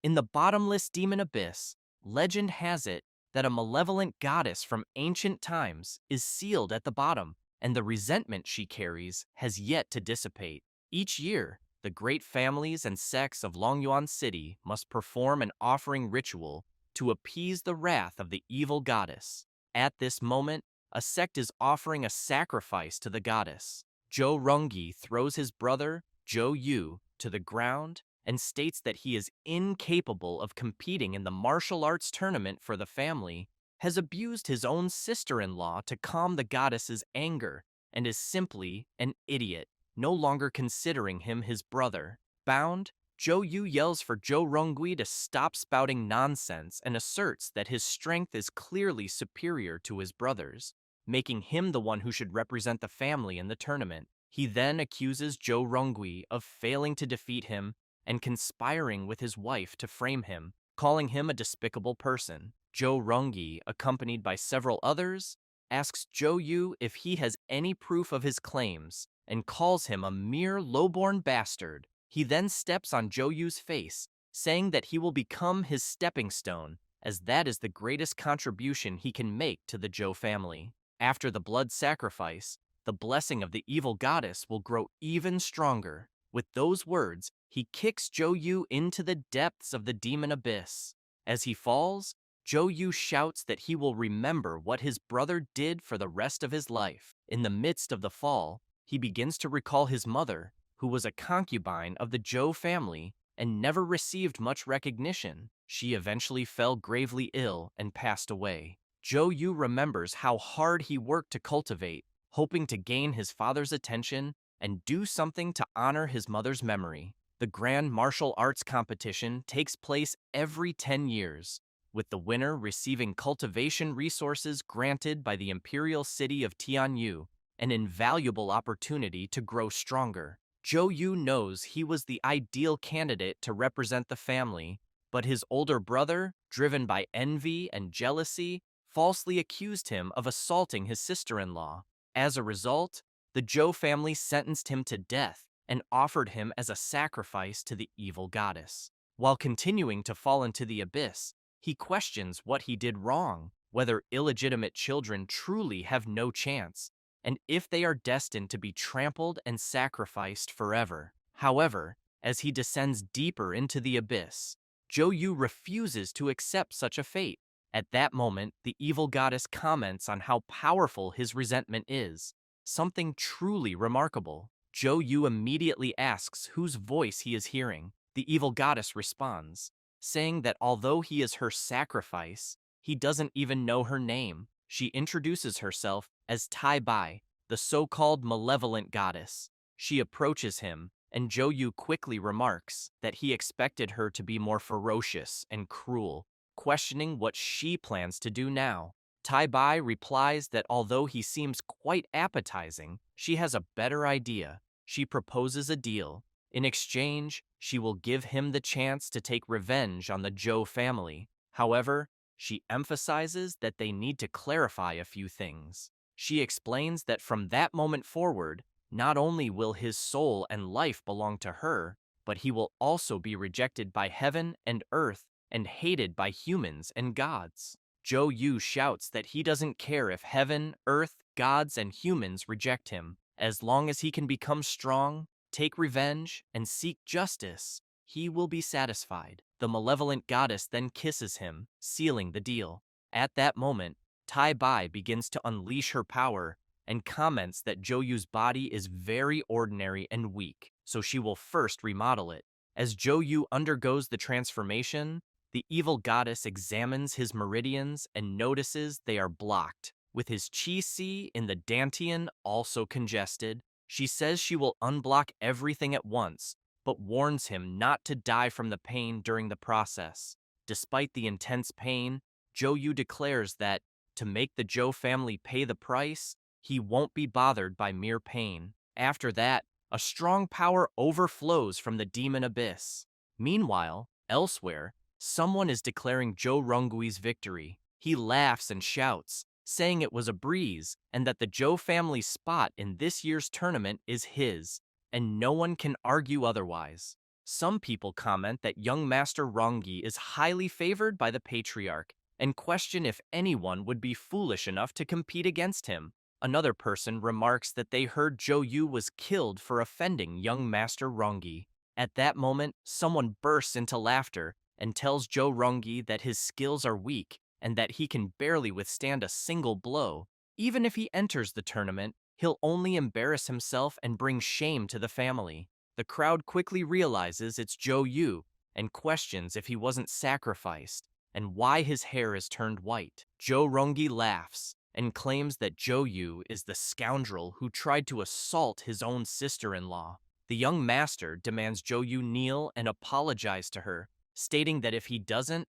In the bottomless demon abyss, legend has it that a malevolent goddess from ancient times is sealed at the bottom, and the resentment she carries has yet to dissipate. Each year, the great families and sects of Longyuan City must perform an offering ritual to appease the wrath of the evil goddess. At this moment, a sect is offering a sacrifice to the goddess. Zhou Rongyi throws his brother, Zhou Yu, to the ground and states that he is incapable of competing in the martial arts tournament for the family, has abused his own sister-in-law to calm the goddess's anger, and is simply an idiot, no longer considering him his brother. Bound, Zhou Yu yells for Zhou Rongui to stop spouting nonsense and asserts that his strength is clearly superior to his brother's, making him the one who should represent the family in the tournament. He then accuses Zhou Rongui of failing to defeat him and conspiring with his wife to frame him, calling him a despicable person. Zhou Rongyi, accompanied by several others, asks Zhou Yu if he has any proof of his claims and calls him a mere lowborn bastard. He then steps on Zhou Yu's face, saying that he will become his stepping stone, as that is the greatest contribution he can make to the Zhou family. After the blood sacrifice, the blessing of the evil goddess will grow even stronger. With those words, he kicks Zhou Yu into the depths of the demon abyss. As he falls, Zhou Yu shouts that he will remember what his brother did for the rest of his life. In the midst of the fall, he begins to recall his mother, who was a concubine of the Zhou family and never received much recognition. She eventually fell gravely ill and passed away. Zhou Yu remembers how hard he worked to cultivate, hoping to gain his father's attention and do something to honor his mother's memory. The Grand Martial Arts Competition takes place every 10 years, with the winner receiving cultivation resources granted by the imperial city of Tianyu, an invaluable opportunity to grow stronger. Zhou Yu knows he was the ideal candidate to represent the family, but his older brother, driven by envy and jealousy, falsely accused him of assaulting his sister-in-law. As a result, the Zhou family sentenced him to death and offered him as a sacrifice to the evil goddess. While continuing to fall into the abyss, he questions what he did wrong, whether illegitimate children truly have no chance, and if they are destined to be trampled and sacrificed forever. However, as he descends deeper into the abyss, Zhou Yu refuses to accept such a fate. At that moment, the evil goddess comments on how powerful his resentment is, something truly remarkable. Zhou Yu immediately asks whose voice he is hearing. The evil goddess responds, saying that although he is her sacrifice, he doesn't even know her name. She introduces herself as Tai Bai, the so-called malevolent goddess. She approaches him, and Zhou Yu quickly remarks that he expected her to be more ferocious and cruel, questioning what she plans to do now. Tai Bai replies that although he seems quite appetizing, she has a better idea. She proposes a deal. In exchange, she will give him the chance to take revenge on the Zhou family. However, she emphasizes that they need to clarify a few things. She explains that from that moment forward, not only will his soul and life belong to her, but he will also be rejected by heaven and earth and hated by humans and gods. Zhou Yu shouts that he doesn't care if heaven, earth, gods, and humans reject him. As long as he can become strong, take revenge, and seek justice, he will be satisfied. The malevolent goddess then kisses him, sealing the deal. At that moment, Tai Bai begins to unleash her power and comments that Zhou Yu's body is very ordinary and weak, so she will first remodel it. As Zhou Yu undergoes the transformation, the evil goddess examines his meridians and notices they are blocked. With his chi in the dantian also congested, she says she will unblock everything at once, but warns him not to die from the pain during the process. Despite the intense pain, Zhou Yu declares that, to make the Zhou family pay the price, he won't be bothered by mere pain. After that, a strong power overflows from the demon abyss. Meanwhile, elsewhere, someone is declaring Zhou Ronggui's victory. He laughs and shouts, saying it was a breeze and that the Zhou family's spot in this year's tournament is his, and no one can argue otherwise. Some people comment that young Master Rongi is highly favored by the patriarch and question if anyone would be foolish enough to compete against him. Another person remarks that they heard Zhou Yu was killed for offending young Master Rongi. At that moment, someone bursts into laughter and tells Zhou Rongi that his skills are weak and that he can barely withstand a single blow. Even if he enters the tournament, he'll only embarrass himself and bring shame to the family. The crowd quickly realizes it's Zhou Yu and questions if he wasn't sacrificed and why his hair is turned white. Zhou Rongi laughs and claims that Zhou Yu is the scoundrel who tried to assault his own sister-in-law. The young master demands Zhou Yu kneel and apologize to her, stating that if he doesn't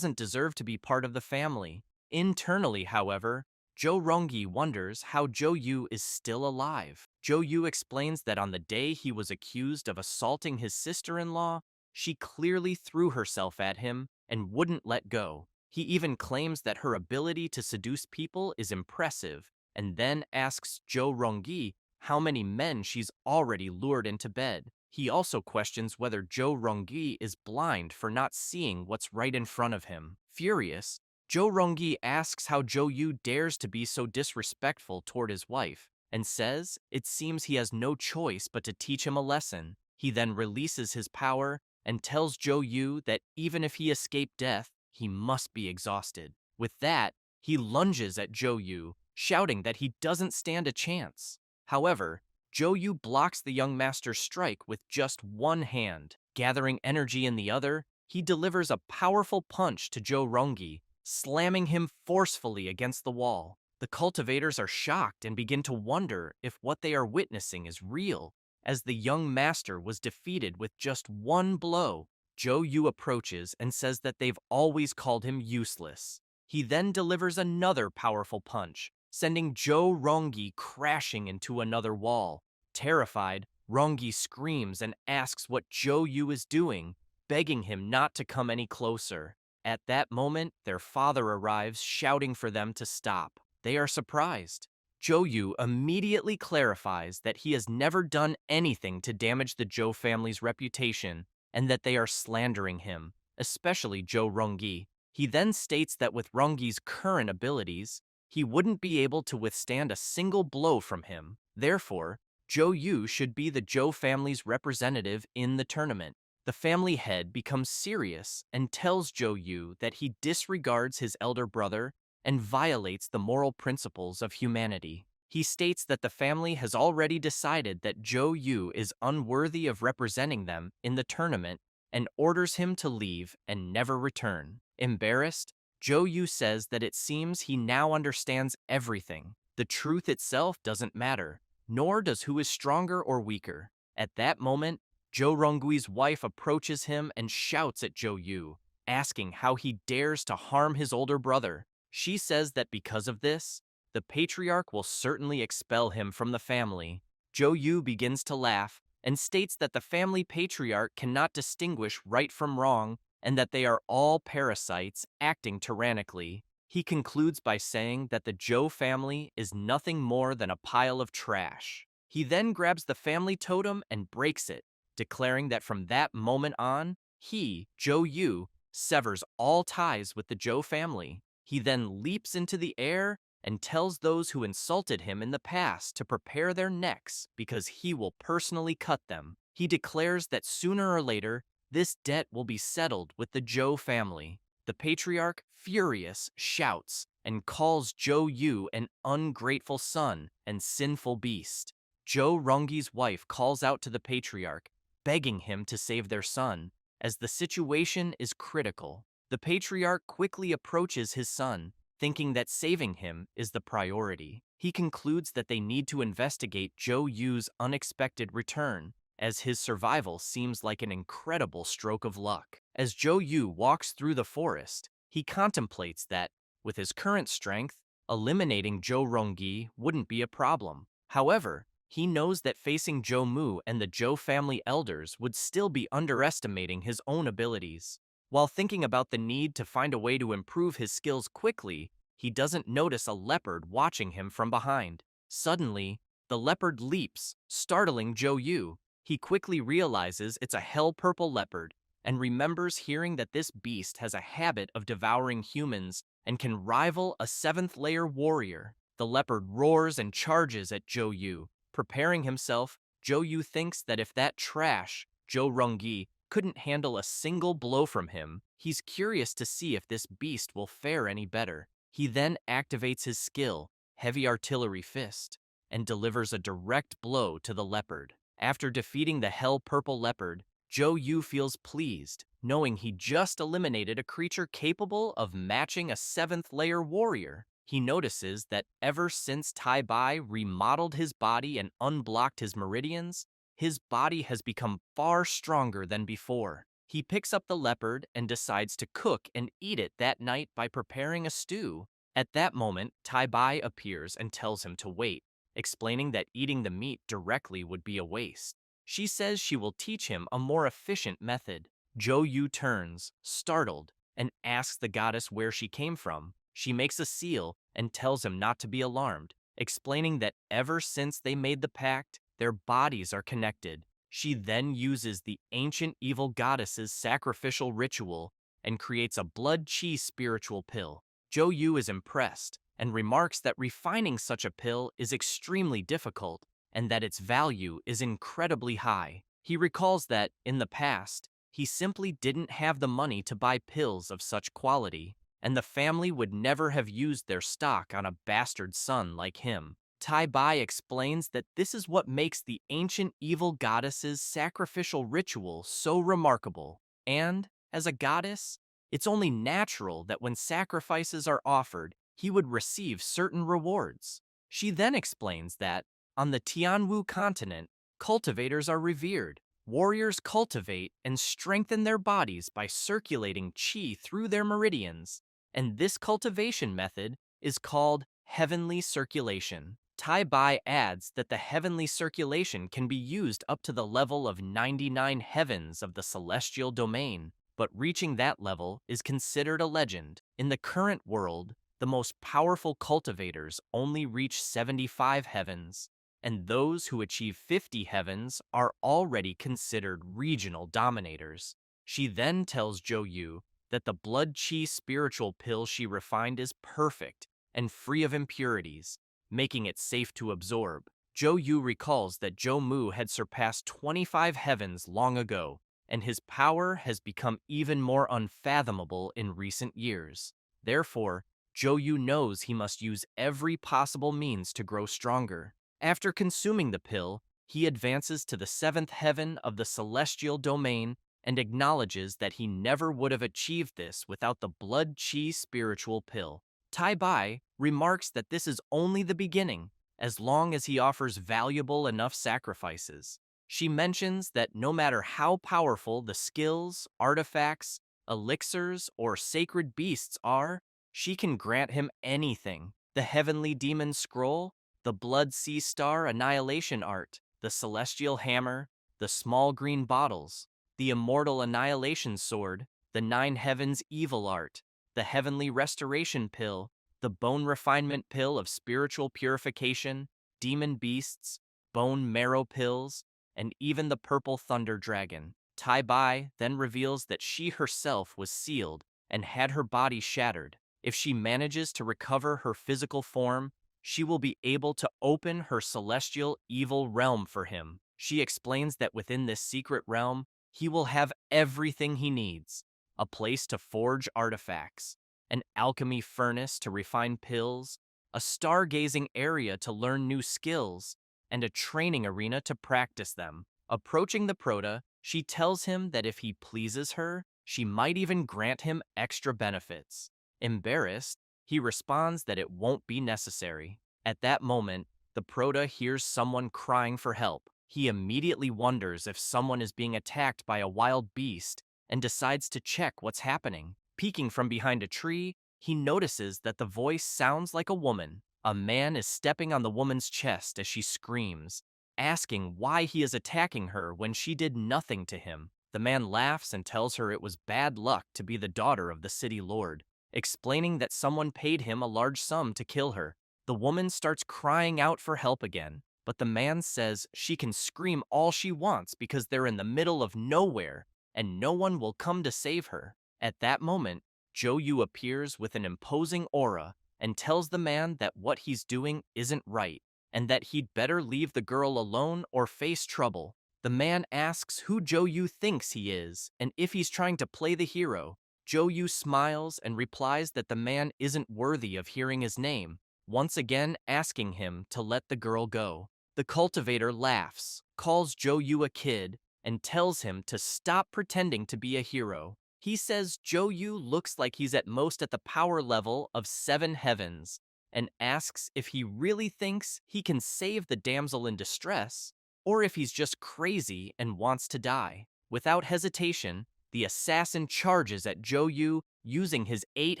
deserve to be part of the family. Internally, however, Zhou Rongi wonders how Zhou Yu is still alive. Zhou Yu explains that on the day he was accused of assaulting his sister-in-law, she clearly threw herself at him and wouldn't let go. He even claims that her ability to seduce people is impressive, and then asks Zhou Rongi how many men she's already lured into bed. He also questions whether Zhou Rongi is blind for not seeing what's right in front of him. Furious, Zhou Rongi asks how Zhou Yu dares to be so disrespectful toward his wife, and says it seems he has no choice but to teach him a lesson. He then releases his power and tells Zhou Yu that even if he escaped death, he must be exhausted. With that, he lunges at Zhou Yu, shouting that he doesn't stand a chance. However, Zhou Yu blocks the young master's strike with just one hand. Gathering energy in the other, he delivers a powerful punch to Zhou Rongi, slamming him forcefully against the wall. The cultivators are shocked and begin to wonder if what they are witnessing is real. As the young master was defeated with just one blow, Zhou Yu approaches and says that they've always called him useless. He then delivers another powerful punch, sending Zhou Rongi crashing into another wall. Terrified, Rongi screams and asks what Zhou Yu is doing, begging him not to come any closer. At that moment, their father arrives, shouting for them to stop. They are surprised. Zhou Yu immediately clarifies that he has never done anything to damage the Zhou family's reputation and that they are slandering him, especially Zhou Rongi. He then states that with Rongi's current abilities, he wouldn't be able to withstand a single blow from him. Therefore, Zhou Yu should be the Zhou family's representative in the tournament. The family head becomes serious and tells Zhou Yu that he disregards his elder brother and violates the moral principles of humanity. He states that the family has already decided that Zhou Yu is unworthy of representing them in the tournament and orders him to leave and never return. Embarrassed, Zhou Yu says that it seems he now understands everything. The truth itself doesn't matter, nor does who is stronger or weaker. At that moment, Zhou Ronggui's wife approaches him and shouts at Zhou Yu, asking how he dares to harm his older brother. She says that because of this, the patriarch will certainly expel him from the family. Zhou Yu begins to laugh and states that the family patriarch cannot distinguish right from wrong and that they are all parasites acting tyrannically. He concludes by saying that the Zhou family is nothing more than a pile of trash. He then grabs the family totem and breaks it, declaring that from that moment on, he, Zhou Yu, severs all ties with the Zhou family. He then leaps into the air and tells those who insulted him in the past to prepare their necks because he will personally cut them. He declares that sooner or later, this debt will be settled with the Zhou family. The patriarch, furious, shouts and calls Zhou Yu an ungrateful son and sinful beast. Zhou Ronggi's wife calls out to the patriarch, begging him to save their son, as the situation is critical. The patriarch quickly approaches his son, thinking that saving him is the priority. He concludes that they need to investigate Zhou Yu's unexpected return, as his survival seems like an incredible stroke of luck. As Zhou Yu walks through the forest, he contemplates that, with his current strength, eliminating Zhou Ronggi wouldn't be a problem. However, he knows that facing Zhou Mu and the Zhou family elders would still be underestimating his own abilities. While thinking about the need to find a way to improve his skills quickly, he doesn't notice a leopard watching him from behind. Suddenly, the leopard leaps, startling Zhou Yu. He quickly realizes it's a hell-purple leopard and remembers hearing that this beast has a habit of devouring humans and can rival a seventh-layer warrior. The leopard roars and charges at Zhou Yu. Preparing himself, Zhou Yu thinks that if that trash, Zhou Rongyi, couldn't handle a single blow from him, he's curious to see if this beast will fare any better. He then activates his skill, Heavy Artillery Fist, and delivers a direct blow to the leopard. After defeating the hell-purple leopard, Zhou Yu feels pleased, knowing he just eliminated a creature capable of matching a seventh-layer warrior. He notices that ever since Tai Bai remodeled his body and unblocked his meridians, his body has become far stronger than before. He picks up the leopard and decides to cook and eat it that night by preparing a stew. At that moment, Tai Bai appears and tells him to wait, explaining that eating the meat directly would be a waste. She says she will teach him a more efficient method. Zhou Yu turns, startled, and asks the goddess where she came from. She makes a seal and tells him not to be alarmed, explaining that ever since they made the pact, their bodies are connected. She then uses the ancient evil goddess's sacrificial ritual and creates a blood chi spiritual pill. Zhou Yu is impressed and remarks that refining such a pill is extremely difficult and that its value is incredibly high. He recalls that, in the past, he simply didn't have the money to buy pills of such quality, and the family would never have used their stock on a bastard son like him. Tai Bai explains that this is what makes the ancient evil goddess's sacrificial ritual so remarkable, and, as a goddess, it's only natural that when sacrifices are offered, he would receive certain rewards. She then explains that, on the Tianwu continent, cultivators are revered. Warriors cultivate and strengthen their bodies by circulating qi through their meridians, and this cultivation method is called heavenly circulation. Tai Bai adds that the heavenly circulation can be used up to the level of 99 heavens of the celestial domain, but reaching that level is considered a legend. In the current world, the most powerful cultivators only reach 75 heavens, and those who achieve 50 heavens are already considered regional dominators. She then tells Zhou Yu that the blood chi spiritual pill she refined is perfect and free of impurities, making it safe to absorb. Zhou Yu recalls that Zhou Mu had surpassed 25 heavens long ago, and his power has become even more unfathomable in recent years. Therefore, Zhou Yu knows he must use every possible means to grow stronger. After consuming the pill, he advances to the seventh heaven of the celestial domain and acknowledges that he never would have achieved this without the blood chi spiritual pill. Tai Bai remarks that this is only the beginning, as long as he offers valuable enough sacrifices. She mentions that no matter how powerful the skills, artifacts, elixirs, or sacred beasts are, she can grant him anything. The Heavenly Demon Scroll, the Blood Sea Star Annihilation Art, the Celestial Hammer, the Small Green Bottles, the Immortal Annihilation Sword, the Nine Heavens Evil Art, the Heavenly Restoration Pill, the Bone Refinement Pill of Spiritual Purification, Demon Beasts, Bone Marrow Pills, and even the Purple Thunder Dragon. Tai Bai then reveals that she herself was sealed and had her body shattered. If she manages to recover her physical form, she will be able to open her celestial evil realm for him. She explains that within this secret realm, he will have everything he needs: a place to forge artifacts, an alchemy furnace to refine pills, a stargazing area to learn new skills, and a training arena to practice them. Approaching the Prota, she tells him that if he pleases her, she might even grant him extra benefits. Embarrassed, he responds that it won't be necessary. At that moment, the Prota hears someone crying for help. He immediately wonders if someone is being attacked by a wild beast and decides to check what's happening. Peeking from behind a tree, he notices that the voice sounds like a woman. A man is stepping on the woman's chest as she screams, asking why he is attacking her when she did nothing to him. The man laughs and tells her it was bad luck to be the daughter of the city lord, explaining that someone paid him a large sum to kill her. The woman starts crying out for help again, but the man says she can scream all she wants because they're in the middle of nowhere and no one will come to save her. At that moment, Yu appears with an imposing aura and tells the man that what he's doing isn't right and that he'd better leave the girl alone or face trouble. The man asks who Yu thinks he is and if he's trying to play the hero. Yu smiles and replies that the man isn't worthy of hearing his name, once again asking him to let the girl go. The cultivator laughs, calls Yu a kid, and tells him to stop pretending to be a hero. He says Yu looks like he's at most at the power level of 7 heavens, and asks if he really thinks he can save the damsel in distress, or if he's just crazy and wants to die. Without hesitation, the assassin charges at Yu using his 8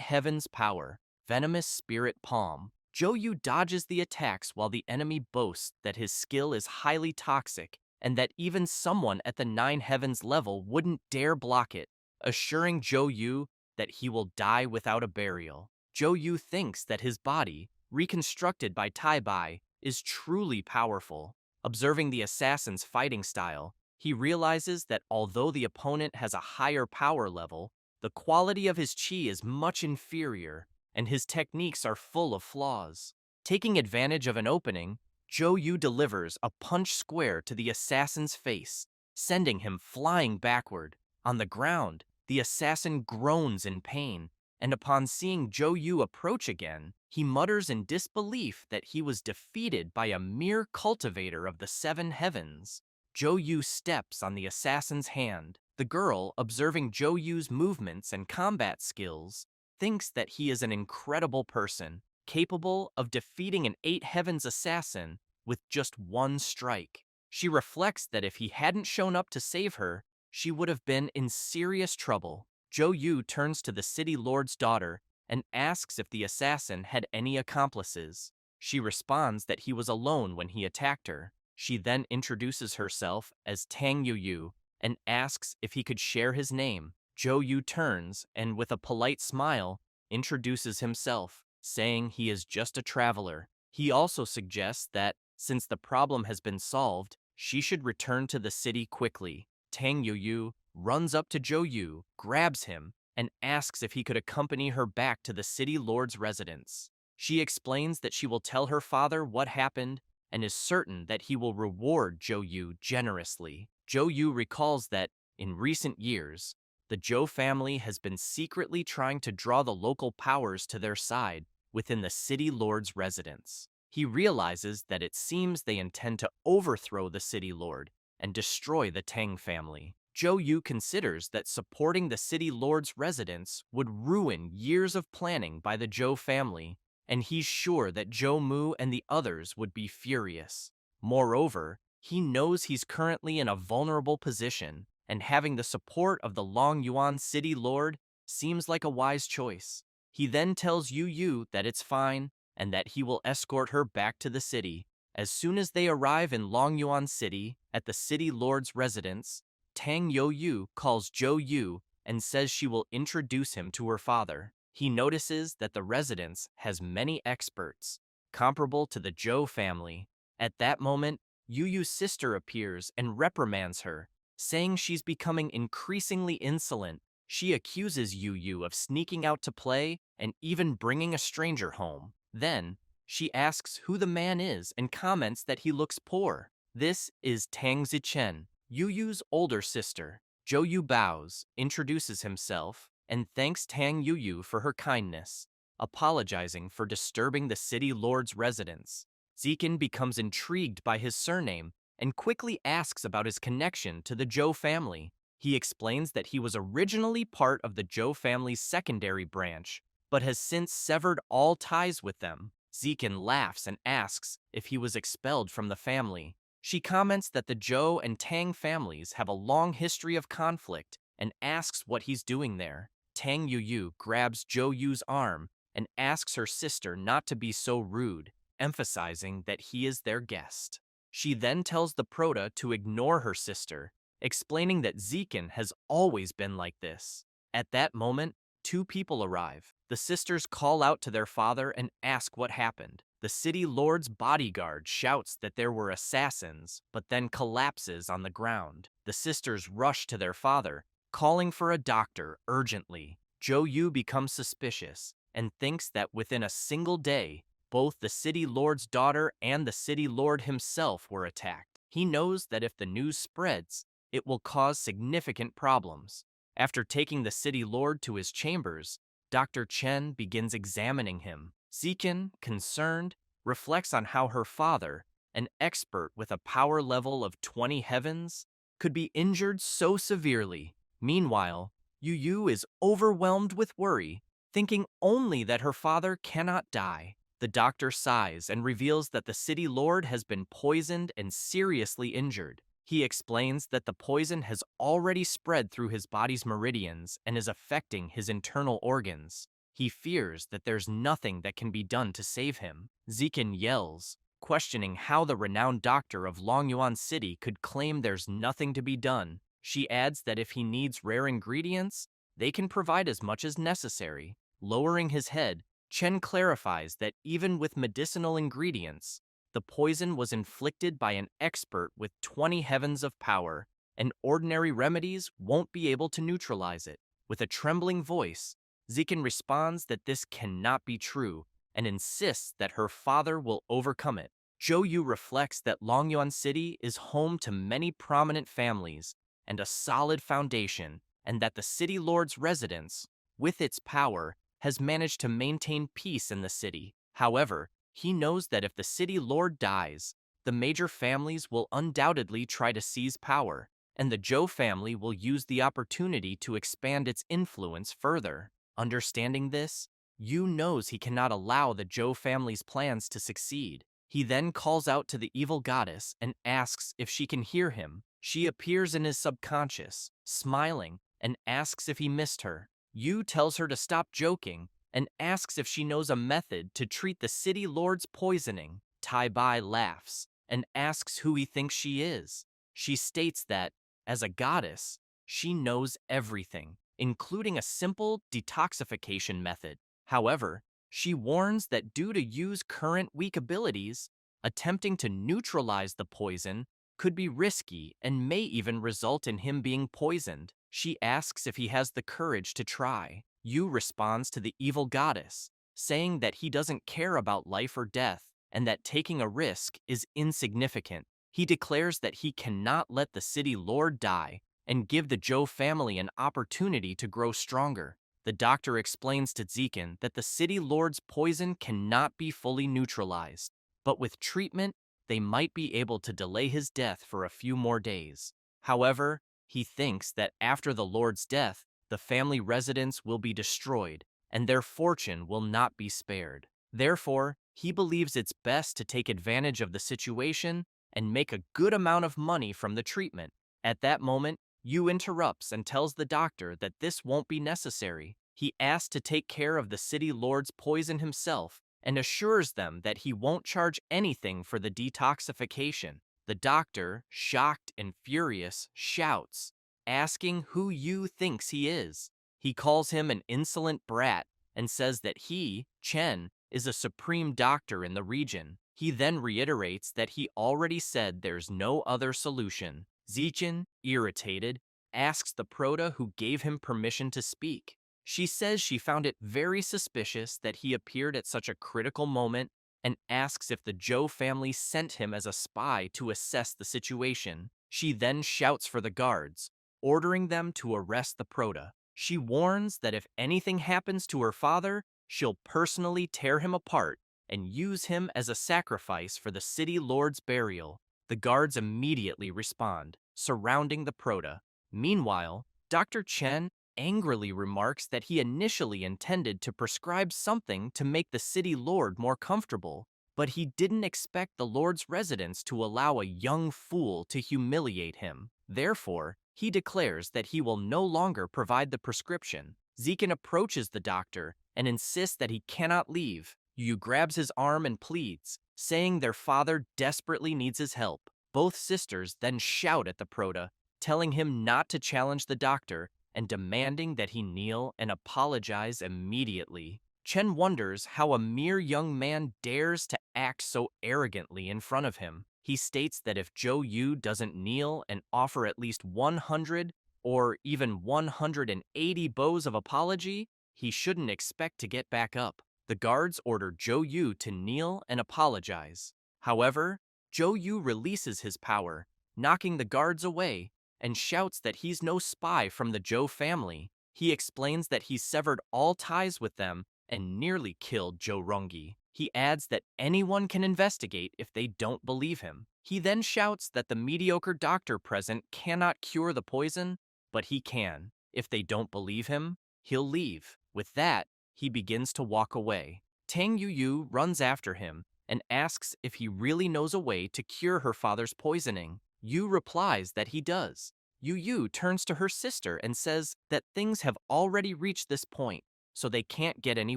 heavens power, Venomous Spirit Palm. Yu dodges the attacks while the enemy boasts that his skill is highly toxic and that even someone at the 9 heavens level wouldn't dare block it, assuring Yu that he will die without a burial. Yu thinks that his body, reconstructed by Tai Bai, is truly powerful. Observing the assassin's fighting style, he realizes that although the opponent has a higher power level, the quality of his chi is much inferior, and his techniques are full of flaws. Taking advantage of an opening, Yu delivers a punch square to the assassin's face, sending him flying backward. On the ground, the assassin groans in pain, and upon seeing Yu approach again, he mutters in disbelief that he was defeated by a mere cultivator of the 7 heavens. Yu steps on the assassin's hand. The girl, observing Yu's movements and combat skills, thinks that he is an incredible person, capable of defeating an 8 heavens assassin with just one strike. She reflects that if he hadn't shown up to save her, she would have been in serious trouble. Yu turns to the city lord's daughter and asks if the assassin had any accomplices. She responds that he was alone when he attacked her. She then introduces herself as Tang Yu and asks if he could share his name. Yu turns and, with a polite smile, introduces himself, saying he is just a traveler. He also suggests that, since the problem has been solved, she should return to the city quickly. Tang Yu runs up to Yu, grabs him, and asks if he could accompany her back to the city lord's residence. She explains that she will tell her father what happened and is certain that he will reward Yu generously. Yu recalls that, in recent years, the Zhou family has been secretly trying to draw the local powers to their side within the city lord's residence. He realizes that it seems they intend to overthrow the city lord and destroy the Tang family. Yu considers that supporting the city lord's residence would ruin years of planning by the Zhou family, and he's sure that Zhou Mu and the others would be furious. Moreover, he knows he's currently in a vulnerable position, and having the support of the Long Yuan city lord seems like a wise choice. He then tells Yu that it's fine, and that he will escort her back to the city. As soon as they arrive in Long Yuan City, at the city lord's residence, Tang Yu calls Yu and says she will introduce him to her father. He notices that the residence has many experts, comparable to the Zhou family. At that moment, Yu's sister appears and reprimands her, saying she's becoming increasingly insolent. She accuses Yu of sneaking out to play and even bringing a stranger home. Then, she asks who the man is and comments that he looks poor. This is Tang Zichen, Yu's older sister. Yu bows, introduces himself, and thanks Tang Yu for her kindness, apologizing for disturbing the city lord's residence. Zichen becomes intrigued by his surname and quickly asks about his connection to the Zhou family. He explains that he was originally part of the Zhou family's secondary branch, but has since severed all ties with them. Zichen laughs and asks if he was expelled from the family. She comments that the Zhou and Tang families have a long history of conflict and asks what he's doing there. Tang Yu grabs Yu's arm and asks her sister not to be so rude, emphasizing that he is their guest. She then tells the Prota to ignore her sister, explaining that Zichen has always been like this. At that moment, 2 people arrive. The sisters call out to their father and ask what happened. The city lord's bodyguard shouts that there were assassins, but then collapses on the ground. The sisters rush to their father, calling for a doctor urgently. Jo-yu becomes suspicious and thinks that within a single day, both the city lord's daughter and the city lord himself were attacked. He knows that if the news spreads, it will cause significant problems. After taking the city lord to his chambers, Dr. Chen begins examining him. Zikin, concerned, reflects on how her father, an expert with a power level of 20 heavens, could be injured so severely. Meanwhile, Yu Yu is overwhelmed with worry, thinking only that her father cannot die. The doctor sighs and reveals that the city lord has been poisoned and seriously injured. He explains that the poison has already spread through his body's meridians and is affecting his internal organs. He fears that there's nothing that can be done to save him. Zikin yells, questioning how the renowned doctor of Longyuan City could claim there's nothing to be done. She adds that if he needs rare ingredients, they can provide as much as necessary. Lowering his head, Chen clarifies that even with medicinal ingredients, the poison was inflicted by an expert with 20 heavens of power, and ordinary remedies won't be able to neutralize it. With a trembling voice, Zikin responds that this cannot be true and insists that her father will overcome it. Jo-yu reflects that Longyuan City is home to many prominent families and a solid foundation, and that the city lord's residence, with its power, has managed to maintain peace in the city. However, he knows that if the city lord dies, the major families will undoubtedly try to seize power, and the Zhou family will use the opportunity to expand its influence further. Understanding this, Yu knows he cannot allow the Zhou family's plans to succeed. He then calls out to the evil goddess and asks if she can hear him. She appears in his subconscious, smiling, and asks if he missed her. Yu tells her to stop joking and asks if she knows a method to treat the city lord's poisoning. Tai Bai laughs and asks who he thinks she is. She states that, as a goddess, she knows everything, including a simple detoxification method. However, she warns that due to Yu's current weak abilities, attempting to neutralize the poison could be risky and may even result in him being poisoned. She asks if he has the courage to try. Yu responds to the evil goddess, saying that he doesn't care about life or death and that taking a risk is insignificant. He declares that he cannot let the city lord die and give the Zhou family an opportunity to grow stronger. The doctor explains to Zikin that the city lord's poison cannot be fully neutralized, but with treatment, they might be able to delay his death for a few more days. However, he thinks that after the lord's death, the family residence will be destroyed and their fortune will not be spared. Therefore, he believes it's best to take advantage of the situation and make a good amount of money from the treatment. At that moment, Yu interrupts and tells the doctor that this won't be necessary. He asks to take care of the city lord's poison himself and assures them that he won't charge anything for the detoxification. The doctor, shocked and furious, shouts, asking who Yu thinks he is. He calls him an insolent brat and says that he, Chen, is a supreme doctor in the region. He then reiterates that he already said there's no other solution. Zichen, irritated, asks the Proto who gave him permission to speak. She says she found it very suspicious that he appeared at such a critical moment and asks if the Zhou family sent him as a spy to assess the situation. She then shouts for the guards, ordering them to arrest the Proto. She warns that if anything happens to her father, she'll personally tear him apart and use him as a sacrifice for the city lord's burial. The guards immediately respond, surrounding the Proto. Meanwhile, Dr. Chen angrily remarks that he initially intended to prescribe something to make the city lord more comfortable, but he didn't expect the lord's residence to allow a young fool to humiliate him. Therefore, he declares that he will no longer provide the prescription. Zikin approaches the doctor and insists that he cannot leave. Yu grabs his arm and pleads, saying their father desperately needs his help. Both sisters then shout at the Proto, telling him not to challenge the doctor and demanding that he kneel and apologize immediately. Chen wonders how a mere young man dares to act so arrogantly in front of him. He states that if Zhou Yu doesn't kneel and offer at least 100 or even 180 bows of apology, he shouldn't expect to get back up. The guards order Zhou Yu to kneel and apologize. However, Zhou Yu releases his power, knocking the guards away, and shouts that he's no spy from the Zhou family. He explains that he's severed all ties with them and nearly killed Zhou Rongyi. He adds that anyone can investigate if they don't believe him. He then shouts that the mediocre doctor present cannot cure the poison, but he can. If they don't believe him, he'll leave. With that, he begins to walk away. Tang Yuyu runs after him and asks if he really knows a way to cure her father's poisoning. Yu replies that he does. Yu turns to her sister and says that things have already reached this point, so they can't get any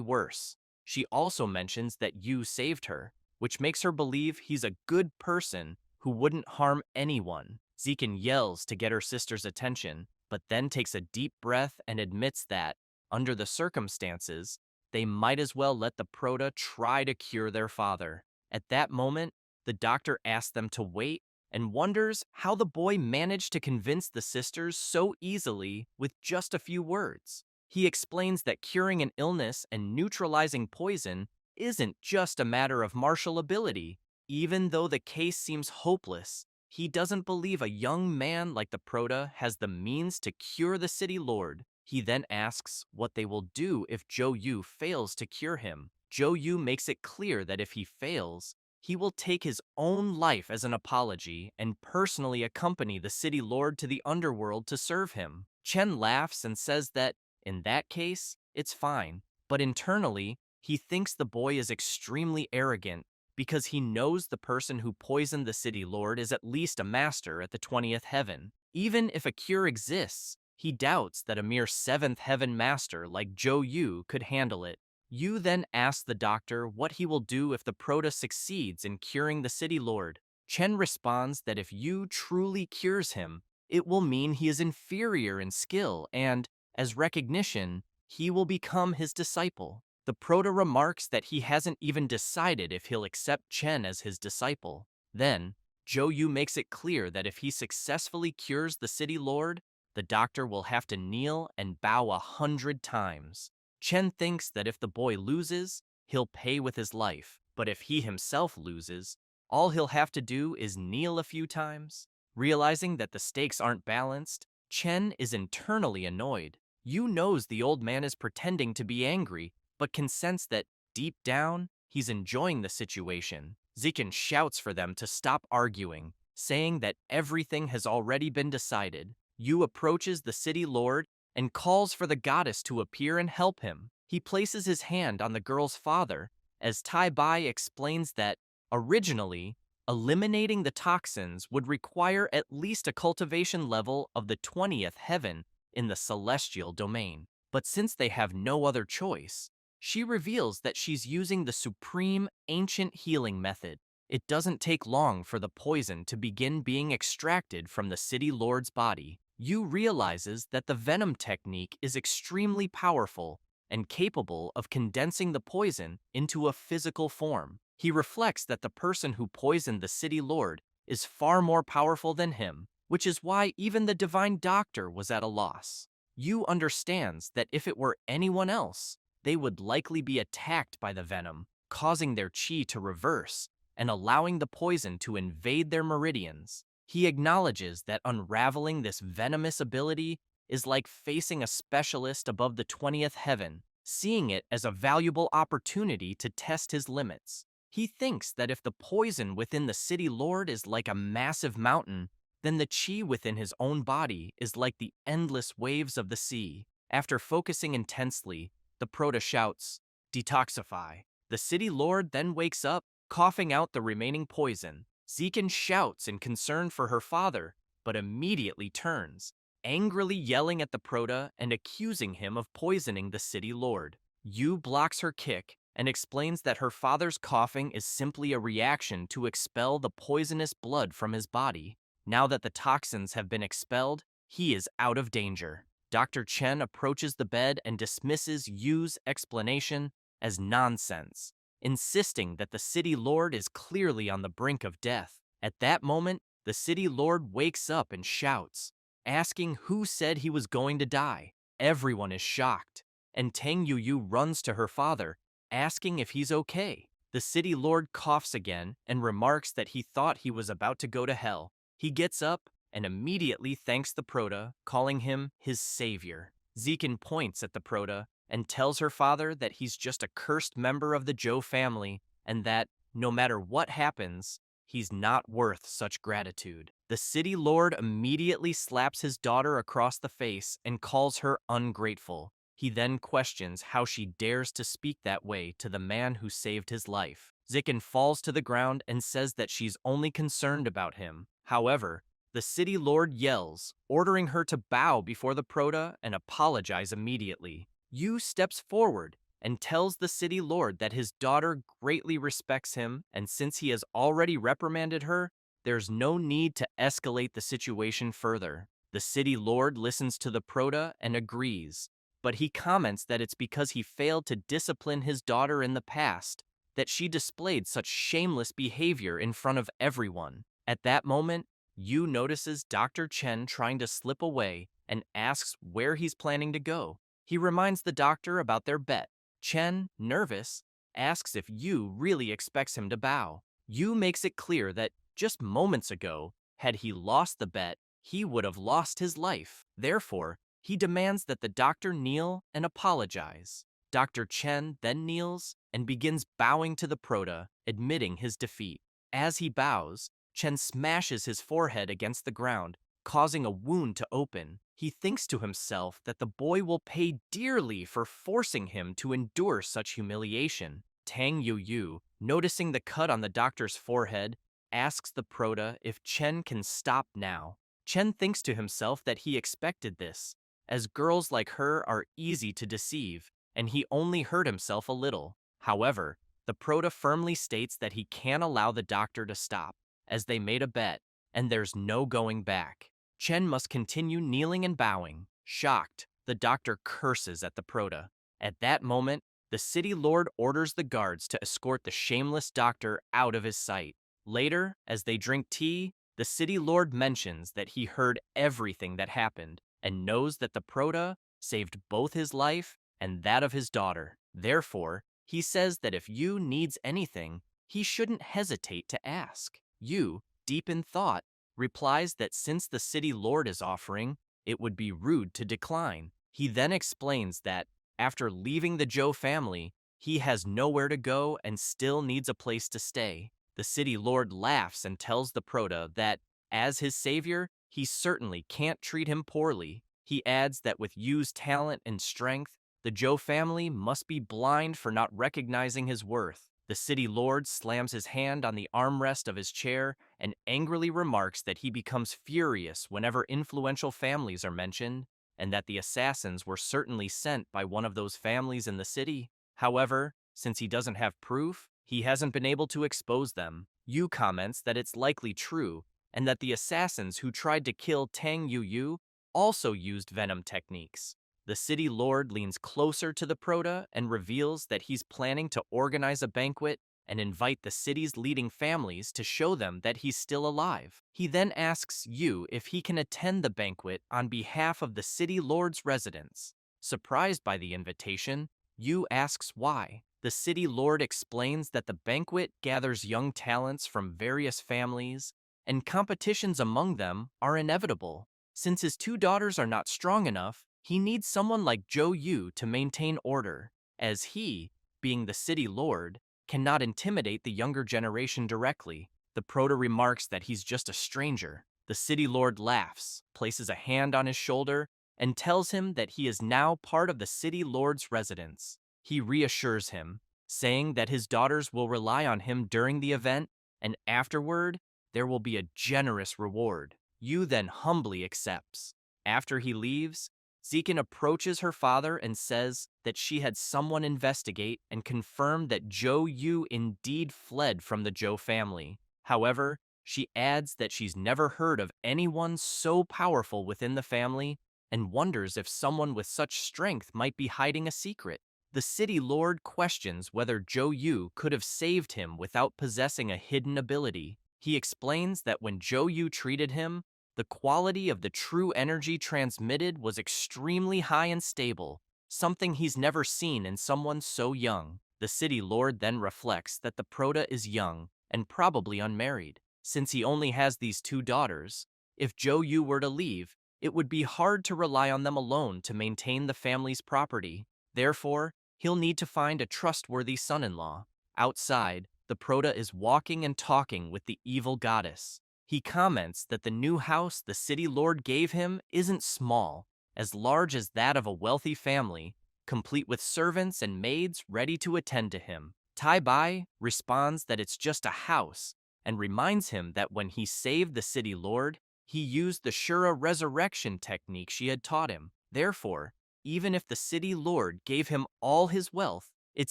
worse. She also mentions that Yu saved her, which makes her believe he's a good person who wouldn't harm anyone. Zikin yells to get her sister's attention, but then takes a deep breath and admits that, under the circumstances, they might as well let the Proto try to cure their father. At that moment, the doctor asks them to wait and wonders how the boy managed to convince the sisters so easily with just a few words. He explains that curing an illness and neutralizing poison isn't just a matter of martial ability. Even though the case seems hopeless, he doesn't believe a young man like the Proto has the means to cure the city lord. He then asks what they will do if Zhou Yu fails to cure him. Zhou Yu makes it clear that if he fails, he will take his own life as an apology and personally accompany the city lord to the underworld to serve him. Chen laughs and says that, in that case, it's fine, but internally, he thinks the boy is extremely arrogant because he knows the person who poisoned the city lord is at least a master at the 20th heaven. Even if a cure exists, he doubts that a mere 7th heaven master like Zhou Yu could handle it. Yu then asks the doctor what he will do if the Proto succeeds in curing the city lord. Chen responds that if Yu truly cures him, it will mean he is inferior in skill and, as recognition, he will become his disciple. The Proto remarks that he hasn't even decided if he'll accept Chen as his disciple. Then, Zhou Yu makes it clear that if he successfully cures the city lord, the doctor will have to kneel and bow 100 times. Chen thinks that if the boy loses, he'll pay with his life, but if he himself loses, all he'll have to do is kneel a few times. Realizing that the stakes aren't balanced, Chen is internally annoyed. Yu knows the old man is pretending to be angry, but can sense that, deep down, he's enjoying the situation. Zikin shouts for them to stop arguing, saying that everything has already been decided. Yu approaches the city lord and calls for the goddess to appear and help him. He places his hand on the girl's father, as Tai Bai explains that, originally, eliminating the toxins would require at least a cultivation level of the 20th heaven in the celestial domain. But since they have no other choice, she reveals that she's using the supreme ancient healing method. It doesn't take long for the poison to begin being extracted from the city lord's body. Yu realizes that the venom technique is extremely powerful and capable of condensing the poison into a physical form. He reflects that the person who poisoned the city lord is far more powerful than him, which is why even the divine doctor was at a loss. Yu understands that if it were anyone else, they would likely be attacked by the venom, causing their chi to reverse and allowing the poison to invade their meridians. He acknowledges that unraveling this venomous ability is like facing a specialist above the 20th heaven, seeing it as a valuable opportunity to test his limits. He thinks that if the poison within the city lord is like a massive mountain, then the chi within his own body is like the endless waves of the sea. After focusing intensely, the Proto shouts, "Detoxify." The city lord then wakes up, coughing out the remaining poison. Zikin shouts in concern for her father, but immediately turns, angrily yelling at the Proto and accusing him of poisoning the city lord. Yu blocks her kick and explains that her father's coughing is simply a reaction to expel the poisonous blood from his body. Now that the toxins have been expelled, he is out of danger. Dr. Chen approaches the bed and dismisses Yu's explanation as nonsense. insisting that the city lord is clearly on the brink of death. At that moment, the city lord wakes up and shouts, asking who said he was going to die. Everyone is shocked, and Tang Yu runs to her father, asking if he's okay. The city lord coughs again and remarks that he thought he was about to go to hell. He gets up and immediately thanks the Proto, calling him his savior. Zekin points at the Proto and tells her father that he's just a cursed member of the Zhou family and that, no matter what happens, he's not worth such gratitude. The city lord immediately slaps his daughter across the face and calls her ungrateful. He then questions how she dares to speak that way to the man who saved his life. Zikin falls to the ground and says that she's only concerned about him. However, the city lord yells, ordering her to bow before the Proto and apologize immediately. Yu steps forward and tells the city lord that his daughter greatly respects him, and since he has already reprimanded her, there's no need to escalate the situation further. The city lord listens to the Proto and agrees, but he comments that it's because he failed to discipline his daughter in the past that she displayed such shameless behavior in front of everyone. At that moment, Yu notices Dr. Chen trying to slip away and asks where he's planning to go. He reminds the doctor about their bet. Chen, nervous, asks if Yu really expects him to bow. Yu makes it clear that just moments ago, had he lost the bet, he would have lost his life. Therefore, he demands that the doctor kneel and apologize. Dr. Chen then kneels and begins bowing to the Proto, admitting his defeat. As he bows, Chen smashes his forehead against the ground, causing a wound to open. He thinks to himself that the boy will pay dearly for forcing him to endure such humiliation. Tang Yu, noticing the cut on the doctor's forehead, asks the Proto if Chen can stop now. Chen thinks to himself that he expected this, as girls like her are easy to deceive, and he only hurt himself a little. However, the Proto firmly states that he can't allow the doctor to stop, as they made a bet, and there's no going back. Chen must continue kneeling and bowing. Shocked, the doctor curses at the Proto. At that moment, the city lord orders the guards to escort the shameless doctor out of his sight. Later, as they drink tea, the city lord mentions that he heard everything that happened and knows that the Proto saved both his life and that of his daughter. Therefore, he says that if Yu needs anything, he shouldn't hesitate to ask. Yu, deep in thought, replies that since the city lord is offering, it would be rude to decline. He then explains that, after leaving the Zhou family, he has nowhere to go and still needs a place to stay. The city lord laughs and tells the Proto that, as his savior, he certainly can't treat him poorly. He adds that with Yu's talent and strength, the Zhou family must be blind for not recognizing his worth. The city lord slams his hand on the armrest of his chair and angrily remarks that he becomes furious whenever influential families are mentioned, and that the assassins were certainly sent by one of those families in the city. However, since he doesn't have proof, he hasn't been able to expose them. Yu comments that it's likely true, and that the assassins who tried to kill Tang Yu also used venom techniques. The city lord leans closer to the Proto and reveals that he's planning to organize a banquet and invite the city's leading families to show them that he's still alive. He then asks Yu if he can attend the banquet on behalf of the city lord's residents. Surprised by the invitation, Yu asks why. The city lord explains that the banquet gathers young talents from various families, and competitions among them are inevitable. Since his two daughters are not strong enough, he needs someone like Zhou Yu to maintain order, as he, being the city lord, cannot intimidate the younger generation directly. The Proto remarks that he's just a stranger. The city lord laughs, places a hand on his shoulder, and tells him that he is now part of the city lord's residence. He reassures him, saying that his daughters will rely on him during the event, and afterward, there will be a generous reward. Yu then humbly accepts. After he leaves, Zekin approaches her father and says that she had someone investigate and confirm that Zhou Yu indeed fled from the Zhou family. However, she adds that she's never heard of anyone so powerful within the family and wonders if someone with such strength might be hiding a secret. The city lord questions whether Yu could have saved him without possessing a hidden ability. He explains that when Yu treated him, the quality of the true energy transmitted was extremely high and stable, something he's never seen in someone so young. The city lord then reflects that the Prota is young and probably unmarried. Since he only has these two daughters, if Yu were to leave, it would be hard to rely on them alone to maintain the family's property. Therefore, he'll need to find a trustworthy son-in-law. Outside, the Prota is walking and talking with the evil goddess. He comments that the new house the city lord gave him isn't small, as large as that of a wealthy family, complete with servants and maids ready to attend to him. Tai Bai responds that it's just a house, and reminds him that when he saved the city lord, he used the Shura resurrection technique she had taught him. Therefore, even if the city lord gave him all his wealth, it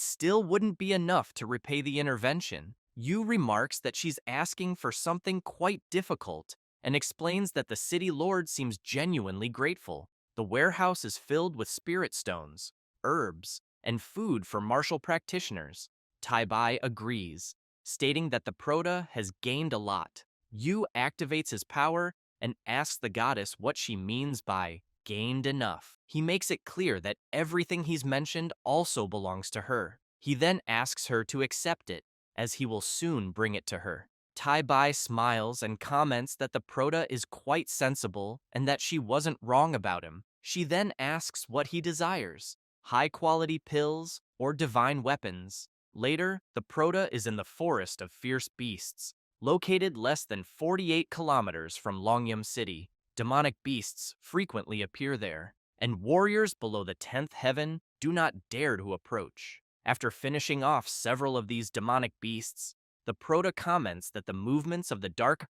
still wouldn't be enough to repay the intervention. Yu remarks that she's asking for something quite difficult and explains that the city lord seems genuinely grateful. The warehouse is filled with spirit stones, herbs, and food for martial practitioners. Tai Bai agrees, stating that the Prota has gained a lot. Yu activates his power and asks the goddess what she means by gained enough. He makes it clear that everything he's mentioned also belongs to her. He then asks her to accept it, as he will soon bring it to her. Tai Bai smiles and comments that the Prota is quite sensible and that she wasn't wrong about him. She then asks what he desires, high-quality pills or divine weapons. Later, the Prota is in the forest of fierce beasts, located less than 48 kilometers from Longyam City. Demonic beasts frequently appear there, and warriors below the 10th heaven do not dare to approach. After finishing off several of these demonic beasts, the Prota comments that the movements of the Dark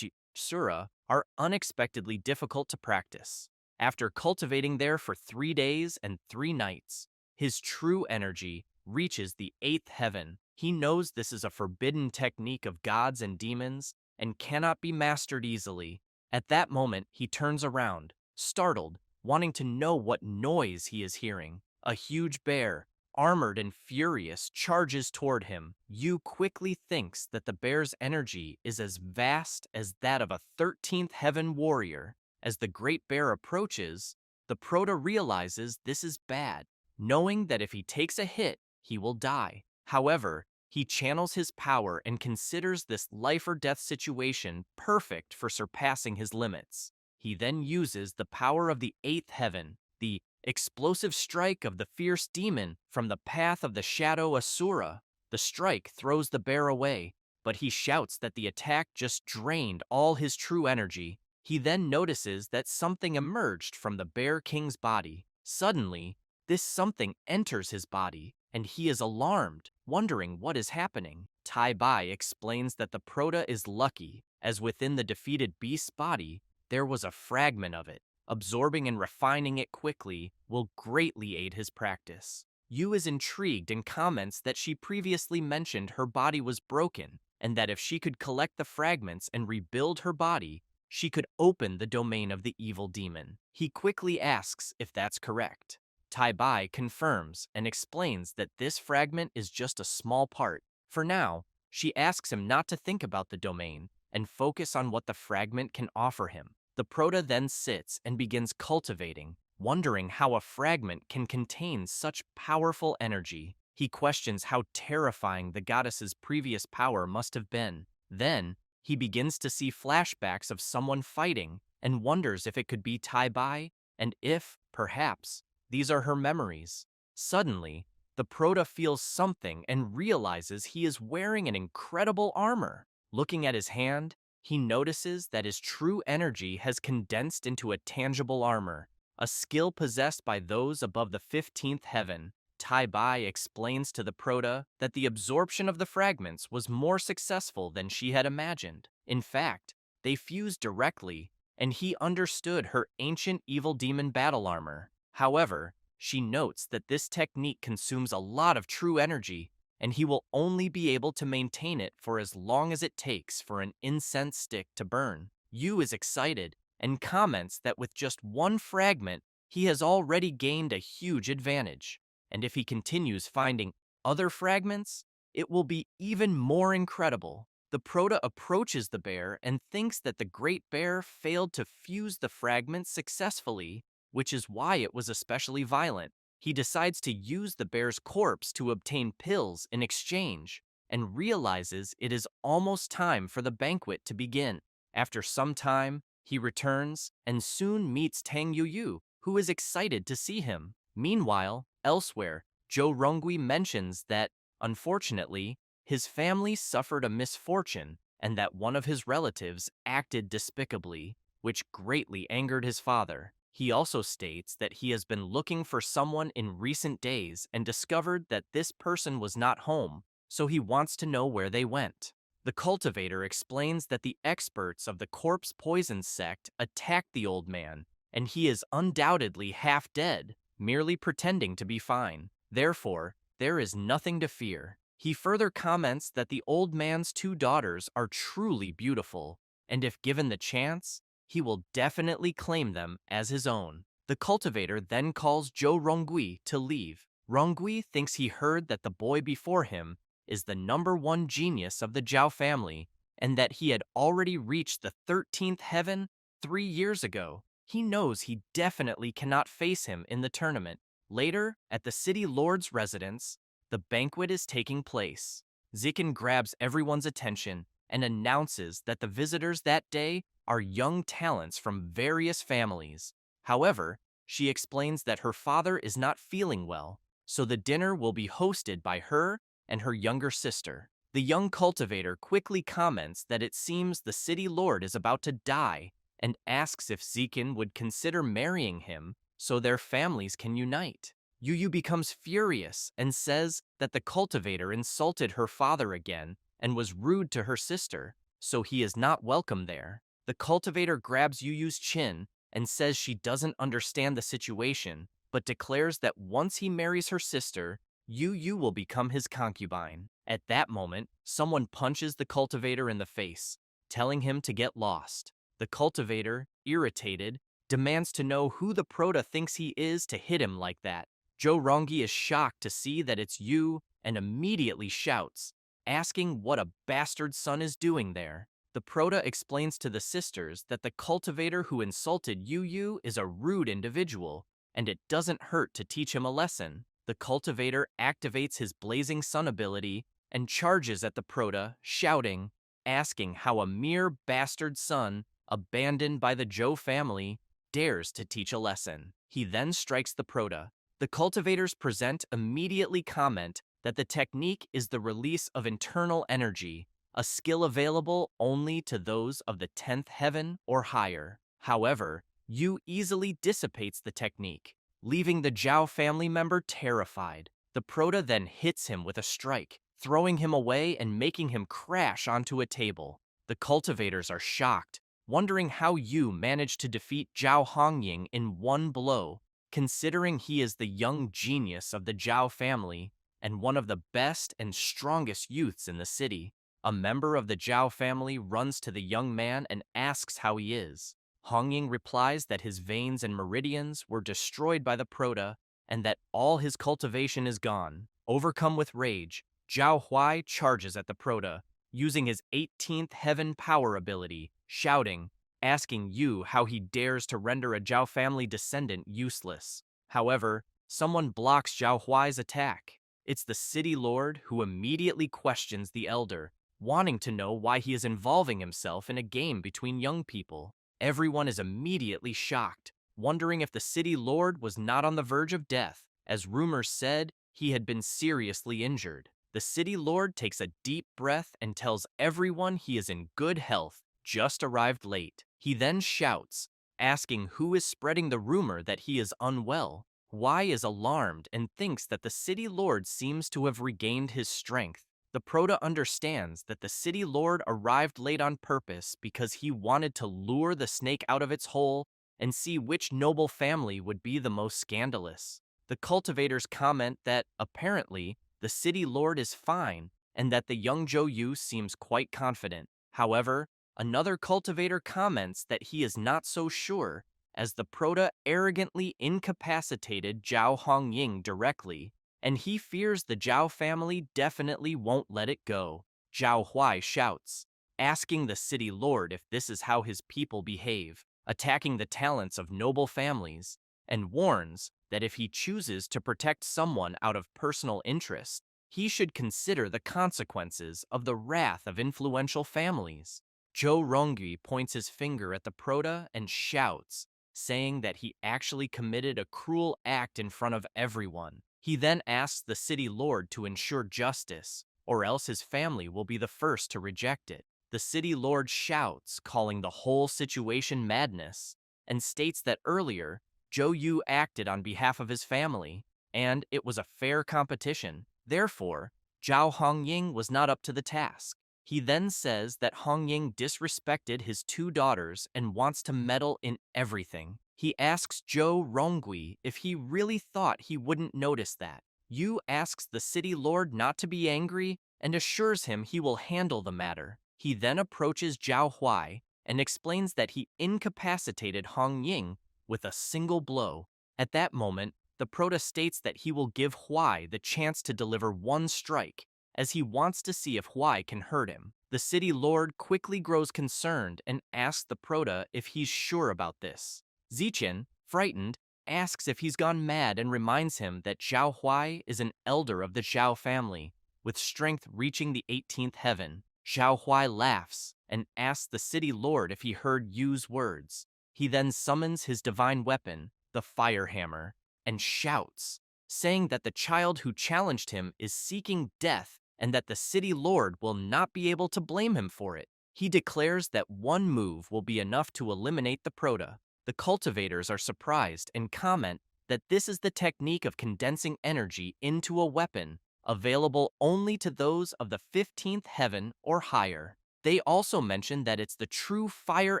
Sura are unexpectedly difficult to practice. After cultivating there for 3 days and 3 nights, his true energy reaches the 8th heaven. He knows this is a forbidden technique of gods and demons and cannot be mastered easily. At that moment, he turns around, startled, wanting to know what noise he is hearing. A huge bear, armored and furious, charges toward him. Yu quickly thinks that the bear's energy is as vast as that of a 13th heaven warrior. As the great bear approaches, the Prota realizes this is bad, knowing that if he takes a hit, he will die. However, he channels his power and considers this life-or-death situation perfect for surpassing his limits. He then uses the power of the 8th heaven, the explosive strike of the fierce demon from the path of the shadow Asura. The strike throws the bear away, but he shouts that the attack just drained all his true energy. He then notices that something emerged from the Bear King's body. Suddenly, this something enters his body, and he is alarmed, wondering what is happening. Tai Bai explains that the Prota is lucky, as within the defeated beast's body, there was a fragment of it. Absorbing and refining it quickly will greatly aid his practice. Yu is intrigued and comments that she previously mentioned her body was broken, and that if she could collect the fragments and rebuild her body, she could open the domain of the evil demon. He quickly asks if that's correct. Tai Bai confirms and explains that this fragment is just a small part. For now, she asks him not to think about the domain and focus on what the fragment can offer him. The Prota then sits and begins cultivating, wondering how a fragment can contain such powerful energy. He questions how terrifying the goddess's previous power must have been. Then, he begins to see flashbacks of someone fighting and wonders if it could be Tai Bai, and if, perhaps, these are her memories. Suddenly, the Prota feels something and realizes he is wearing an incredible armor. Looking at his hand, he notices that his true energy has condensed into a tangible armor, a skill possessed by those above the 15th heaven. Tai Bai explains to the Prota that the absorption of the fragments was more successful than she had imagined. In fact, they fused directly, and he understood her ancient evil demon battle armor. However, she notes that this technique consumes a lot of true energy, and he will only be able to maintain it for as long as it takes for an incense stick to burn. Yu is excited and comments that with just one fragment, he has already gained a huge advantage. and if he continues finding other fragments, it will be even more incredible. The Proto approaches the bear and thinks that the Great Bear failed to fuse the fragments successfully, which is why it was especially violent. He decides to use the bear's corpse to obtain pills in exchange, and realizes it is almost time for the banquet to begin. After some time, he returns and soon meets Tang Yuyu, who is excited to see him. Meanwhile, elsewhere, Zhou Rongui mentions that, unfortunately, his family suffered a misfortune and that one of his relatives acted despicably, which greatly angered his father. He also states that he has been looking for someone in recent days and discovered that this person was not home, so he wants to know where they went. The cultivator explains that the experts of the corpse poison sect attacked the old man, and he is undoubtedly half dead, merely pretending to be fine. Therefore, there is nothing to fear. He further comments that the old man's two daughters are truly beautiful, and if given the chance, he will definitely claim them as his own. The cultivator then calls Zhou Rongui to leave. Rongui thinks he heard that the boy before him is the #1 genius of the Zhao family, and that he had already reached the 13th heaven 3 years ago. He knows he definitely cannot face him in the tournament. Later, at the city lord's residence, the banquet is taking place. Zikin grabs everyone's attention and announces that the visitors that day are young talents from various families. However, she explains that her father is not feeling well, so the dinner will be hosted by her and her younger sister. The young cultivator quickly comments that it seems the city lord is about to die and asks if Zikin would consider marrying him so their families can unite. Yu becomes furious and says that the cultivator insulted her father again and was rude to her sister, so he is not welcome there. The cultivator grabs Yu's chin and says she doesn't understand the situation, but declares that once he marries her sister, Yu will become his concubine. At that moment, someone punches the cultivator in the face, telling him to get lost. The cultivator, irritated, demands to know who the Proto thinks he is to hit him like that. Zhou Rongyi is shocked to see that it's Yu and immediately shouts, asking what a bastard son is doing there. The Proto explains to the sisters that the cultivator who insulted Yu is a rude individual, and it doesn't hurt to teach him a lesson. The cultivator activates his Blazing Sun ability and charges at the Proto, shouting, asking how a mere bastard son, abandoned by the Zhou family, dares to teach a lesson. He then strikes the Proto. The cultivators present immediately comment that the technique is the release of internal energy, a skill available only to those of the 10th heaven or higher. However, Yu easily dissipates the technique, leaving the Zhao family member terrified. The Proto then hits him with a strike, throwing him away and making him crash onto a table. The cultivators are shocked, wondering how Yu managed to defeat Zhao Hongying in one blow, considering he is the young genius of the Zhao family and one of the best and strongest youths in the city. A member of the Zhao family runs to the young man and asks how he is. Hongying replies that his veins and meridians were destroyed by the Proto and that all his cultivation is gone. Overcome with rage, Zhao Huai charges at the Proto, using his 18th heaven power ability, shouting, asking Yu how he dares to render a Zhao family descendant useless. However, someone blocks Zhao Huai's attack. It's the city lord who immediately questions the elder, wanting to know why he is involving himself in a game between young people. Everyone is immediately shocked, wondering if the city lord was not on the verge of death, as rumors said he had been seriously injured. The city lord takes a deep breath and tells everyone he is in good health, just arrived late. He then shouts, asking who is spreading the rumor that he is unwell. Huai is alarmed and thinks that the city lord seems to have regained his strength. The Proto understands that the city lord arrived late on purpose because he wanted to lure the snake out of its hole and see which noble family would be the most scandalous. The cultivators comment that, apparently, the city lord is fine and that the young Zhou Yu seems quite confident. However, another cultivator comments that he is not so sure, as the Proto arrogantly incapacitated Zhao Hongying directly, and he fears the Zhao family definitely won't let it go. Zhao Huai shouts, asking the city lord if this is how his people behave, attacking the talents of noble families, and warns that if he chooses to protect someone out of personal interest, he should consider the consequences of the wrath of influential families. Zhou Rongyi points his finger at the Proto and shouts, saying that he actually committed a cruel act in front of everyone. He then asks the city lord to ensure justice, or else his family will be the first to reject it. The city lord shouts, calling the whole situation madness, and states that earlier, Zhou Yu acted on behalf of his family, and it was a fair competition. Therefore, Zhao Hongying was not up to the task. He then says that Hongying disrespected his two daughters and wants to meddle in everything. He asks Zhou Rongui if he really thought he wouldn't notice that. Yu asks the city lord not to be angry and assures him he will handle the matter. He then approaches Zhao Huai and explains that he incapacitated Hongying with a single blow. At that moment, the Proto states that he will give Huai the chance to deliver one strike, as he wants to see if Huai can hurt him. The city lord quickly grows concerned and asks the Proto if he's sure about this. Zichen, frightened, asks if he's gone mad and reminds him that Zhao Huai is an elder of the Zhao family, with strength reaching the 18th heaven. Zhao Huai laughs and asks the city lord if he heard Yu's words. He then summons his divine weapon, the fire hammer, and shouts, saying that the child who challenged him is seeking death and that the city lord will not be able to blame him for it. He declares that one move will be enough to eliminate the Proto. The cultivators are surprised and comment that this is the technique of condensing energy into a weapon, available only to those of the 15th heaven or higher. They also mention that it's the true fire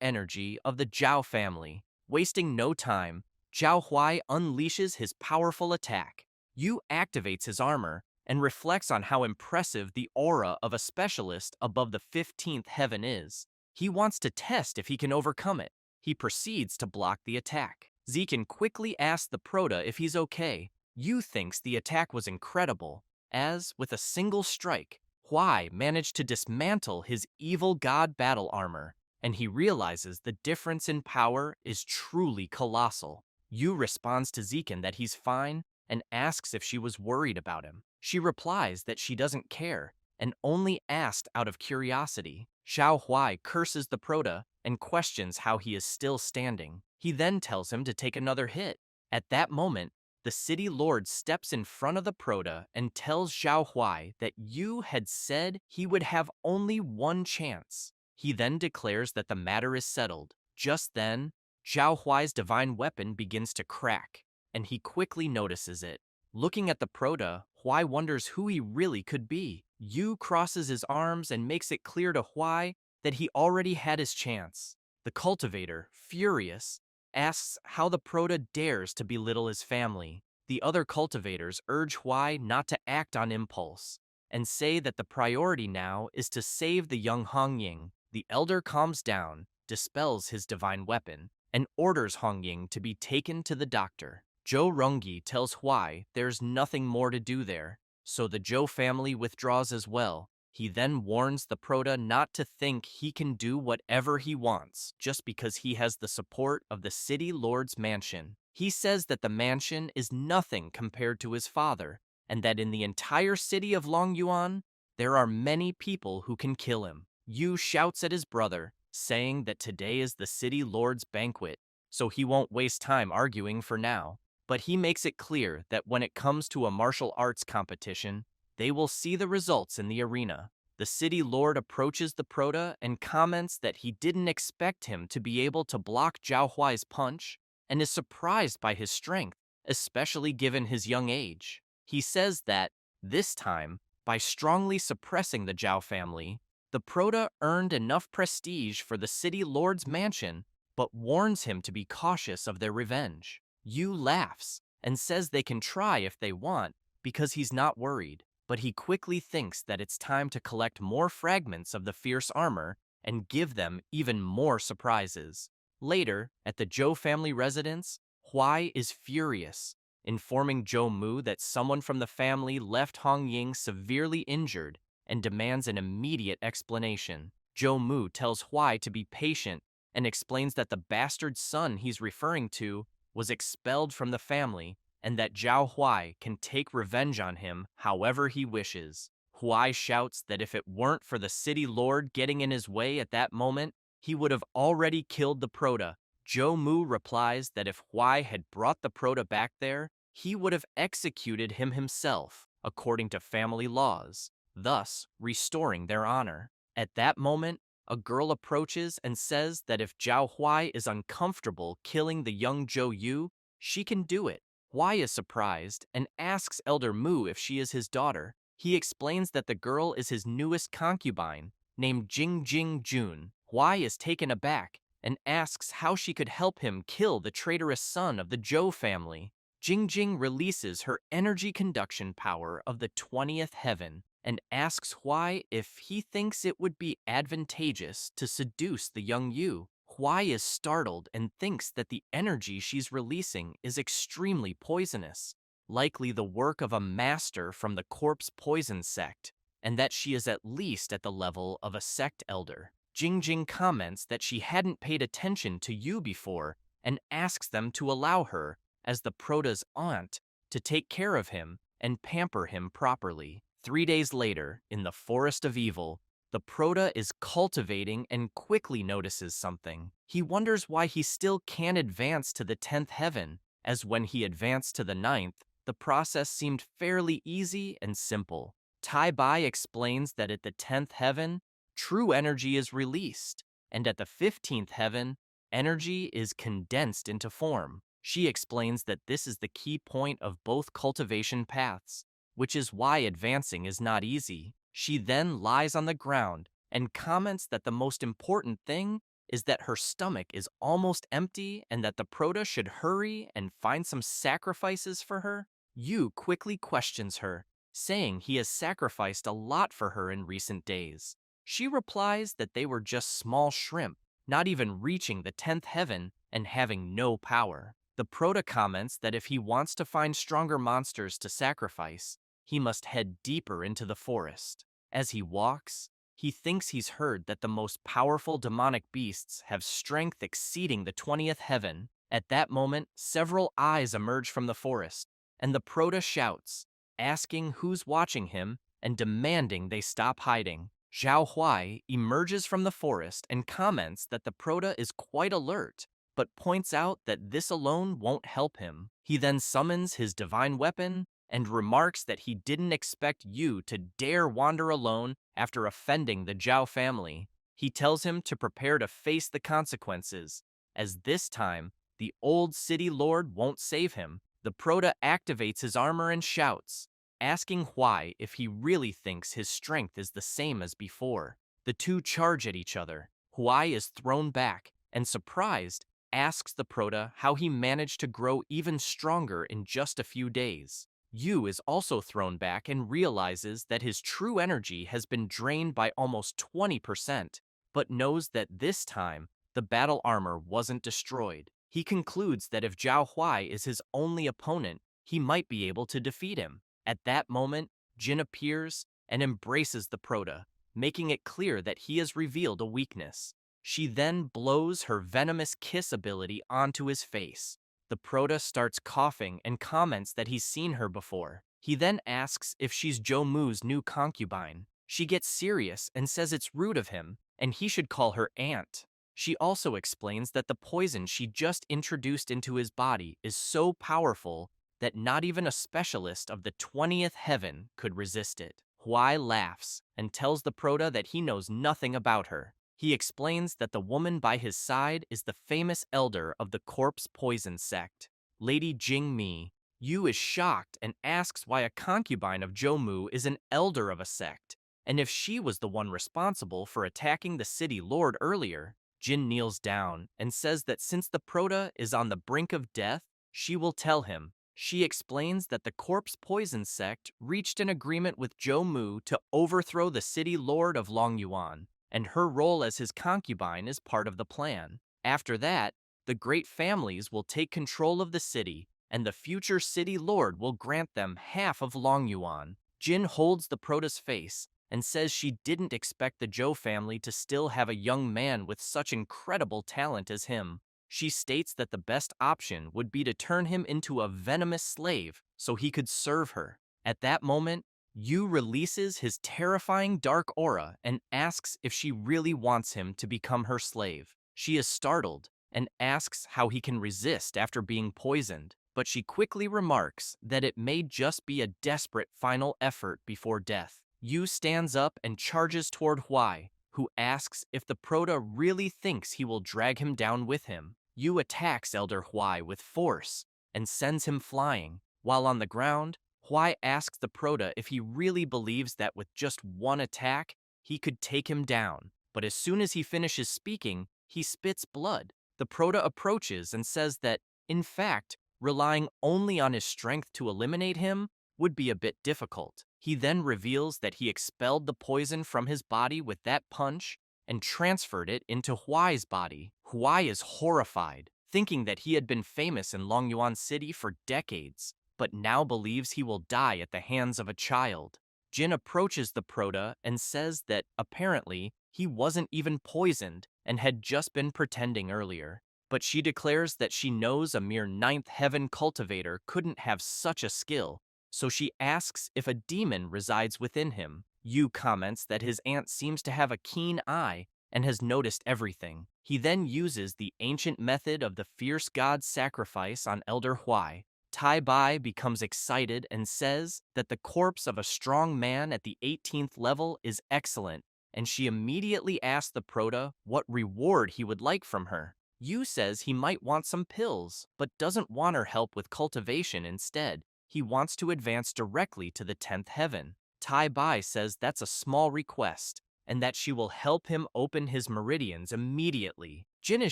energy of the Zhao family. Wasting no time, Zhao Huai unleashes his powerful attack. Yu activates his armor and reflects on how impressive the aura of a specialist above the 15th heaven is. He wants to test if he can overcome it. He proceeds to block the attack. Zichen quickly asks the Proto if he's okay. Yu thinks the attack was incredible, as, with a single strike, Huai managed to dismantle his evil god battle armor, and he realizes the difference in power is truly colossal. Yu responds to Zichen that he's fine and asks if she was worried about him. She replies that she doesn't care and only asked out of curiosity. Zhao Huai curses the Proto and questions how he is still standing. He then tells him to take another hit. At that moment, the city lord steps in front of the Proto and tells Zhao Huai that Yu had said he would have only one chance. He then declares that the matter is settled. Just then, Zhao Huai's divine weapon begins to crack, and he quickly notices it. Looking at the Proto, Huai wonders who he really could be. Yu crosses his arms and makes it clear to Huai that he already had his chance. The cultivator, furious, asks how the Proto dares to belittle his family. The other cultivators urge Huai not to act on impulse and say that the priority now is to save the young Hongying. The elder calms down, dispels his divine weapon, and orders Hongying to be taken to the doctor. Zhou Rongyi tells Huai there's nothing more to do there, so the Zhou family withdraws as well. He then warns the Proto not to think he can do whatever he wants just because he has the support of the city lord's mansion. He says that the mansion is nothing compared to his father, and that in the entire city of Longyuan, there are many people who can kill him. Yu shouts at his brother, saying that today is the city lord's banquet, so he won't waste time arguing for now. But he makes it clear that when it comes to a martial arts competition, they will see the results in the arena. The city lord approaches the Proto and comments that he didn't expect him to be able to block Zhao Huai's punch and is surprised by his strength, especially given his young age. He says that, this time, by strongly suppressing the Zhao family, the Proto earned enough prestige for the city lord's mansion, but warns him to be cautious of their revenge. Yu laughs and says they can try if they want because he's not worried, but he quickly thinks that it's time to collect more fragments of the fierce armor and give them even more surprises. Later, at the Zhou family residence, Huai is furious informing Zhou Mu that someone from the family left Hong Ying severely injured and demands an immediate explanation. Zhou Mu tells Huai to be patient and explains that the bastard son he's referring to was expelled from the family and that Zhao Huai can take revenge on him however he wishes. Huai shouts that if it weren't for the city lord getting in his way at that moment, he would have already killed the Prota. Zhou Mu replies that if Huai had brought the Prota back there, he would have executed him himself, according to family laws, thus restoring their honor. At that moment, a girl approaches and says that if Zhao Huai is uncomfortable killing the young Zhou Yu, she can do it. Huai is surprised and asks Elder Mu if she is his daughter. He explains that the girl is his newest concubine, named Jing Jing Jun. Huai is taken aback and asks how she could help him kill the traitorous son of the Zhou family. Jing Jing releases her energy conduction power of the 20th heaven and asks Huai if he thinks it would be advantageous to seduce the young Yu. Huai is startled and thinks that the energy she's releasing is extremely poisonous, likely the work of a master from the corpse poison sect, and that she is at least at the level of a sect elder. Jing Jing comments that she hadn't paid attention to Yu before and asks them to allow her, as the Prota's aunt, to take care of him and pamper him properly. 3 days later, in the Forest of Evil, the Prota is cultivating and quickly notices something. He wonders why he still can't advance to the 10th heaven, as when he advanced to the 9th, the process seemed fairly easy and simple. Tai Bai explains that at the 10th heaven, true energy is released, and at the 15th heaven, energy is condensed into form. She explains that this is the key point of both cultivation paths, which is why advancing is not easy. She then lies on the ground and comments that the most important thing is that her stomach is almost empty and that the Prota should hurry and find some sacrifices for her. Yu quickly questions her, saying he has sacrificed a lot for her in recent days. She replies that they were just small shrimp, not even reaching the 10th heaven and having no power. The Prota comments that if he wants to find stronger monsters to sacrifice, he must head deeper into the forest. As he walks, he thinks he's heard that the most powerful demonic beasts have strength exceeding the 20th heaven. At that moment, several eyes emerge from the forest, and the Prota shouts, asking who's watching him and demanding they stop hiding. Zhao Huai emerges from the forest and comments that the Prota is quite alert, but points out that this alone won't help him. He then summons his divine weapon and remarks that he didn't expect Yu to dare wander alone after offending the Zhao family. He tells him to prepare to face the consequences, as this time, the old city lord won't save him. The Prota activates his armor and shouts, asking Huai if he really thinks his strength is the same as before. The two charge at each other. Huai is thrown back, and surprised, asks the Prota how he managed to grow even stronger in just a few days. Yu is also thrown back and realizes that his true energy has been drained by almost 20%, but knows that this time, the battle armor wasn't destroyed. He concludes that if Zhao Huai is his only opponent, he might be able to defeat him. At that moment, Jin appears and embraces the Prota, making it clear that he has revealed a weakness. She then blows her venomous kiss ability onto his face. The Prota starts coughing and comments that he's seen her before. He then asks if she's Zhou Mu's new concubine. She gets serious and says it's rude of him, and he should call her aunt. She also explains that the poison she just introduced into his body is so powerful that not even a specialist of the 20th heaven could resist it. Huai laughs and tells the Prota that he knows nothing about her. He explains that the woman by his side is the famous elder of the corpse poison sect, Lady Jing Mi. Yu is shocked and asks why a concubine of Zhou Mu is an elder of a sect, and if she was the one responsible for attacking the city lord earlier. Jin kneels down and says that since the Prota is on the brink of death, she will tell him. She explains that the corpse poison sect reached an agreement with Zhou Mu to overthrow the city lord of Longyuan, and her role as his concubine is part of the plan. After that, the great families will take control of the city, and the future city lord will grant them half of Longyuan. Jin holds the prota's face and says she didn't expect the Zhou family to still have a young man with such incredible talent as him. She states that the best option would be to turn him into a venomous slave so he could serve her. At that moment, Yu releases his terrifying dark aura and asks if she really wants him to become her slave. She is startled and asks how he can resist after being poisoned, but she quickly remarks that it may just be a desperate final effort before death. Yu stands up and charges toward Huai, who asks if the Prota really thinks he will drag him down with him. Yu attacks Elder Huai with force and sends him flying. While on the ground, Huai asks the Prota if he really believes that with just one attack, he could take him down. But as soon as he finishes speaking, he spits blood. The Prota approaches and says that, in fact, relying only on his strength to eliminate him would be a bit difficult. He then reveals that he expelled the poison from his body with that punch and transferred it into Huai's body. Huai is horrified, thinking that he had been famous in Longyuan City for decades, but now believes he will die at the hands of a child. Jin approaches the Prota and says that, apparently, he wasn't even poisoned and had just been pretending earlier. But she declares that she knows a mere ninth heaven cultivator couldn't have such a skill, so she asks if a demon resides within him. Yu comments that his aunt seems to have a keen eye and has noticed everything. He then uses the ancient method of the fierce god's sacrifice on Elder Huai. Tai Bai becomes excited and says that the corpse of a strong man at the 18th level is excellent, and she immediately asks the Prota what reward he would like from her. Yu says he might want some pills, but doesn't want her help with cultivation instead. He wants to advance directly to the 10th heaven. Tai Bai says that's a small request, and that she will help him open his meridians immediately. Jin is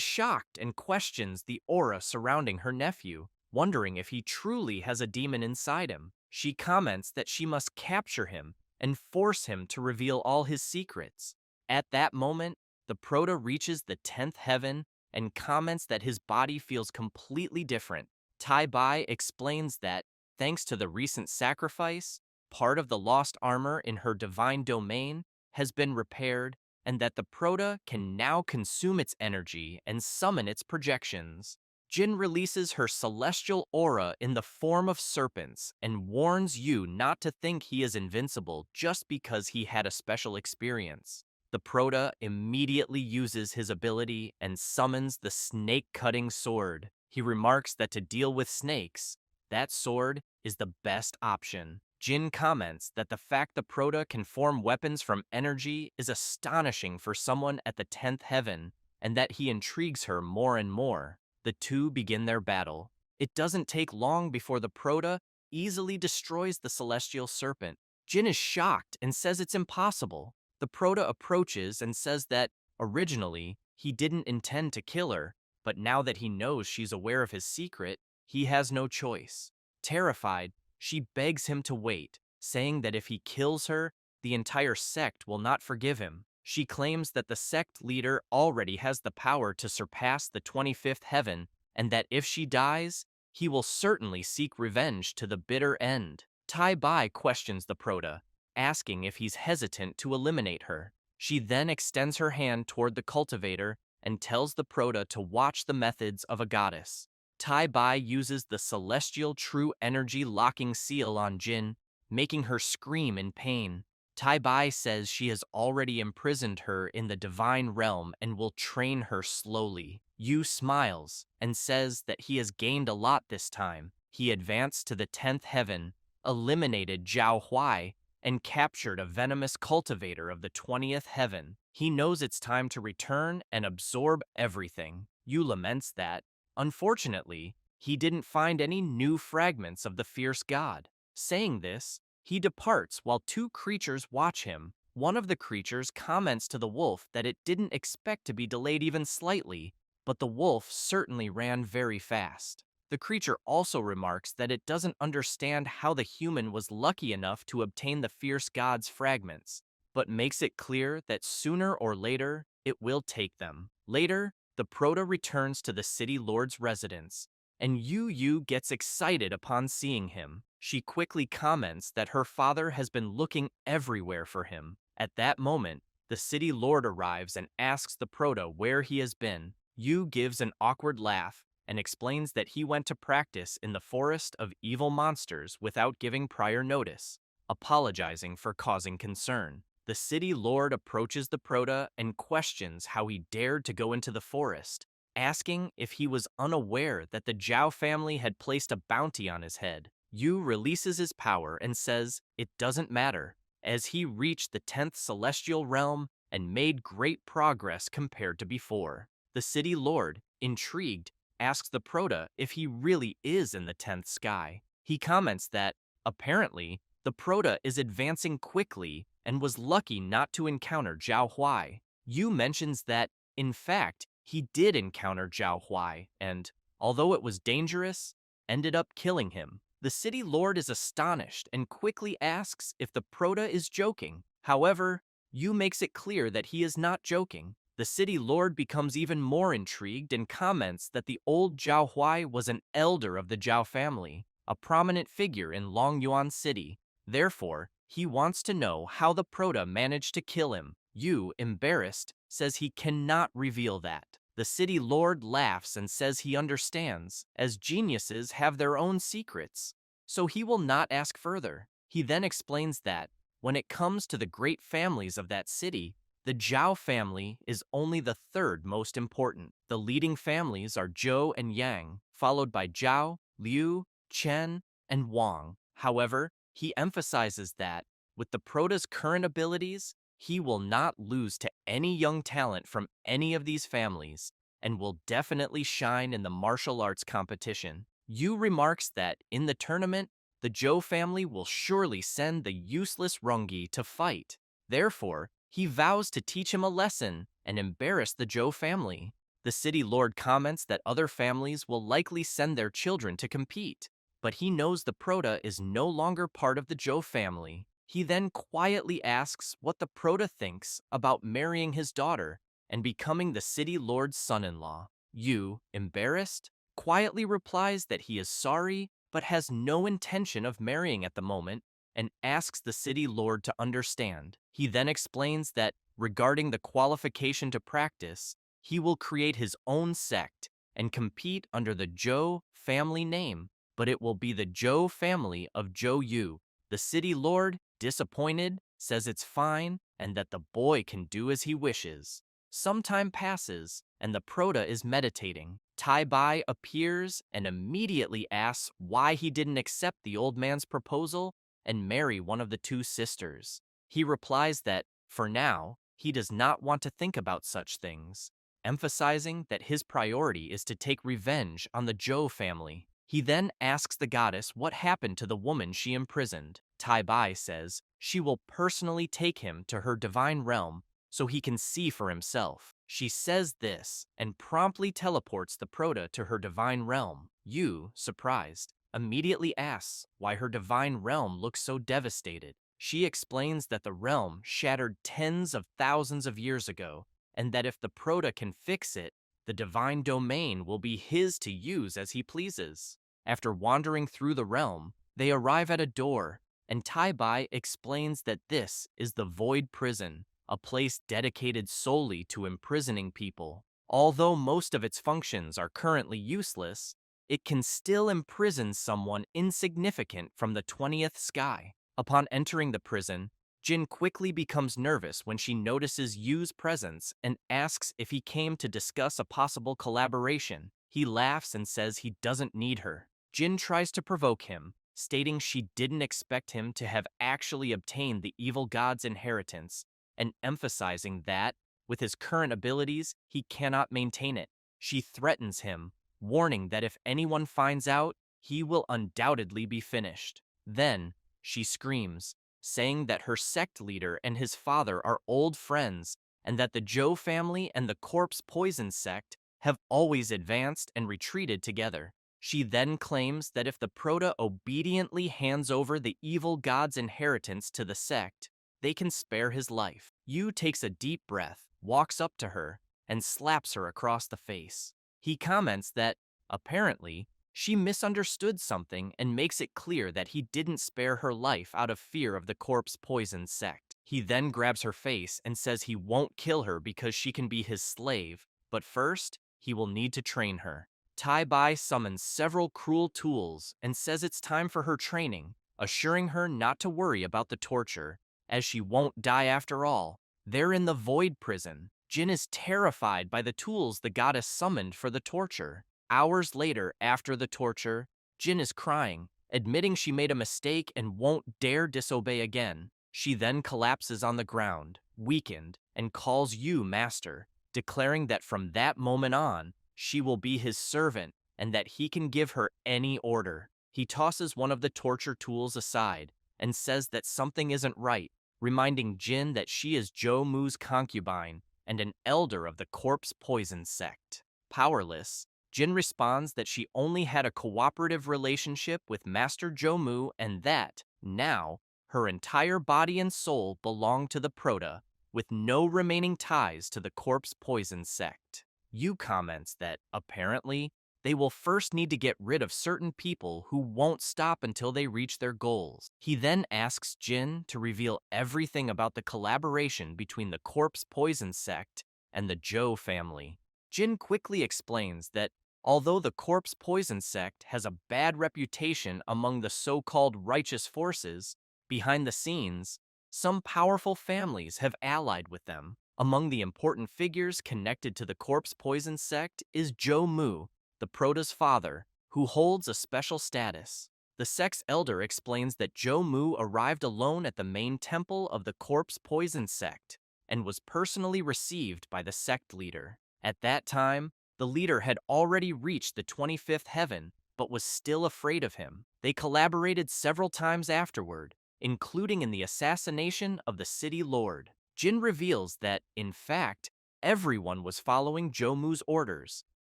shocked and questions the aura surrounding her nephew, wondering if he truly has a demon inside him. She comments that she must capture him and force him to reveal all his secrets. At that moment, the Prota reaches the 10th heaven and comments that his body feels completely different. Tai Bai explains that, thanks to the recent sacrifice, part of the lost armor in her divine domain has been repaired, and that the Prota can now consume its energy and summon its projections. Jin releases her celestial aura in the form of serpents and warns Yu not to think he is invincible just because he had a special experience. The Prota immediately uses his ability and summons the snake-cutting sword. He remarks that to deal with snakes, that sword is the best option. Jin comments that the fact the Prota can form weapons from energy is astonishing for someone at the 10th heaven, and that he intrigues her more and more. The two begin their battle. It doesn't take long before the Prota easily destroys the celestial serpent. Jin is shocked and says it's impossible. The Prota approaches and says that, originally, he didn't intend to kill her, but now that he knows she's aware of his secret, he has no choice. Terrified, she begs him to wait, saying that if he kills her, the entire sect will not forgive him. She claims that the sect leader already has the power to surpass the 25th heaven, and that if she dies, he will certainly seek revenge to the bitter end. Tai Bai questions the Prota, asking if he's hesitant to eliminate her. She then extends her hand toward the cultivator and tells the Prota to watch the methods of a goddess. Tai Bai uses the celestial true energy locking seal on Jin, making her scream in pain. Tai Bai says she has already imprisoned her in the divine realm and will train her slowly. Yu smiles and says that he has gained a lot this time. He advanced to the 10th heaven, eliminated Zhao Huai, and captured a venomous cultivator of the 20th heaven. He knows it's time to return and absorb everything. Yu laments that, unfortunately, he didn't find any new fragments of the fierce god. Saying this, he departs while two creatures watch him. One of the creatures comments to the wolf that it didn't expect to be delayed even slightly, but the wolf certainly ran very fast. The creature also remarks that it doesn't understand how the human was lucky enough to obtain the fierce god's fragments, but makes it clear that sooner or later it will take them. Later, the Prota returns to the city lord's residence and Yu gets excited upon seeing him. She quickly comments that her father has been looking everywhere for him. At that moment, the city lord arrives and asks the Proto where he has been. Yu gives an awkward laugh and explains that he went to practice in the forest of evil monsters without giving prior notice, apologizing for causing concern. The city lord approaches the Proto and questions how he dared to go into the forest, asking if he was unaware that the Zhao family had placed a bounty on his head. Yu releases his power and says it doesn't matter, as he reached the 10th celestial realm and made great progress compared to before. The city lord, intrigued, asks the Proto if he really is in the 10th sky. He comments that, apparently, the Proto is advancing quickly and was lucky not to encounter Zhao Huai. Yu mentions that, in fact, he did encounter Zhao Huai and, although it was dangerous, ended up killing him. The city lord is astonished and quickly asks if the Proto is joking. However, Yu makes it clear that he is not joking. The city lord becomes even more intrigued and comments that the old Zhao Huai was an elder of the Zhao family, a prominent figure in Longyuan City. Therefore, he wants to know how the Proto managed to kill him. Yu, embarrassed, says he cannot reveal that. The city lord laughs and says he understands, as geniuses have their own secrets, so he will not ask further. He then explains that, when it comes to the great families of that city, the Zhao family is only the third most important. The leading families are Zhou and Yang, followed by Zhao, Liu, Chen, and Wang. However, he emphasizes that, with the Proto's current abilities, he will not lose to any young talent from any of these families and will definitely shine in the martial arts competition. Yu remarks that, in the tournament, the Zhou family will surely send the useless Rungi to fight. Therefore, he vows to teach him a lesson and embarrass the Zhou family. The city lord comments that other families will likely send their children to compete, but he knows the Proto is no longer part of the Zhou family. He then quietly asks what the Proto thinks about marrying his daughter and becoming the city lord's son-in-law. Yu, embarrassed, quietly replies that he is sorry but has no intention of marrying at the moment and asks the city lord to understand. He then explains that, regarding the qualification to practice, he will create his own sect and compete under the Zhou family name, but it will be the Zhou family of Zhou Yu. The city lord, disappointed, says it's fine and that the boy can do as he wishes. Some time passes, and the Proto is meditating. Tai Bai appears and immediately asks why he didn't accept the old man's proposal and marry one of the two sisters. He replies that, for now, he does not want to think about such things, emphasizing that his priority is to take revenge on the Zhou family. He then asks the goddess what happened to the woman she imprisoned. Tai Bai says she will personally take him to her divine realm so he can see for himself. She says this and promptly teleports the Proto to her divine realm. Yu, surprised, immediately asks why her divine realm looks so devastated. She explains that the realm shattered tens of thousands of years ago, and that if the Proto can fix it, the divine domain will be his to use as he pleases. After wandering through the realm, they arrive at a door, and Tai Bai explains that this is the Void Prison, a place dedicated solely to imprisoning people. Although most of its functions are currently useless, it can still imprison someone insignificant from the 20th sky. Upon entering the prison, Jin quickly becomes nervous when she notices Yu's presence and asks if he came to discuss a possible collaboration. He laughs and says he doesn't need her. Jin tries to provoke him, stating she didn't expect him to have actually obtained the evil god's inheritance, and emphasizing that, with his current abilities, he cannot maintain it. She threatens him, warning that if anyone finds out, he will undoubtedly be finished. Then, she screams, saying that her sect leader and his father are old friends, and that the Zhou family and the Corpse Poison sect have always advanced and retreated together. She then claims that if the Proto obediently hands over the evil god's inheritance to the sect, they can spare his life. Yu takes a deep breath, walks up to her, and slaps her across the face. He comments that, apparently, She misunderstood something and makes it clear that he didn't spare her life out of fear of the corpse poison sect. He then grabs her face and says he won't kill her because she can be his slave, but first, he will need to train her. Tai Bai summons several cruel tools and says it's time for her training, assuring her not to worry about the torture, as she won't die after all. They're in the Void Prison. Jin is terrified by the tools the goddess summoned for the torture. Hours later, after the torture, Jin is crying, admitting she made a mistake and won't dare disobey again. She then collapses on the ground, weakened, and calls Yu master, declaring that from that moment on, she will be his servant and that he can give her any order. He tosses one of the torture tools aside and says that something isn't right, reminding Jin that she is Jo Mu's concubine and an elder of the corpse poison sect. Powerless, Jin responds that she only had a cooperative relationship with Master Jo Mu and that, now, her entire body and soul belong to the Prota, with no remaining ties to the corpse poison sect. Yu comments that, apparently, they will first need to get rid of certain people who won't stop until they reach their goals. He then asks Jin to reveal everything about the collaboration between the corpse poison sect and the Jo family. Jin quickly explains that although the corpse poison sect has a bad reputation among the so-called righteous forces, behind the scenes, some powerful families have allied with them. Among the important figures connected to the corpse poison sect is Jo Mu, the Prota's father, who holds a special status. The sect's elder explains that Jo Mu arrived alone at the main temple of the corpse poison sect and was personally received by the sect leader. At that time, the leader had already reached the 25th heaven, but was still afraid of him. They collaborated several times afterward, including in the assassination of the city lord. Jin reveals that, in fact, everyone was following Jo Mu's orders,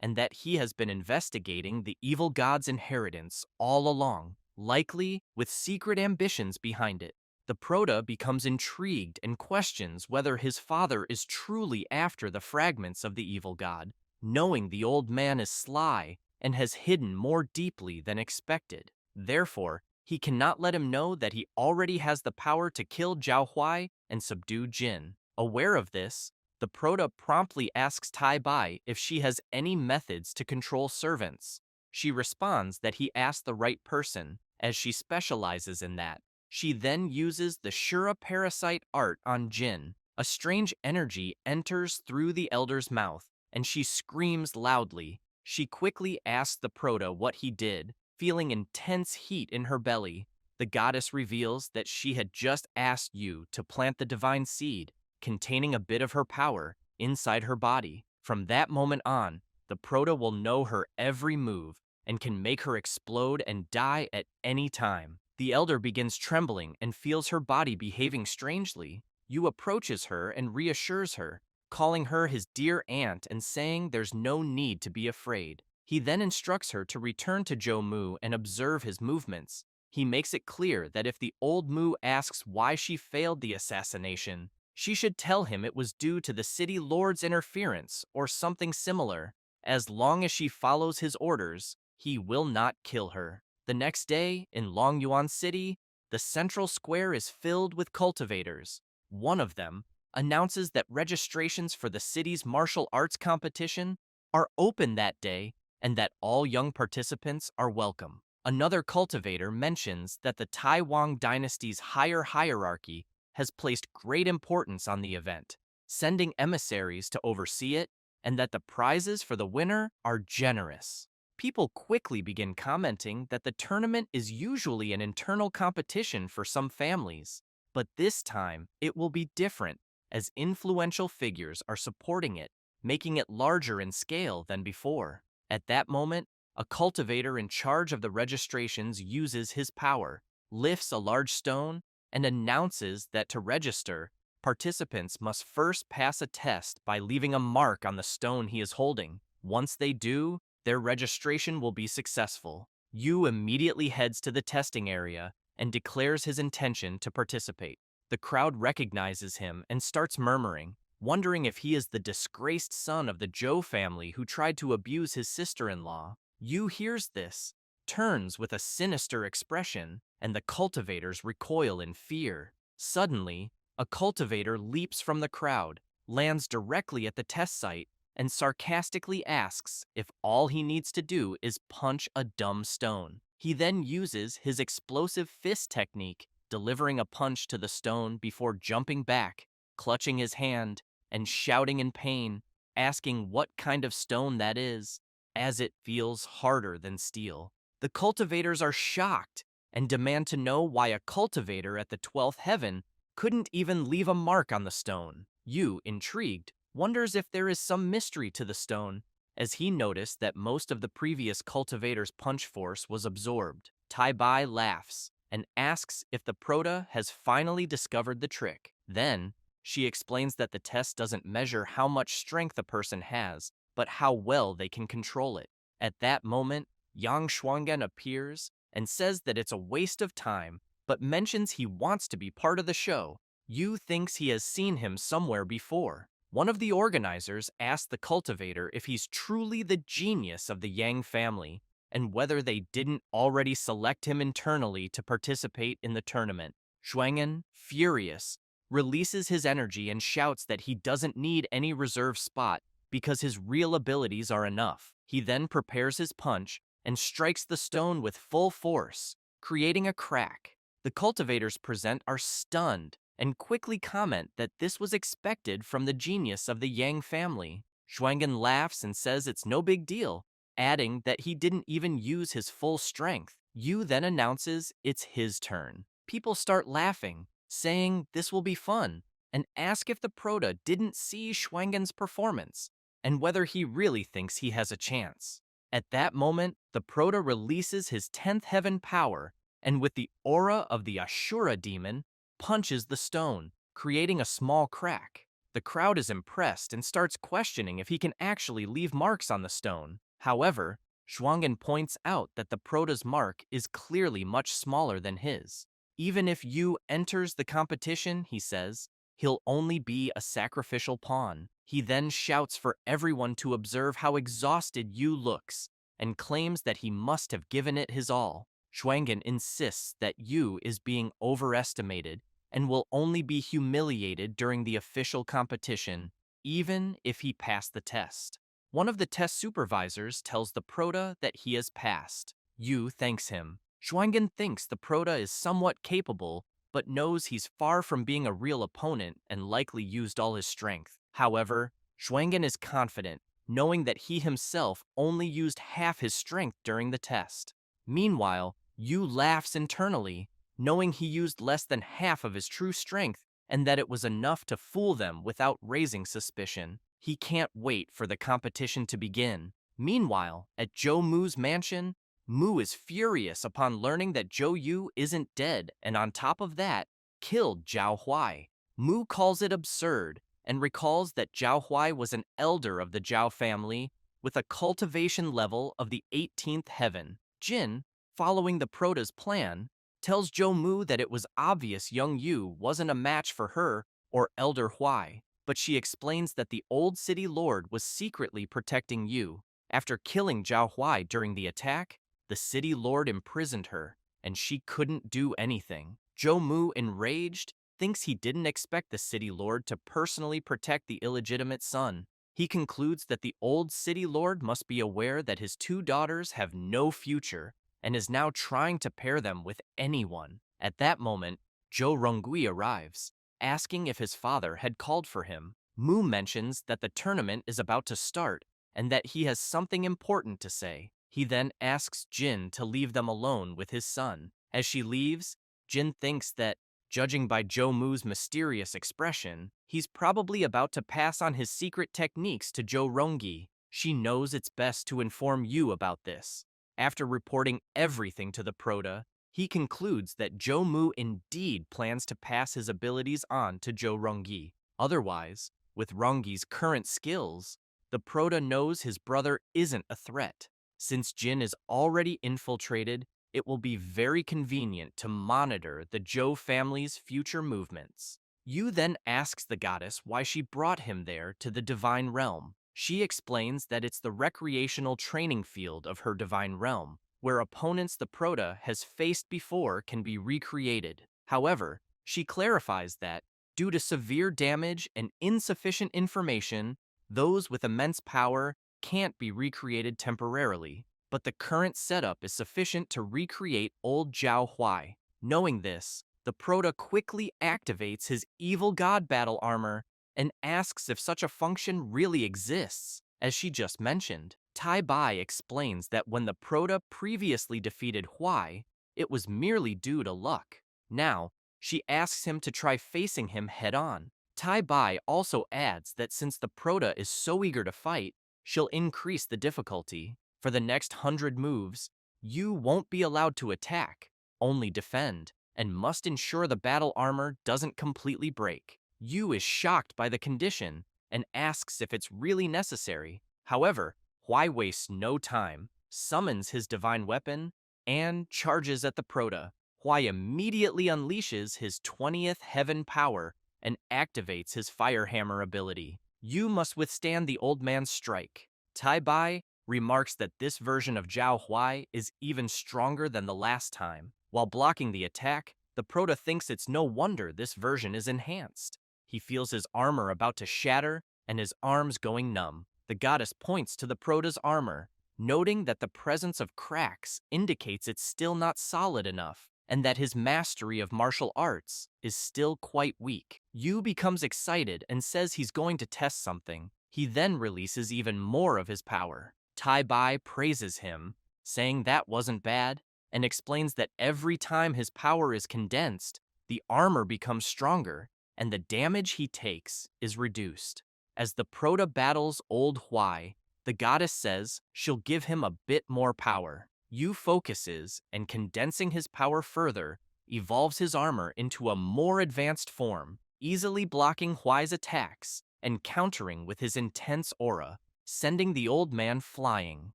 and that he has been investigating the evil god's inheritance all along, likely with secret ambitions behind it. The Prota becomes intrigued and questions whether his father is truly after the fragments of the evil god, knowing the old man is sly and has hidden more deeply than expected. Therefore, he cannot let him know that he already has the power to kill Zhao Huai and subdue Jin. Aware of this, the Prota promptly asks Tai Bai if she has any methods to control servants. She responds that he asked the right person, as she specializes in that. She then uses the Shura parasite art on Jin. A strange energy enters through the elder's mouth, and she screams loudly. She quickly asks the Prota what he did, feeling intense heat in her belly. The goddess reveals that she had just asked Yu to plant the divine seed, containing a bit of her power, inside her body. From that moment on, the Prota will know her every move and can make her explode and die at any time. The elder begins trembling and feels her body behaving strangely. Yu approaches her and reassures her, calling her his dear aunt and saying there's no need to be afraid. He then instructs her to return to Jo Mu and observe his movements. He makes it clear that if the old Mu asks why she failed the assassination, she should tell him it was due to the city lord's interference or something similar. As long as she follows his orders, he will not kill her. The next day, in Longyuan City, the central square is filled with cultivators. One of them announces that registrations for the city's martial arts competition are open that day and that all young participants are welcome. Another cultivator mentions that the Taiwan dynasty's higher hierarchy has placed great importance on the event, sending emissaries to oversee it, and that the prizes for the winner are generous. People quickly begin commenting that the tournament is usually an internal competition for some families, but this time it will be different, as influential figures are supporting it, making it larger in scale than before. At that moment, a cultivator in charge of the registrations uses his power, lifts a large stone, and announces that to register, participants must first pass a test by leaving a mark on the stone he is holding. Once they do, their registration will be successful. Yu immediately heads to the testing area and declares his intention to participate. The crowd recognizes him and starts murmuring, wondering if he is the disgraced son of the Jo family who tried to abuse his sister-in-law. Yu hears this turns with a sinister expression, and the cultivators recoil in fear. Suddenly, a cultivator leaps from the crowd, lands directly at the test site, and sarcastically asks if all he needs to do is punch a dumb stone. He then uses his explosive fist technique, delivering a punch to the stone before jumping back, clutching his hand, and shouting in pain, asking what kind of stone that is, as it feels harder than steel. The cultivators are shocked and demand to know why a cultivator at the 12th heaven couldn't even leave a mark on the stone. Yu, intrigued, wonders if there is some mystery to the stone, as he noticed that most of the previous cultivator's punch force was absorbed. Tai Bai laughs and asks if the Prota has finally discovered the trick. Then, she explains that the test doesn't measure how much strength a person has, but how well they can control it. At that moment, Yang Shuanggen appears and says that it's a waste of time, but mentions he wants to be part of the show. Yu thinks he has seen him somewhere before. One of the organizers asks the cultivator if he's truly the genius of the Yang family, and whether they didn't already select him internally to participate in the tournament. Shuanggen, furious, releases his energy and shouts that he doesn't need any reserve spot because his real abilities are enough. He then prepares his punch and strikes the stone with full force, creating a crack. The cultivators present are stunned and quickly comment that this was expected from the genius of the Yang family. Shuanggen laughs and says it's no big deal, adding that he didn't even use his full strength. Yu then announces it's his turn. People start laughing, saying this will be fun, and ask if the Prota didn't see Shuanggen's performance, and whether he really thinks he has a chance. At that moment, the Prota releases his 10th heaven power, and with the aura of the Ashura demon, punches the stone, creating a small crack. The crowd is impressed and starts questioning if he can actually leave marks on the stone. However, Shuanggen points out that the Prota's mark is clearly much smaller than his. Even if Yu enters the competition, he says, he'll only be a sacrificial pawn. He then shouts for everyone to observe how exhausted Yu looks, and claims that he must have given it his all. Shuanggen insists that Yu is being overestimated and will only be humiliated during the official competition, even if he passed the test. One of the test supervisors tells the Prota that he has passed. Yu thanks him. Shuanggen thinks the Prota is somewhat capable, but knows he's far from being a real opponent and likely used all his strength. However, Shuanggen is confident, knowing that he himself only used half his strength during the test. Meanwhile, Yu laughs internally, knowing he used less than half of his true strength and that it was enough to fool them without raising suspicion. He can't wait for the competition to begin. Meanwhile, at Zhou Mu's mansion, Mu is furious upon learning that Zhou Yu isn't dead and on top of that, killed Zhao Huai. Mu calls it absurd and recalls that Zhao Huai was an elder of the Zhao family with a cultivation level of the 18th heaven. Jin, following the Prota's plan, tells Zhou Mu that it was obvious young Yu wasn't a match for her or Elder Huai, but she explains that the old city lord was secretly protecting Yu. After killing Zhao Huai during the attack, the city lord imprisoned her, and she couldn't do anything. Zhou Mu, enraged, thinks he didn't expect the city lord to personally protect the illegitimate son. He concludes that the old city lord must be aware that his two daughters have no future and is now trying to pair them with anyone. At that moment, Zhou Rongui arrives, asking if his father had called for him. Mu mentions that the tournament is about to start and that he has something important to say. He then asks Jin to leave them alone with his son. As she leaves, Jin thinks that, judging by Zhou Mu's mysterious expression, he's probably about to pass on his secret techniques to Zhou Rongui. She knows it's best to inform Yu about this. After reporting everything to the Prota, he concludes that Zhou Mu indeed plans to pass his abilities on to Zhou Rongui. Otherwise, with Rongi's current skills, the Prota knows his brother isn't a threat. Since Jin is already infiltrated, it will be very convenient to monitor the Zhou family's future movements. Yu then asks the goddess why she brought him there to the divine realm. She explains that it's the recreational training field of her divine realm, where opponents the Prota has faced before can be recreated. However, she clarifies that, due to severe damage and insufficient information, those with immense power can't be recreated temporarily, but the current setup is sufficient to recreate old Zhao Huai. Knowing this, the Prota quickly activates his evil god battle armor and asks if such a function really exists. As she just mentioned, Tai Bai explains that when the Prota previously defeated Huai, it was merely due to luck. Now, she asks him to try facing him head-on. Tai Bai also adds that since the Prota is so eager to fight, she'll increase the difficulty. For the next 100 moves, you won't be allowed to attack, only defend, and must ensure the battle armor doesn't completely break. Yu is shocked by the condition and asks if it's really necessary. However, Huai wastes no time, summons his divine weapon, and charges at the Prota. Huai immediately unleashes his 20th heaven power and activates his fire hammer ability. Yu must withstand the old man's strike. Tai Bai remarks that this version of Zhao Huai is even stronger than the last time. While blocking the attack, the Prota thinks it's no wonder this version is enhanced. He feels his armor about to shatter and his arms going numb. The goddess points to the Prota's armor, noting that the presence of cracks indicates it's still not solid enough, and that his mastery of martial arts is still quite weak. Yu becomes excited and says he's going to test something. He then releases even more of his power. Tai Bai praises him, saying that wasn't bad, and explains that every time his power is condensed, the armor becomes stronger, and the damage he takes is reduced. As the Prota battles old Huai, the goddess says she'll give him a bit more power. Yu focuses, and condensing his power further, evolves his armor into a more advanced form, easily blocking Huai's attacks and countering with his intense aura, sending the old man flying.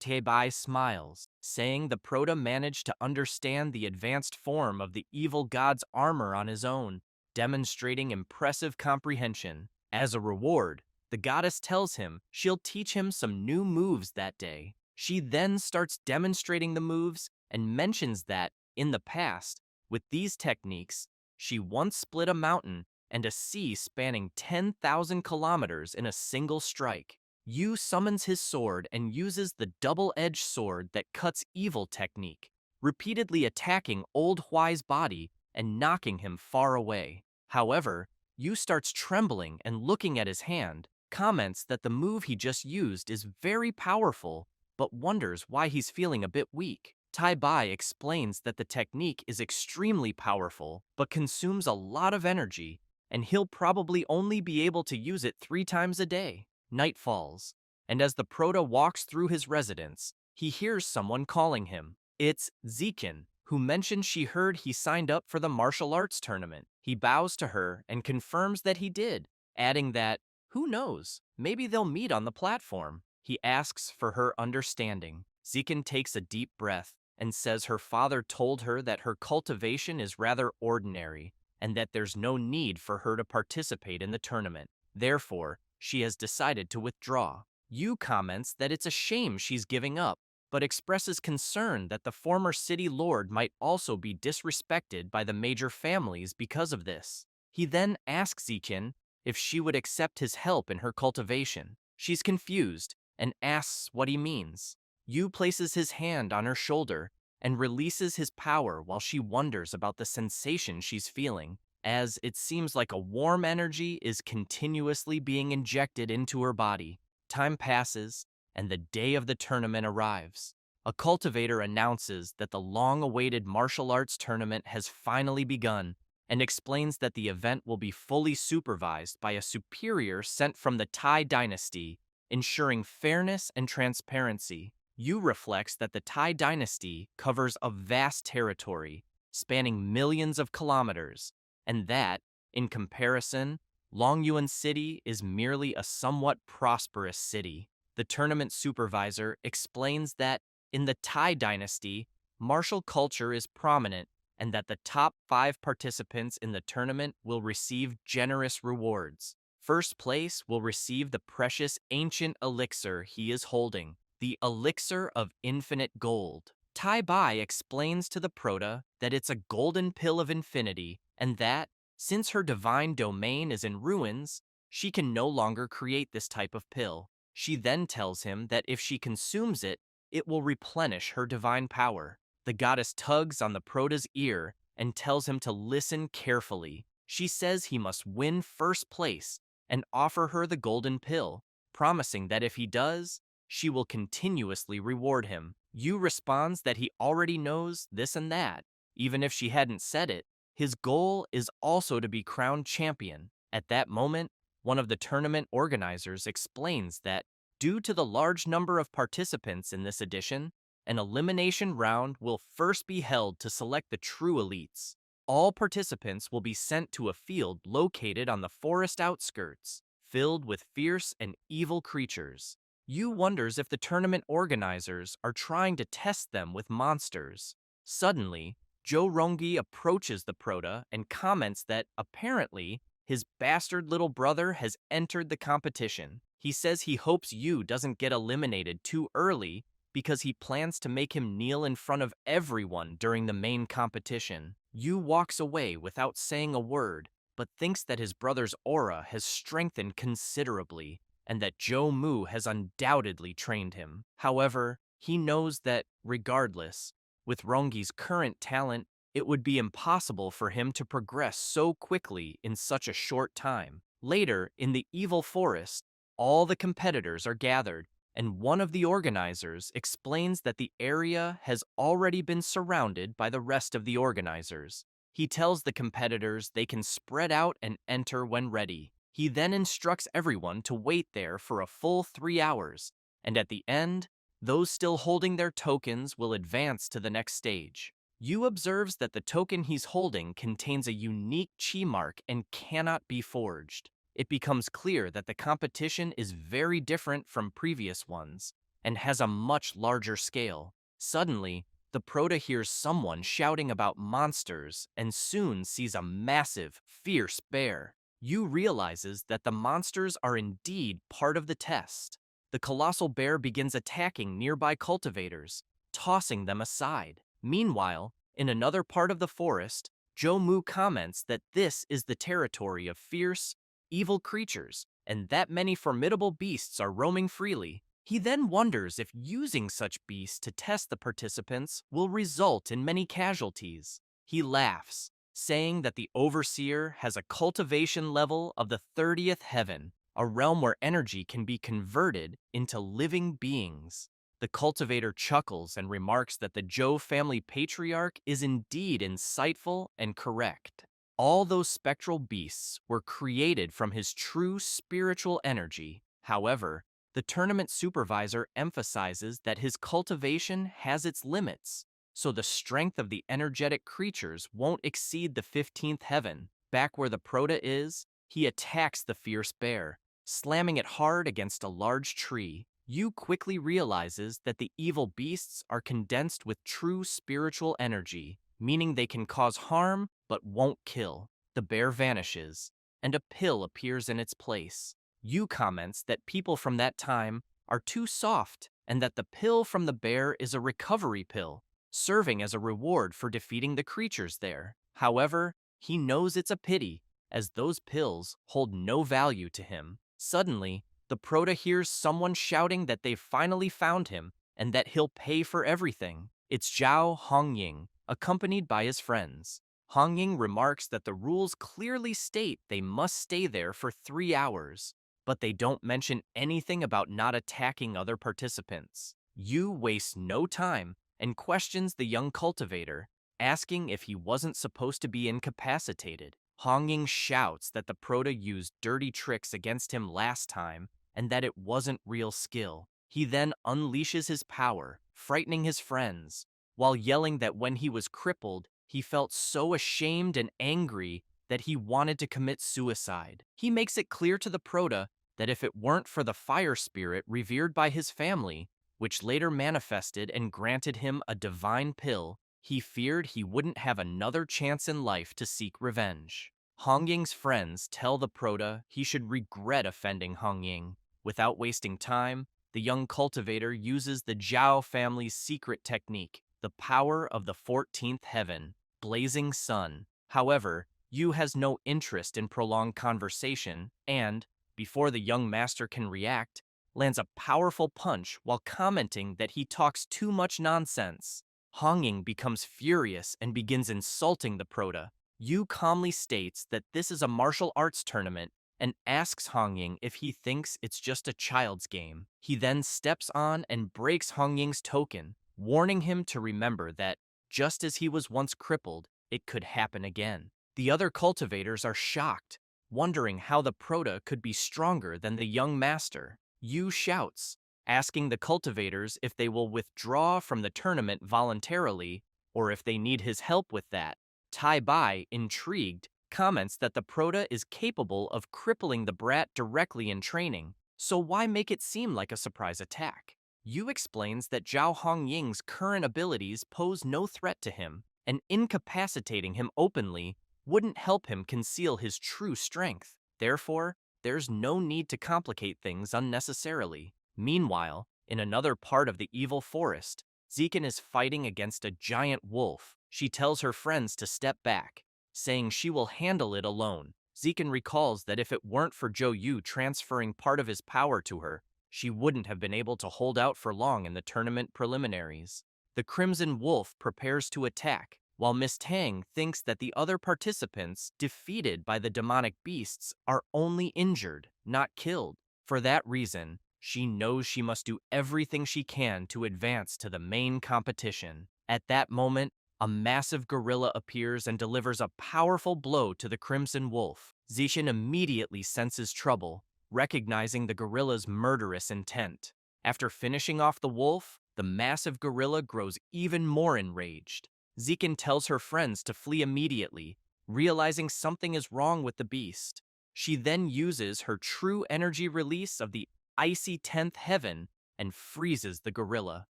Tai Bai smiles, saying the Prota managed to understand the advanced form of the evil god's armor on his own, demonstrating impressive comprehension. As a reward, the goddess tells him she'll teach him some new moves that day. She then starts demonstrating the moves and mentions that, in the past, with these techniques, she once split a mountain and a sea spanning 10,000 kilometers in a single strike. Yu summons his sword and uses the double-edged sword that cuts evil technique, repeatedly attacking old Huai's body and knocking him far away. However, Yu starts trembling and looking at his hand, comments that the move he just used is very powerful, but wonders why he's feeling a bit weak. Tai Bai explains that the technique is extremely powerful, but consumes a lot of energy, and he'll probably only be able to use it 3 times a day. Night falls, and as the Prota walks through his residence, he hears someone calling him. It's Zikin, who mentions she heard he signed up for the martial arts tournament. He bows to her and confirms that he did, adding that, who knows, maybe they'll meet on the platform. He asks for her understanding. Zikin takes a deep breath and says her father told her that her cultivation is rather ordinary and that there's no need for her to participate in the tournament. Therefore, she has decided to withdraw. Yu comments that it's a shame she's giving up, but expresses concern that the former city lord might also be disrespected by the major families because of this. He then asks Zikin if she would accept his help in her cultivation. She's confused and asks what he means. Yu places his hand on her shoulder and releases his power while she wonders about the sensation she's feeling, as it seems like a warm energy is continuously being injected into her body. Time passes, and the day of the tournament arrives. A cultivator announces that the long-awaited martial arts tournament has finally begun, and explains that the event will be fully supervised by a superior sent from the Tai dynasty, ensuring fairness and transparency. Yu reflects that the Tai dynasty covers a vast territory, spanning millions of kilometers, and that, in comparison, Longyuan City is merely a somewhat prosperous city. The tournament supervisor explains that, in the Tai dynasty, martial culture is prominent and that the top 5 participants in the tournament will receive generous rewards. First place will receive the precious ancient elixir he is holding, the Elixir of Infinite Gold. Tai Bai explains to the Proto that it's a golden pill of infinity and that, since her divine domain is in ruins, she can no longer create this type of pill. She then tells him that if she consumes it, it will replenish her divine power. The goddess tugs on the Prota's ear and tells him to listen carefully. She says he must win first place and offer her the golden pill, promising that if he does, she will continuously reward him. Yu responds that he already knows this and that. Even if she hadn't said it, his goal is also to be crowned champion. At that moment, one of the tournament organizers explains that, due to the large number of participants in this edition, an elimination round will first be held to select the true elites. All participants will be sent to a field located on the forest outskirts, filled with fierce and evil creatures. Yu wonders if the tournament organizers are trying to test them with monsters. Suddenly, Joe Rongi approaches the Prota and comments that, apparently, his bastard little brother has entered the competition. He says he hopes Yu doesn't get eliminated too early because he plans to make him kneel in front of everyone during the main competition. Yu walks away without saying a word, but thinks that his brother's aura has strengthened considerably and that Joe Mu has undoubtedly trained him. However, he knows that, regardless, with Rongi's current talent, it would be impossible for him to progress so quickly in such a short time. Later, in the evil forest, all the competitors are gathered, and one of the organizers explains that the area has already been surrounded by the rest of the organizers. He tells the competitors they can spread out and enter when ready. He then instructs everyone to wait there for a full 3 hours, and at the end, those still holding their tokens will advance to the next stage. Yu observes that the token he's holding contains a unique chi mark and cannot be forged. It becomes clear that the competition is very different from previous ones and has a much larger scale. Suddenly, the Prota hears someone shouting about monsters and soon sees a massive, fierce bear. Yu realizes that the monsters are indeed part of the test. The colossal bear begins attacking nearby cultivators, tossing them aside. Meanwhile, in another part of the forest, Joe Mu comments that this is the territory of fierce, evil creatures, and that many formidable beasts are roaming freely. He then wonders if using such beasts to test the participants will result in many casualties. He laughs, saying that the Overseer has a cultivation level of the 30th heaven, a realm where energy can be converted into living beings. The cultivator chuckles and remarks that the Zhou family patriarch is indeed insightful and correct. All those spectral beasts were created from his true spiritual energy. However, the tournament supervisor emphasizes that his cultivation has its limits, so the strength of the energetic creatures won't exceed the 15th heaven. Back where the Prota is, he attacks the fierce bear, slamming it hard against a large tree. Yu quickly realizes that the evil beasts are condensed with true spiritual energy, meaning they can cause harm but won't kill. The bear vanishes, and a pill appears in its place. Yu comments that people from that time are too soft and that the pill from the bear is a recovery pill, serving as a reward for defeating the creatures there. However, he knows it's a pity, as those pills hold no value to him. Suddenly, the Prota hears someone shouting that they've finally found him and that he'll pay for everything. It's Zhao Hongying, accompanied by his friends. Hongying remarks that the rules clearly state they must stay there for 3 hours, but they don't mention anything about not attacking other participants. Yu wastes no time and questions the young cultivator, asking if he wasn't supposed to be incapacitated. Hongying shouts that the Prota used dirty tricks against him last time and that it wasn't real skill. He then unleashes his power, frightening his friends, while yelling that when he was crippled, he felt so ashamed and angry that he wanted to commit suicide. He makes it clear to the Prota that if it weren't for the fire spirit revered by his family, which later manifested and granted him a divine pill, he feared he wouldn't have another chance in life to seek revenge. Hongying's friends tell the Prota he should regret offending Hongying. Without wasting time, the young cultivator uses the Zhao family's secret technique, the the power of the 14th heaven, blazing sun. However, Yu has no interest in prolonged conversation and, before the young master can react, lands a powerful punch while commenting that he talks too much nonsense. Hong Ying becomes furious and begins insulting the Prota. Yu calmly states that this is a martial arts tournament and asks Hong Ying if he thinks it's just a child's game. He then steps on and breaks Hong Ying's token, warning him to remember that, just as he was once crippled, it could happen again. The other cultivators are shocked, wondering how the Prota could be stronger than the young master. Yu shouts, asking the cultivators if they will withdraw from the tournament voluntarily or if they need his help with that. Tai Bai, intrigued, comments that the Prota is capable of crippling the brat directly in training, so why make it seem like a surprise attack? Yu explains that Zhao Hongying's current abilities pose no threat to him, and incapacitating him openly wouldn't help him conceal his true strength. Therefore, there's no need to complicate things unnecessarily. Meanwhile, in another part of the evil forest, Zekin is fighting against a giant wolf. She tells her friends to step back, saying she will handle it alone. Zekin recalls that if it weren't for Zhou Yu transferring part of his power to her, she wouldn't have been able to hold out for long in the tournament preliminaries. The Crimson Wolf prepares to attack, while Miss Tang thinks that the other participants defeated by the demonic beasts are only injured, not killed. For that reason, she knows she must do everything she can to advance to the main competition. At that moment, a massive gorilla appears and delivers a powerful blow to the Crimson Wolf. Zishin immediately senses trouble, recognizing the gorilla's murderous intent. After finishing off the wolf, the massive gorilla grows even more enraged. Zekin tells her friends to flee immediately, realizing something is wrong with the beast. She then uses her true energy release of the icy 10th heaven and freezes the gorilla.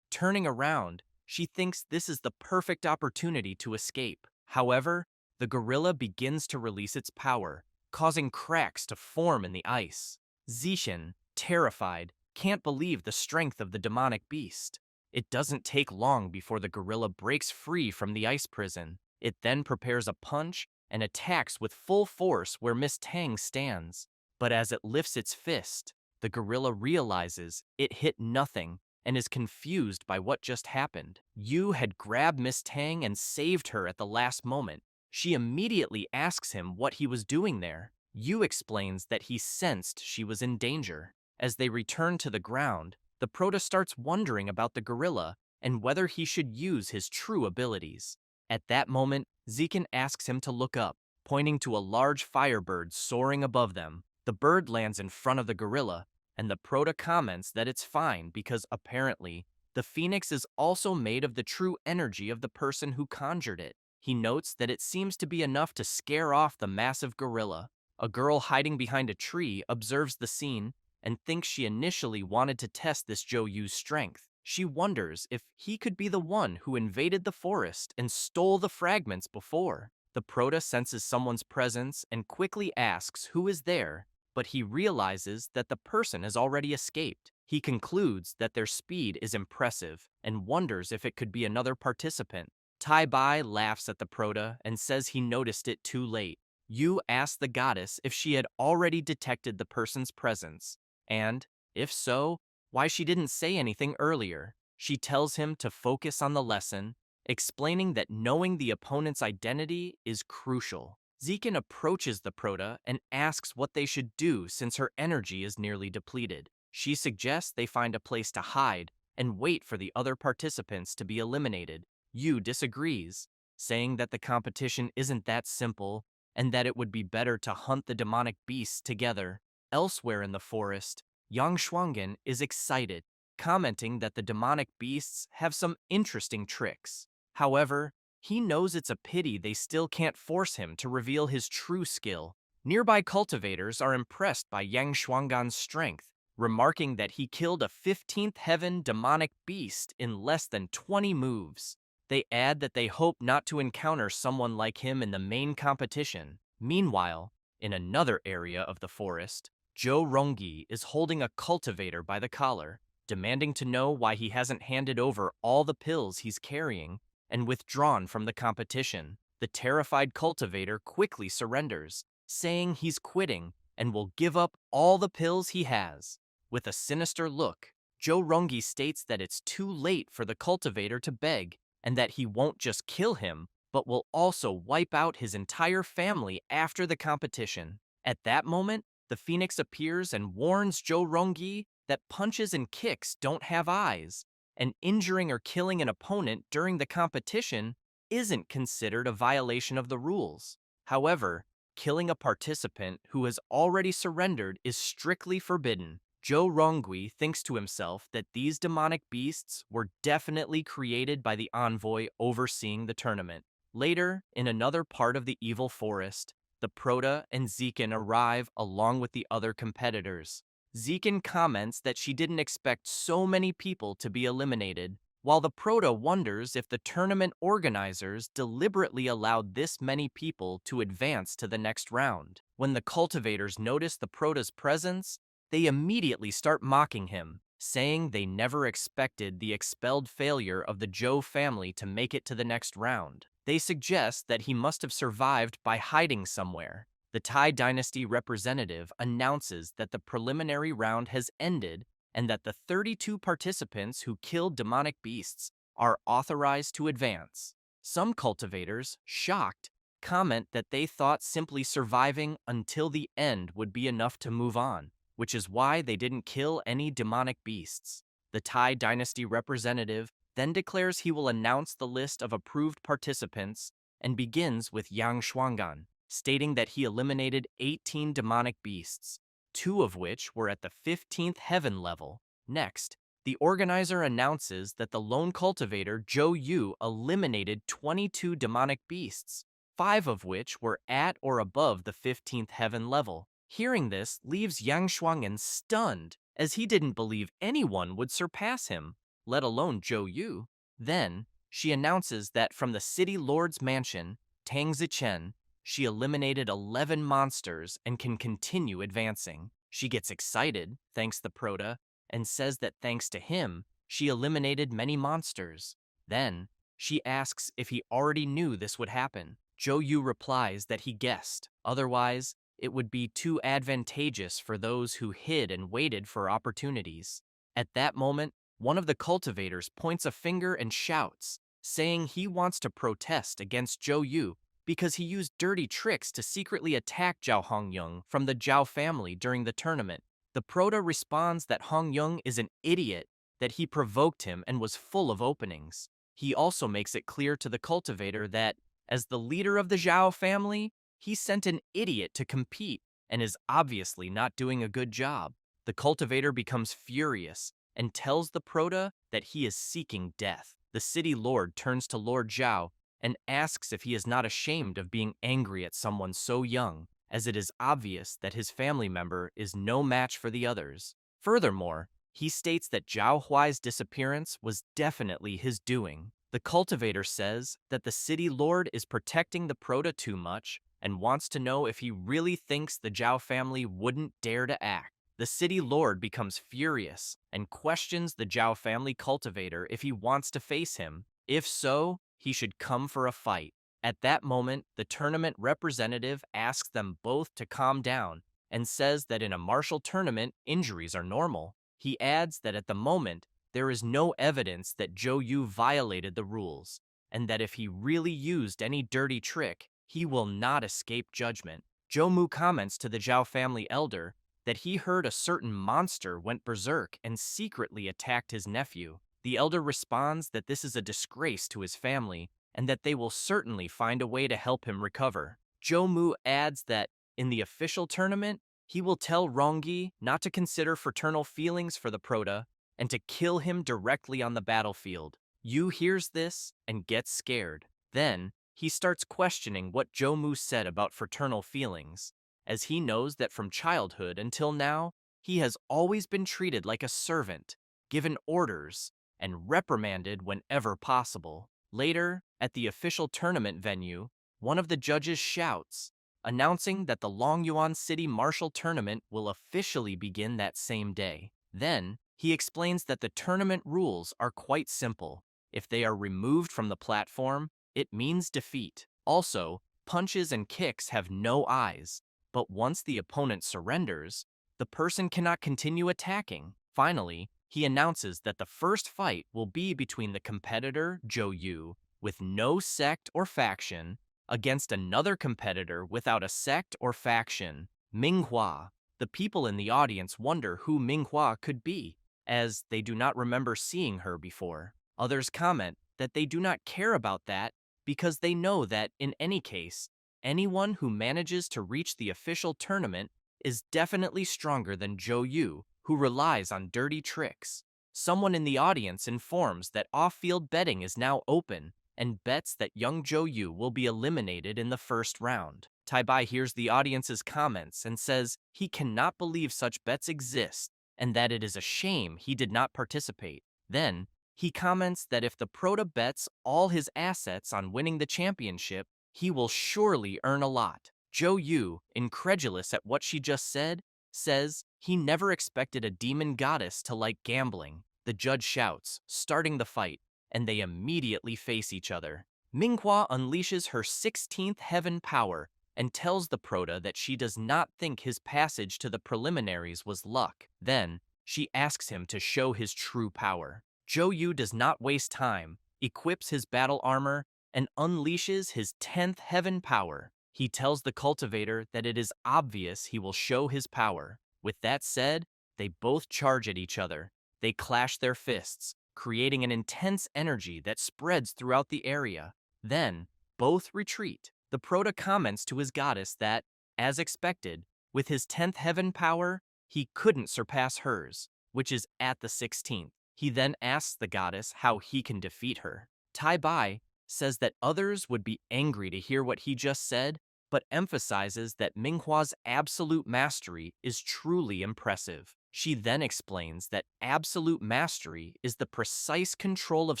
Turning around, she thinks this is the perfect opportunity to escape. However, the gorilla begins to release its power, causing cracks to form in the ice. Zishin, terrified, can't believe the strength of the demonic beast. It doesn't take long before the gorilla breaks free from the ice prison. It then prepares a punch and attacks with full force where Miss Tang stands. But as it lifts its fist, the gorilla realizes it hit nothing and is confused by what just happened. Yu had grabbed Miss Tang and saved her at the last moment. She immediately asks him what he was doing there. Yu explains that he sensed she was in danger. As they return to the ground, the Prota starts wondering about the gorilla and whether he should use his true abilities. At that moment, Zekin asks him to look up, pointing to a large firebird soaring above them. The bird lands in front of the gorilla, and the Prota comments that it's fine because apparently, the phoenix is also made of the true energy of the person who conjured it. He notes that it seems to be enough to scare off the massive gorilla. A girl hiding behind a tree observes the scene and thinks she initially wanted to test this Zhou Yu's strength. She wonders if he could be the one who invaded the forest and stole the fragments before. The Prota senses someone's presence and quickly asks who is there, but he realizes that the person has already escaped. He concludes that their speed is impressive and wonders if it could be another participant. Tai Bai laughs at the Prota and says he noticed it too late. Yu asks the goddess if she had already detected the person's presence, and, if so, why she didn't say anything earlier. She tells him to focus on the lesson, explaining that knowing the opponent's identity is crucial. Zekin approaches the Prota and asks what they should do since her energy is nearly depleted. She suggests they find a place to hide and wait for the other participants to be eliminated. Yu disagrees, saying that the competition isn't that simple and that it would be better to hunt the demonic beasts together. Elsewhere in the forest, Yang Shuanggen is excited, commenting that the demonic beasts have some interesting tricks. However, he knows it's a pity they still can't force him to reveal his true skill. Nearby cultivators are impressed by Yang Shuanggen's strength, remarking that he killed a 15th heaven demonic beast in less than 20 moves. They add that they hope not to encounter someone like him in the main competition. Meanwhile, in another area of the forest, Zhou Rongyi is holding a cultivator by the collar, demanding to know why he hasn't handed over all the pills he's carrying and withdrawn from the competition. The terrified cultivator quickly surrenders, saying he's quitting and will give up all the pills he has. With a sinister look, Joe Rongi states that it's too late for the cultivator to beg and that he won't just kill him, but will also wipe out his entire family after the competition. At that moment, the phoenix appears and warns Joe Rongi that punches and kicks don't have eyes, and injuring or killing an opponent during the competition isn't considered a violation of the rules. However, killing a participant who has already surrendered is strictly forbidden. Joe Rongui thinks to himself that these demonic beasts were definitely created by the envoy overseeing the tournament. Later, in another part of the evil forest, the Proto and Zekin arrive along with the other competitors. Zekin comments that she didn't expect so many people to be eliminated, while the Proto wonders if the tournament organizers deliberately allowed this many people to advance to the next round. When the cultivators notice the Proto's presence, they immediately start mocking him, saying they never expected the expelled failure of the Zhou family to make it to the next round. They suggest that he must have survived by hiding somewhere. The Tai Dynasty representative announces that the preliminary round has ended and that the 32 participants who killed demonic beasts are authorized to advance. Some cultivators, shocked, comment that they thought simply surviving until the end would be enough to move on, which is why they didn't kill any demonic beasts. The Tai Dynasty representative then declares he will announce the list of approved participants and begins with Yang Shuanggan, stating that he eliminated 18 demonic beasts, 2 of which were at the 15th heaven level. Next, the organizer announces that the lone cultivator Zhou Yu eliminated 22 demonic beasts, 5 of which were at or above the 15th heaven level. Hearing this leaves Yang Shuangyan stunned, as he didn't believe anyone would surpass him, let alone Zhou Yu. Then, she announces that from the city lord's mansion, Tang Zichen, she eliminated 11 monsters and can continue advancing. She gets excited, thanks the Proto, and says that thanks to him, she eliminated many monsters. Then, she asks if he already knew this would happen. Zhou Yu replies that he guessed, otherwise, it would be too advantageous for those who hid and waited for opportunities. At that moment, one of the cultivators points a finger and shouts, saying he wants to protest against Zhou Yu because he used dirty tricks to secretly attack Zhao Hongyung from the Zhao family during the tournament. The Proto responds that Hongyung is an idiot, that he provoked him and was full of openings. He also makes it clear to the cultivator that, as the leader of the Zhao family, he sent an idiot to compete and is obviously not doing a good job. The cultivator becomes furious and tells the Proto that he is seeking death. The city lord turns to Lord Zhao and asks if he is not ashamed of being angry at someone so young, as it is obvious that his family member is no match for the others. Furthermore, he states that Zhao Huai's disappearance was definitely his doing. The cultivator says that the city lord is protecting the Proto too much and wants to know if he really thinks the Zhao family wouldn't dare to act. The city lord becomes furious and questions the Zhao family cultivator if he wants to face him. If so, he should come for a fight. At that moment, the tournament representative asks them both to calm down and says that in a martial tournament, injuries are normal. He adds that at the moment, there is no evidence that Zhou Yu violated the rules, and that if he really used any dirty trick, he will not escape judgment. Zhou Mu comments to the Zhao family elder that he heard a certain monster went berserk and secretly attacked his nephew. The elder responds that this is a disgrace to his family and that they will certainly find a way to help him recover. Zhou Mu adds that, in the official tournament, he will tell Rongyi not to consider fraternal feelings for the Proto and to kill him directly on the battlefield. Yu hears this and gets scared. Then, he starts questioning what Zhou Mu said about fraternal feelings, as he knows that from childhood until now, he has always been treated like a servant, given orders, and reprimanded whenever possible. Later, at the official tournament venue, one of the judges shouts, announcing that the Longyuan City Martial Tournament will officially begin that same day. Then, He explains that the tournament rules are quite simple. If they are removed from the platform, it means defeat. Also, punches and kicks have no eyes, but once the opponent surrenders, the person cannot continue attacking. Finally, he announces that the first fight will be between the competitor, Yu, with no sect or faction, against another competitor without a sect or faction, Manhwa. The people in the audience wonder who Manhwa could be, as they do not remember seeing her before. Others comment that they do not care about that because they know that, in any case, anyone who manages to reach the official tournament is definitely stronger than Yu, who relies on dirty tricks. Someone in the audience informs that off-field betting is now open and bets that young Yu will be eliminated in the first round. Tai hears the audience's comments and says he cannot believe such bets exist and that it is a shame he did not participate. Then, he comments that if the Prota bets all his assets on winning the championship, he will surely earn a lot. Yu, incredulous at what she just said, says he never expected a demon goddess to like gambling. The judge shouts, starting the fight, and they immediately face each other. Manhwa unleashes her 16th heaven power and tells the Prota that she does not think his passage to the preliminaries was luck. Then, she asks him to show his true power. Yu does not waste time, equips his battle armor, and unleashes his 10th heaven power. He tells the cultivator that it is obvious he will show his power. With that said, they both charge at each other. They clash their fists, creating an intense energy that spreads throughout the area. Then, both retreat. The Prota comments to his goddess that, as expected, with his 10th heaven power, he couldn't surpass hers, which is at the 16th. He then asks the goddess how he can defeat her. Tai says that others would be angry to hear what he just said, but emphasizes that Manhwa's absolute mastery is truly impressive. She then explains that absolute mastery is the precise control of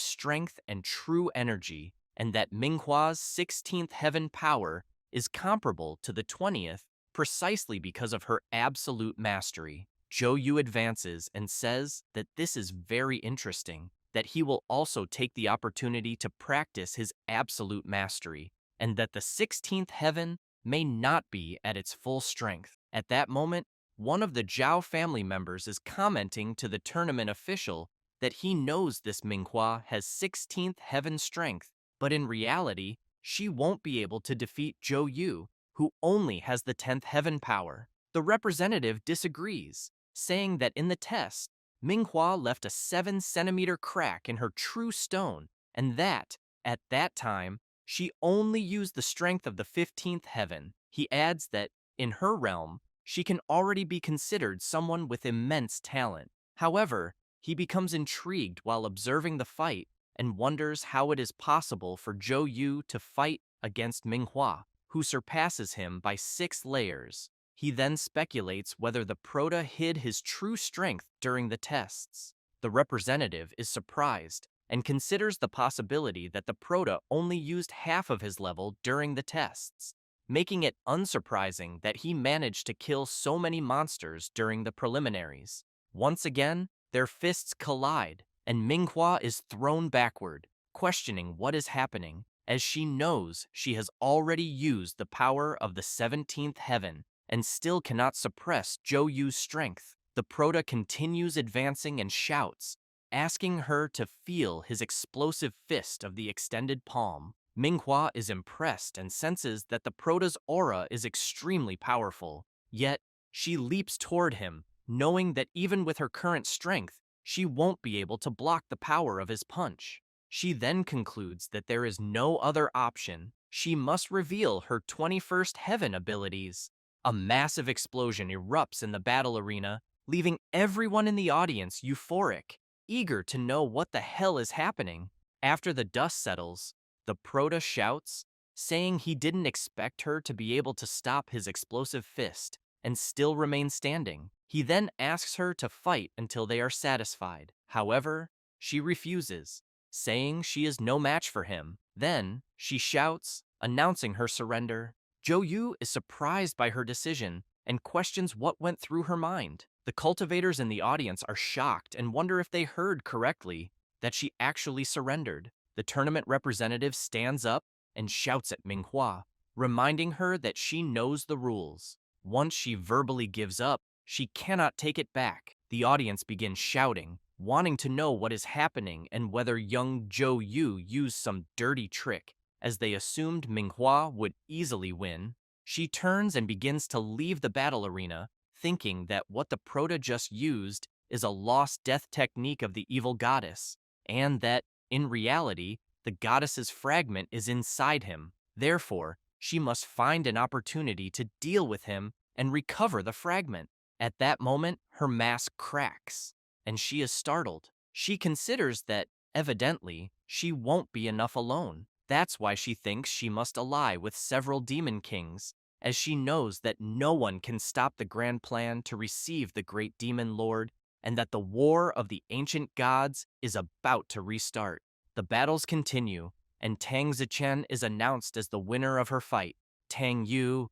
strength and true energy, and that Manhwa's 16th heaven power is comparable to the 20th precisely because of her absolute mastery. Yu advances and says that this is very interesting, that he will also take the opportunity to practice his absolute mastery, and that the 16th heaven may not be at its full strength. At that moment, one of the Zhao family members is commenting to the tournament official that he knows this Manhwa has 16th heaven strength, but in reality, she won't be able to defeat Yu, who only has the 10th heaven power. The representative disagrees, saying that in the test, Manhwa left a 7-centimeter crack in her true stone, and that, at that time, she only used the strength of the 15th heaven. He adds that, in her realm, she can already be considered someone with immense talent. However, he becomes intrigued while observing the fight and wonders how it is possible for Yu to fight against Manhwa, who surpasses him by 6 layers. He then speculates whether the Prota hid his true strength during the tests. The representative is surprised and considers the possibility that the Prota only used half of his level during the tests, making it unsurprising that he managed to kill so many monsters during the preliminaries. Once again, their fists collide, and Manhwa is thrown backward, questioning what is happening, as she knows she has already used the power of the 17th heaven and still cannot suppress Yu's strength. The Prota continues advancing and shouts, asking her to feel his explosive fist of the extended palm. Manhwa is impressed and senses that the Prota's aura is extremely powerful. Yet, she leaps toward him, knowing that even with her current strength, she won't be able to block the power of his punch. She then concludes that there is no other option. She must reveal her 21st heaven abilities. A massive explosion erupts in the battle arena, leaving everyone in the audience euphoric, eager to know what the hell is happening. After the dust settles, the Prota shouts, saying he didn't expect her to be able to stop his explosive fist and still remain standing. He then asks her to fight until they are satisfied. However, she refuses, saying she is no match for him. Then, she shouts, announcing her surrender. Yu is surprised by her decision and questions what went through her mind. The cultivators in the audience are shocked and wonder if they heard correctly that she actually surrendered. The tournament representative stands up and shouts at Manhwa, reminding her that she knows the rules. Once she verbally gives up, she cannot take it back. The audience begins shouting, wanting to know what is happening and whether young Jo Yu used some dirty trick. As they assumed Manhwa would easily win, she turns and begins to leave the battle arena, thinking that what the Prota just used is a lost death technique of the evil goddess, and that, in reality, the goddess's fragment is inside him. Therefore, she must find an opportunity to deal with him and recover the fragment. At that moment, her mask cracks, and she is startled. She considers that, evidently, she won't be enough alone. That's why she thinks she must ally with several demon kings, as she knows that no one can stop the grand plan to receive the great demon lord, and that the war of the ancient gods is about to restart. The battles continue, and Tang Zichen is announced as the winner of her fight. Tang Yu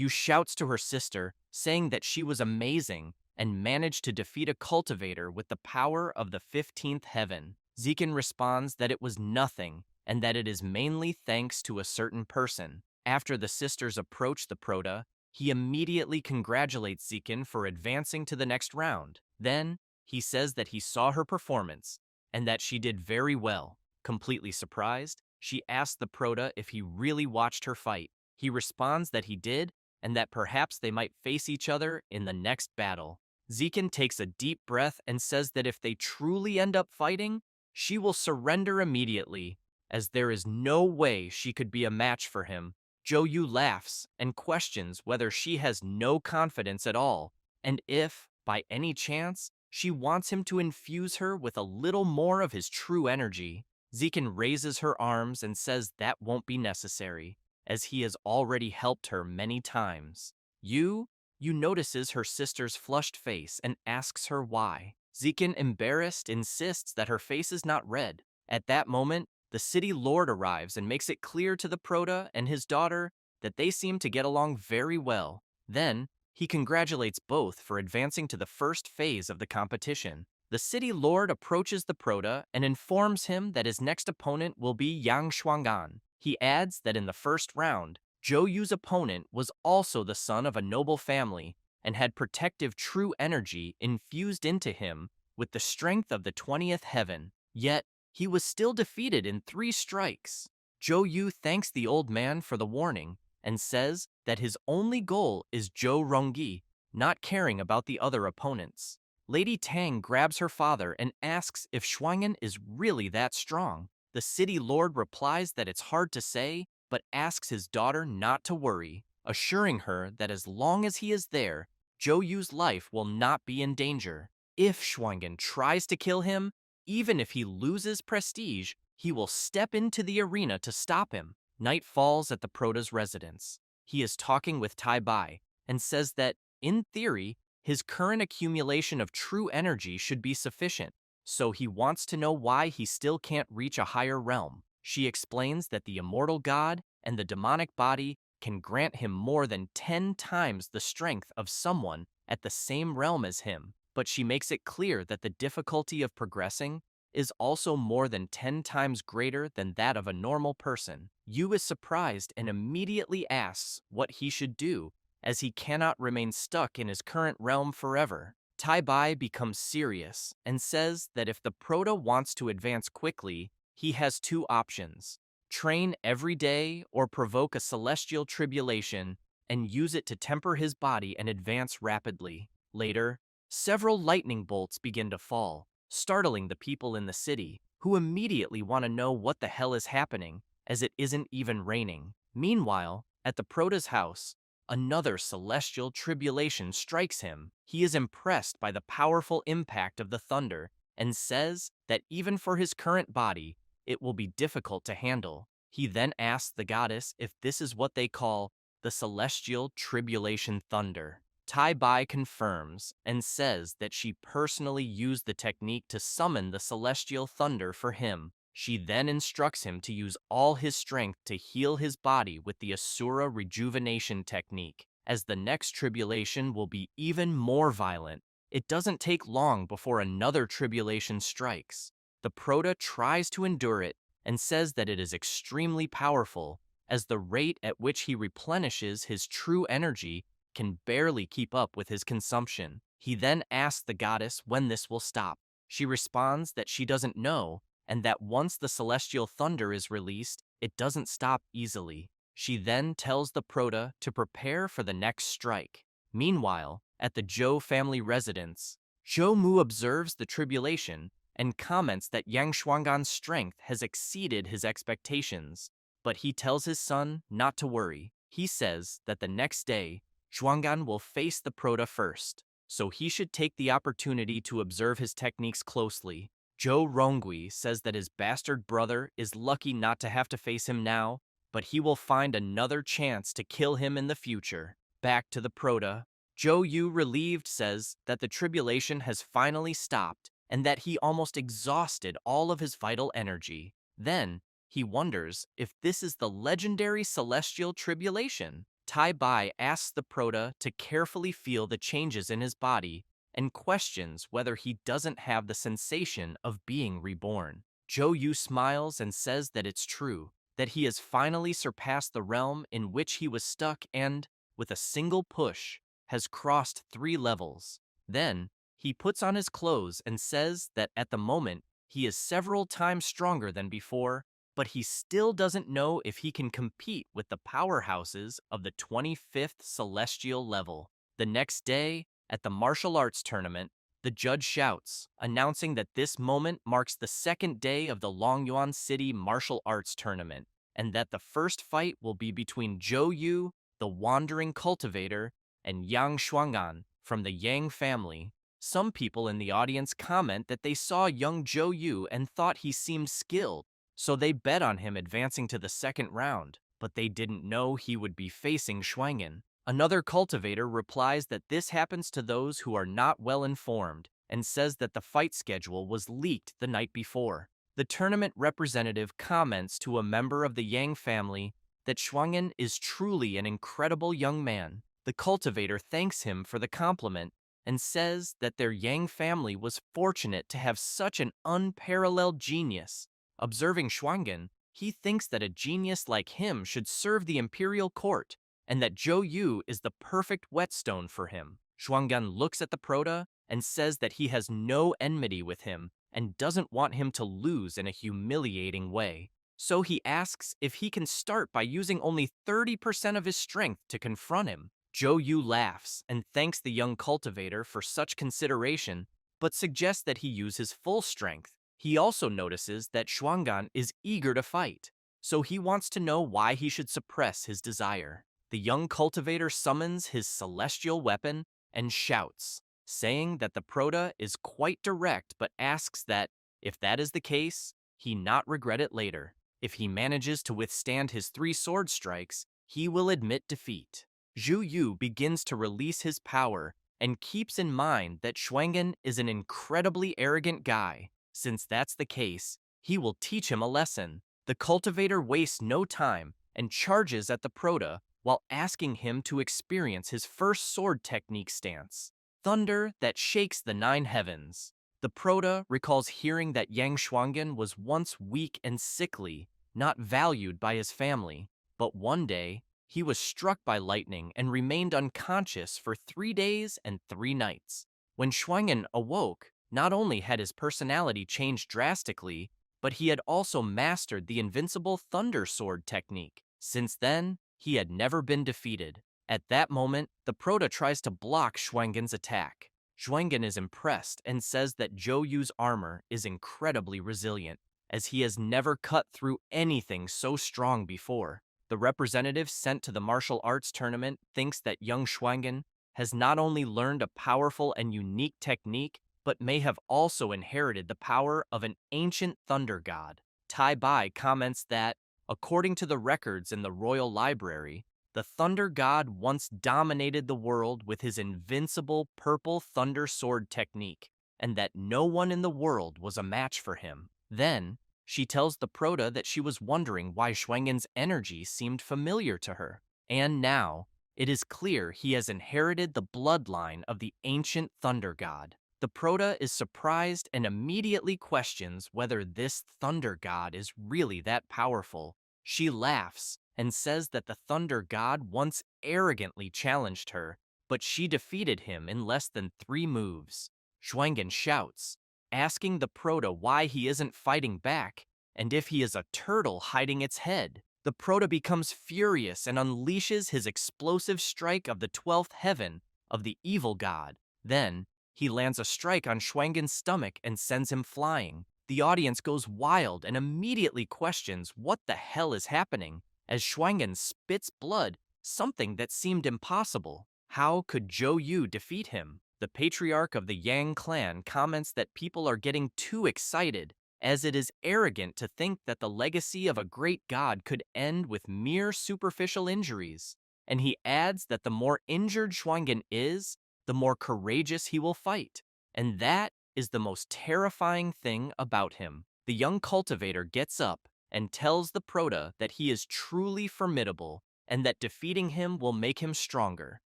shouts to her sister, saying that she was amazing and managed to defeat a cultivator with the power of the 15th heaven. Ziken responds that it was nothing, and that it is mainly thanks to a certain person. After the sisters approach the Prota, he immediately congratulates Ziken for advancing to the next round. Then, he says that he saw her performance, and that she did very well. Completely surprised, she asks the Prota if he really watched her fight. He responds that he did, and that perhaps they might face each other in the next battle. Ziken takes a deep breath and says that if they truly end up fighting, she will surrender immediately, as there is no way she could be a match for him. Jo Yu laughs and questions whether she has no confidence at all, and if, by any chance, she wants him to infuse her with a little more of his true energy. Ziken raises her arms and says that won't be necessary, as he has already helped her many times. Yu notices her sister's flushed face and asks her why. Ziken, embarrassed, insists that her face is not red. At that moment, the city lord arrives and makes it clear to the Prota and his daughter that they seem to get along very well. Then, he congratulates both for advancing to the first phase of the competition. The city lord approaches the Prota and informs him that his next opponent will be Yang Shuang'an. He adds that in the first round, Zhou Yu's opponent was also the son of a noble family and had protective true energy infused into him with the strength of the 20th heaven. Yet, he was still defeated in 3 strikes. Zhou Yu thanks the old man for the warning and says that his only goal is Zhou Rongyi, not caring about the other opponents. Lady Tang grabs her father and asks if Shuang'an is really that strong. The city lord replies that it's hard to say, but asks his daughter not to worry, assuring her that as long as he is there, Zhou Yu's life will not be in danger. If Shuang'an tries to kill him, even if he loses prestige, he will step into the arena to stop him. Night falls at the Prota's residence. He is talking with Tai Bai and says that, in theory, his current accumulation of true energy should be sufficient, so he wants to know why he still can't reach a higher realm. She explains that the immortal god and the demonic body can grant him more than 10 times the strength of someone at the same realm as him, but she makes it clear that the difficulty of progressing is also more than 10 times greater than that of a normal person. Yu is surprised and immediately asks what he should do, as he cannot remain stuck in his current realm forever. Tai Bai becomes serious and says that if the Prota wants to advance quickly, he has 2 options: train every day or provoke a celestial tribulation and use it to temper his body and advance rapidly. Later, several lightning bolts begin to fall, startling the people in the city, who immediately want to know what the hell is happening, as it isn't even raining. Meanwhile, at the Prota's house, another celestial tribulation strikes him. He is impressed by the powerful impact of the thunder and says that even for his current body, it will be difficult to handle. He then asks the goddess if this is what they call the celestial tribulation thunder. Tai Bai confirms and says that she personally used the technique to summon the celestial thunder for him. She then instructs him to use all his strength to heal his body with the Asura rejuvenation technique. as the next tribulation will be even more violent. It doesn't take long before another tribulation strikes. The Prota tries to endure it and says that it is extremely powerful, as the rate at which he replenishes his true energy can barely keep up with his consumption. He then asks the goddess when this will stop. She responds that she doesn't know, and that once the celestial thunder is released, it doesn't stop easily. She then tells the Prota to prepare for the next strike. Meanwhile, at the Zhou family residence, Zhou Mu observes the tribulation and comments that Yang Shuanggan's strength has exceeded his expectations. But he tells his son not to worry. He says that the next day, Shuanggan will face the Prota first, so he should take the opportunity to observe his techniques closely. Zhou Rongui says that his bastard brother is lucky not to have to face him now, but he will find another chance to kill him in the future. Back to the Prota, Zhou Yu, relieved, says that the tribulation has finally stopped and that he almost exhausted all of his vital energy. Then, he wonders if this is the legendary celestial tribulation. Tai Bai asks the Prota to carefully feel the changes in his body and questions whether he doesn't have the sensation of being reborn. Zhou Yu smiles and says that it's true, that he has finally surpassed the realm in which he was stuck and, with a single push, has crossed 3 levels. Then, he puts on his clothes and says that at the moment, he is several times stronger than before, but he still doesn't know if he can compete with the powerhouses of the 25th celestial level. The next day, at the martial arts tournament, the judge shouts, announcing that this moment marks the second day of the Longyuan City Martial Arts Tournament, and that the first fight will be between Zhou Yu, the wandering cultivator, and Yang Shuanggan from the Yang family. Some people in the audience comment that they saw young Zhou Yu and thought he seemed skilled, so they bet on him advancing to the second round, but they didn't know he would be facing Shuanggan. Another cultivator replies that this happens to those who are not well informed and says that the fight schedule was leaked the night before. The tournament representative comments to a member of the Yang family that Shuanggan is truly an incredible young man. The cultivator thanks him for the compliment and says that their Yang family was fortunate to have such an unparalleled genius. Observing Shuanggan, he thinks that a genius like him should serve the imperial court, and that Zhou Yu is the perfect whetstone for him. Shuanggan looks at the Prota and says that he has no enmity with him and doesn't want him to lose in a humiliating way. So he asks if he can start by using only 30% of his strength to confront him. Zhou Yu laughs and thanks the young cultivator for such consideration, but suggests that he use his full strength. He also notices that Shuanggan is eager to fight, so he wants to know why he should suppress his desire. The young cultivator summons his celestial weapon and shouts, saying that the Prota is quite direct but asks that, if that is the case, he not regret it later. If he manages to withstand his 3 sword strikes, he will admit defeat. Zhou Yu begins to release his power and keeps in mind that Shuanggan is an incredibly arrogant guy. Since that's the case, he will teach him a lesson. The cultivator wastes no time and charges at the Prota while asking him to experience his first sword technique stance, thunder that shakes the 9 heavens. The Prota recalls hearing that Yang Shuanggan was once weak and sickly, not valued by his family, but one day, he was struck by lightning and remained unconscious for 3 days and 3 nights. When Shuanggan awoke, not only had his personality changed drastically, but he had also mastered the invincible thunder sword technique. Since then, he had never been defeated. At that moment, the Prota tries to block Shuanggan's attack. Shuanggan is impressed and says that Zhou Yu's armor is incredibly resilient, as he has never cut through anything so strong before. The representative sent to the martial arts tournament thinks that young Shuanggan has not only learned a powerful and unique technique, but may have also inherited the power of an ancient thunder god. Tai Bai comments that, according to the records in the royal library, the thunder god once dominated the world with his invincible purple thunder sword technique, and that no one in the world was a match for him. Then, she tells the Prota that she was wondering why Shuanggan's energy seemed familiar to her. And now, It is clear he has inherited the bloodline of the ancient thunder god. The Prota is surprised and immediately questions whether this thunder god is really that powerful. She laughs and says that the thunder god once arrogantly challenged her, but she defeated him in less than 3 moves. Schwangen shouts, asking the Prota why he isn't fighting back, and if he is a turtle hiding its head. The Prota becomes furious and unleashes his explosive strike of the 12th heaven of the evil god. Then, he lands a strike on Schwangen's stomach and sends him flying. The audience goes wild and immediately questions what the hell is happening as Schwangen spits blood, something that seemed impossible. How could Zhou Yu defeat him? The patriarch of the Yang clan comments that people are getting too excited, as it is arrogant to think that the legacy of a great god could end with mere superficial injuries. And he adds that the more injured Schwangen is, the more courageous he will fight. And that is the most terrifying thing about him. The young cultivator gets up and tells the Prota that he is truly formidable and that defeating him will make him stronger.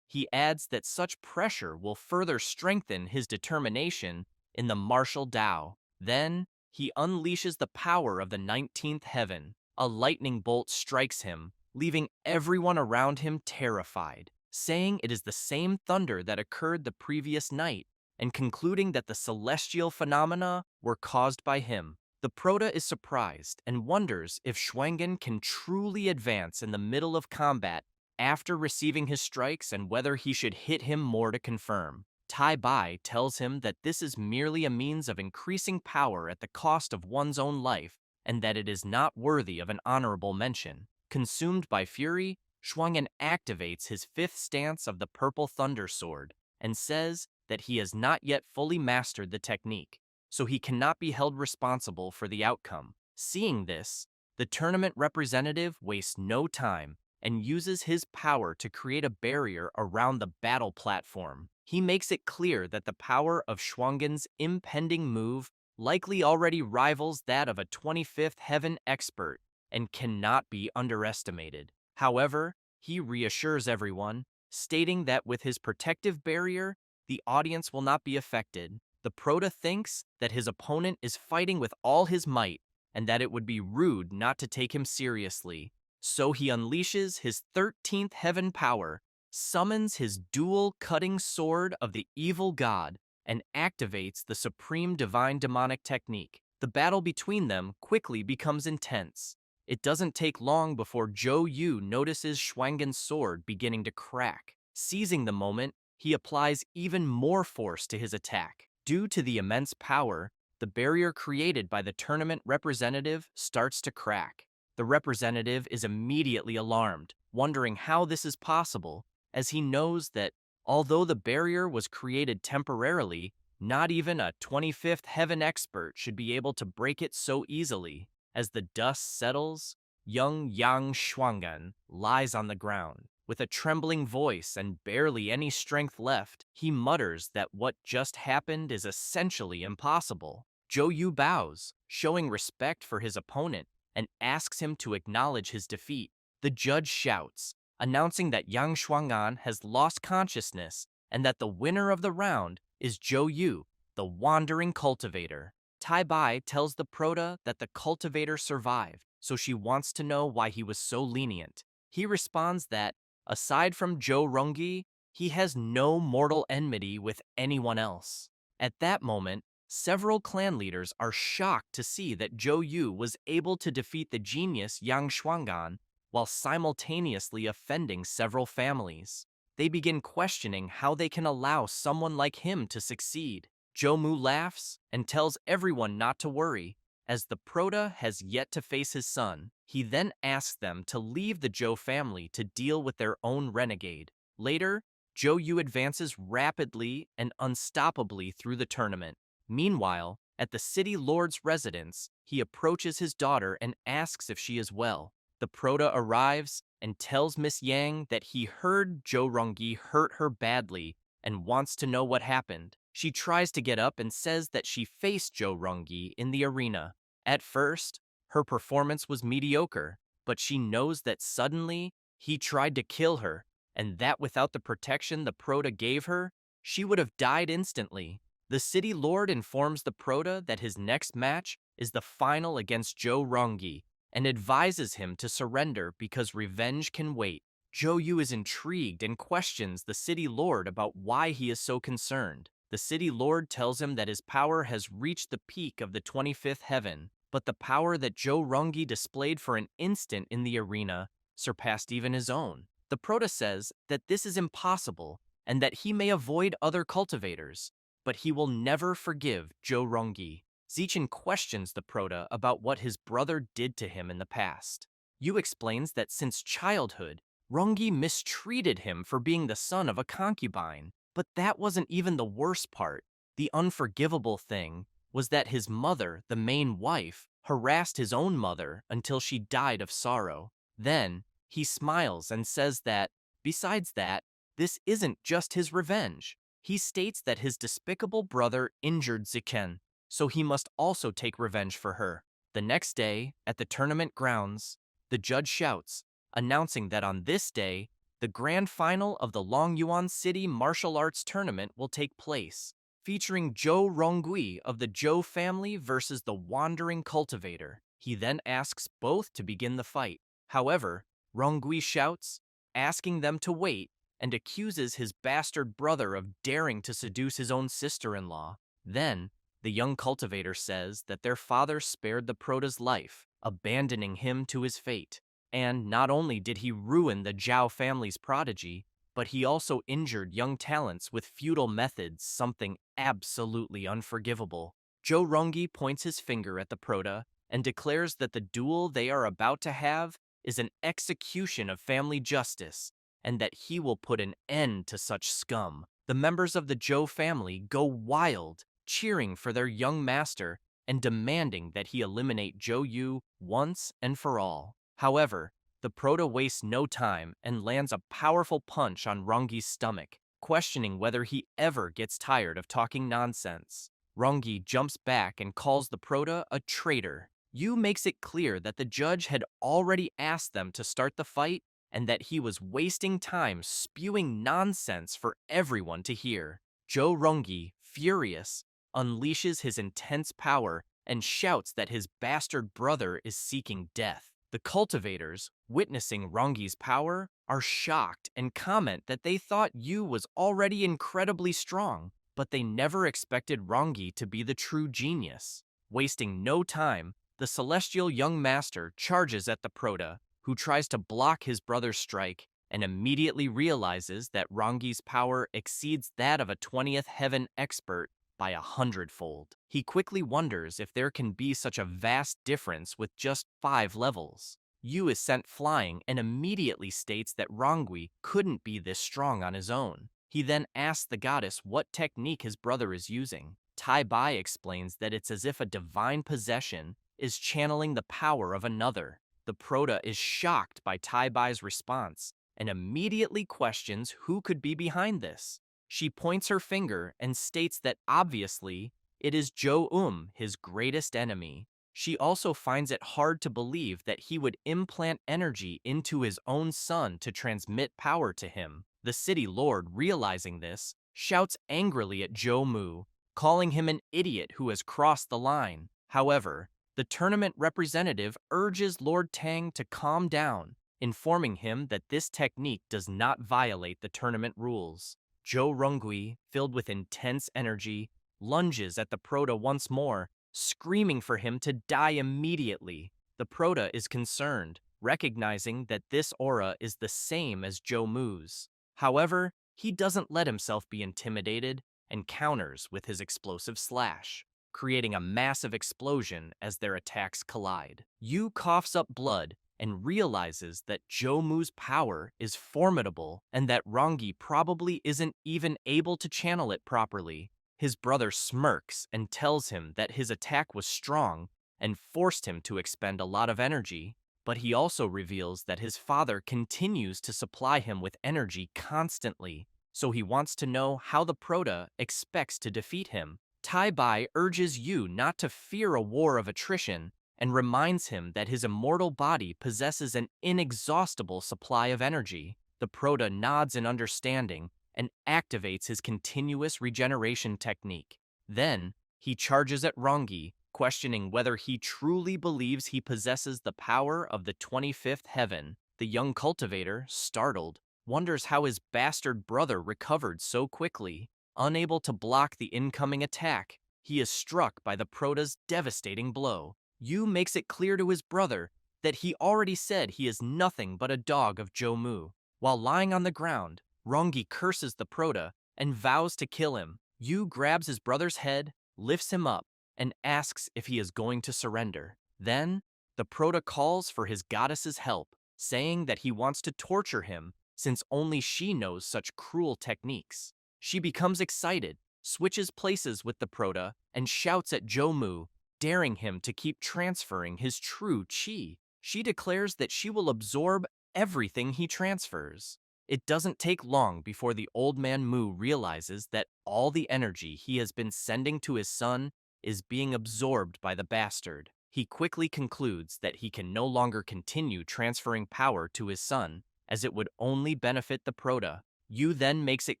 He adds that such pressure will further strengthen his determination in the martial Tao. Then, he unleashes the power of the 19th heaven. A lightning bolt strikes him, leaving everyone around him terrified, saying it is the same thunder that occurred the previous night, and concluding that the celestial phenomena were caused by him. The Prota is surprised and wonders if Schwangen can truly advance in the middle of combat after receiving his strikes and whether he should hit him more to confirm. Tai Bai tells him that this is merely a means of increasing power at the cost of one's own life and that it is not worthy of an honorable mention. Consumed by fury, Schwangen activates his 5th stance of the Purple Thunder Sword and says that he has not yet fully mastered the technique, so he cannot be held responsible for the outcome. Seeing this, the tournament representative wastes no time and uses his power to create a barrier around the battle platform. He makes it clear that the power of Schwangen's impending move likely already rivals that of a 25th heaven expert and cannot be underestimated. However, he reassures everyone, stating that with his protective barrier, the audience will not be affected. The Prota thinks that his opponent is fighting with all his might and that it would be rude not to take him seriously. So he unleashes his 13th heaven power, summons his dual-cutting sword of the evil god, and activates the supreme divine demonic technique. The battle between them quickly becomes intense. It doesn't take long before Zhou Yu notices Schwangen's sword beginning to crack. Seizing the moment, he applies even more force to his attack. Due to the immense power, the barrier created by the tournament representative starts to crack. The representative is immediately alarmed, wondering how this is possible, as he knows that, although the barrier was created temporarily, not even a 25th heaven expert should be able to break it so easily. As the dust settles, young Yang Schwangen lies on the ground. With a trembling voice and barely any strength left, he mutters that what just happened is essentially impossible. Zhou Yu bows, showing respect for his opponent, and asks him to acknowledge his defeat. The judge shouts, announcing that Yang Schwangan has lost consciousness and that the winner of the round is Zhou Yu, the wandering cultivator. Tai Bai tells the Prota that the cultivator survived, so she wants to know why he was so lenient. He responds that, aside from Zhou Rongyi, he has no mortal enmity with anyone else. At that moment, several clan leaders are shocked to see that Zhou Yu was able to defeat the genius Yang Schwangan while simultaneously offending several families. They begin questioning how they can allow someone like him to succeed. Zhou Mu laughs and tells everyone not to worry, as the Prota has yet to face his son. He then asks them to leave the Zhou family to deal with their own renegade. Later, Zhou Yu advances rapidly and unstoppably through the tournament. Meanwhile, at the city lord's residence, he approaches his daughter and asks if she is well. The Prota arrives and tells Miss Yang that he heard Zhou Rongyi hurt her badly and wants to know what happened. She tries to get up and says that she faced Zhou Rongyi in the arena. At first, her performance was mediocre, but she knows that suddenly he tried to kill her and that without the protection the Prota gave her, she would have died instantly. The city lord informs the Prota that his next match is the final against Joe Rongi and advises him to surrender because revenge can wait. Joyu is intrigued and questions the city lord about why he is so concerned. The city lord tells him that his power has reached the peak of the 25th heaven, but the power that Joe Rongi displayed for an instant in the arena surpassed even his own. The Prota says that this is impossible and that he may avoid other cultivators, but he will never forgive Joe Rongi. Zichin questions the Prota about what his brother did to him in the past. Yu explains that since childhood, Rongi mistreated him for being the son of a concubine. But that wasn't even the worst part. The unforgivable thing was that his mother, the main wife, harassed his own mother until she died of sorrow. Then, he smiles and says that, besides that, this isn't just his revenge. He states that his despicable brother injured Ziken, so he must also take revenge for her. The next day, at the tournament grounds, the judge shouts, announcing that on this day, the grand final of the Longyuan City Martial Arts Tournament will take place, featuring Zhou Rongui of the Zhou family versus the Wandering Cultivator. He then asks both to begin the fight. However, Rongui shouts, asking them to wait, and accuses his bastard brother of daring to seduce his own sister-in-law. Then, the young cultivator says that their father spared the Prota's life, abandoning him to his fate. And not only did he ruin the Zhao family's prodigy, but he also injured young talents with feudal methods, something absolutely unforgivable. Zhou Rongi points his finger at the Prota and declares that the duel they are about to have is an execution of family justice, and that he will put an end to such scum. The members of the Zhou family go wild, cheering for their young master and demanding that he eliminate Zhou Yu once and for all. However, the Prota wastes no time and lands a powerful punch on Rongi's stomach, questioning whether he ever gets tired of talking nonsense. Rongi jumps back and calls the Prota a traitor. Yu makes it clear that the judge had already asked them to start the fight and that he was wasting time spewing nonsense for everyone to hear. Zhou Rongi, furious, unleashes his intense power and shouts that his bastard brother is seeking death. The cultivators, witnessing Rongi's power, are shocked and comment that they thought Yu was already incredibly strong, but they never expected Rongi to be the true genius. Wasting no time, the celestial young master charges at the Prota, who tries to block his brother's strike and immediately realizes that Rongi's power exceeds that of a 20th heaven expert by 100-fold. He quickly wonders if there can be such a vast difference with just 5 levels. Yu is sent flying and immediately states that Rongui couldn't be this strong on his own. He then asks the goddess what technique his brother is using. Tai Bai explains that it's as if a divine possession is channeling the power of another. The Prota is shocked by Tai Bai's response and immediately questions who could be behind this. She points her finger and states that obviously it is Zhou, his greatest enemy. She also finds it hard to believe that he would implant energy into his own son to transmit power to him. The city lord, realizing this, shouts angrily at Zhou Mu, calling him an idiot who has crossed the line. However, the tournament representative urges Lord Tang to calm down, informing him that this technique does not violate the tournament rules. Zhou Rongui, filled with intense energy, lunges at the Prota once more, screaming for him to die immediately. The Prota is concerned, recognizing that this aura is the same as Zhou Mu's. However, he doesn't let himself be intimidated and counters with his explosive slash, creating a massive explosion as their attacks collide. Yu coughs up blood and realizes that Zhou Mu's power is formidable and that Rongi probably isn't even able to channel it properly. His brother smirks and tells him that his attack was strong and forced him to expend a lot of energy, but he also reveals that his father continues to supply him with energy constantly, so he wants to know how the Prota expects to defeat him. Tai Bai urges Yu not to fear a war of attrition and reminds him that his immortal body possesses an inexhaustible supply of energy. The The Prota nods in understanding and activates his continuous regeneration technique. Then, he charges at Rongi, questioning whether he truly believes he possesses the power of the 25th heaven. The young cultivator, startled, wonders how his bastard brother recovered so quickly. Unable to block the incoming attack, he is struck by the Prota's devastating blow. Yu makes it clear to his brother that he already said he is nothing but a dog of Jomu. While lying on the ground, Rongi curses the Prota and vows to kill him. Yu grabs his brother's head, lifts him up, and asks if he is going to surrender. Then, the Prota calls for his goddess's help, saying that he wants to torture him since only she knows such cruel techniques. She becomes excited, switches places with the Prota, and shouts at Jomu, daring him to keep transferring his true chi. She declares that she will absorb everything he transfers. It doesn't take long before the old man Mu realizes that all the energy he has been sending to his son is being absorbed by the bastard. He quickly concludes that he can no longer continue transferring power to his son, as it would only benefit the Prota. Yu then makes it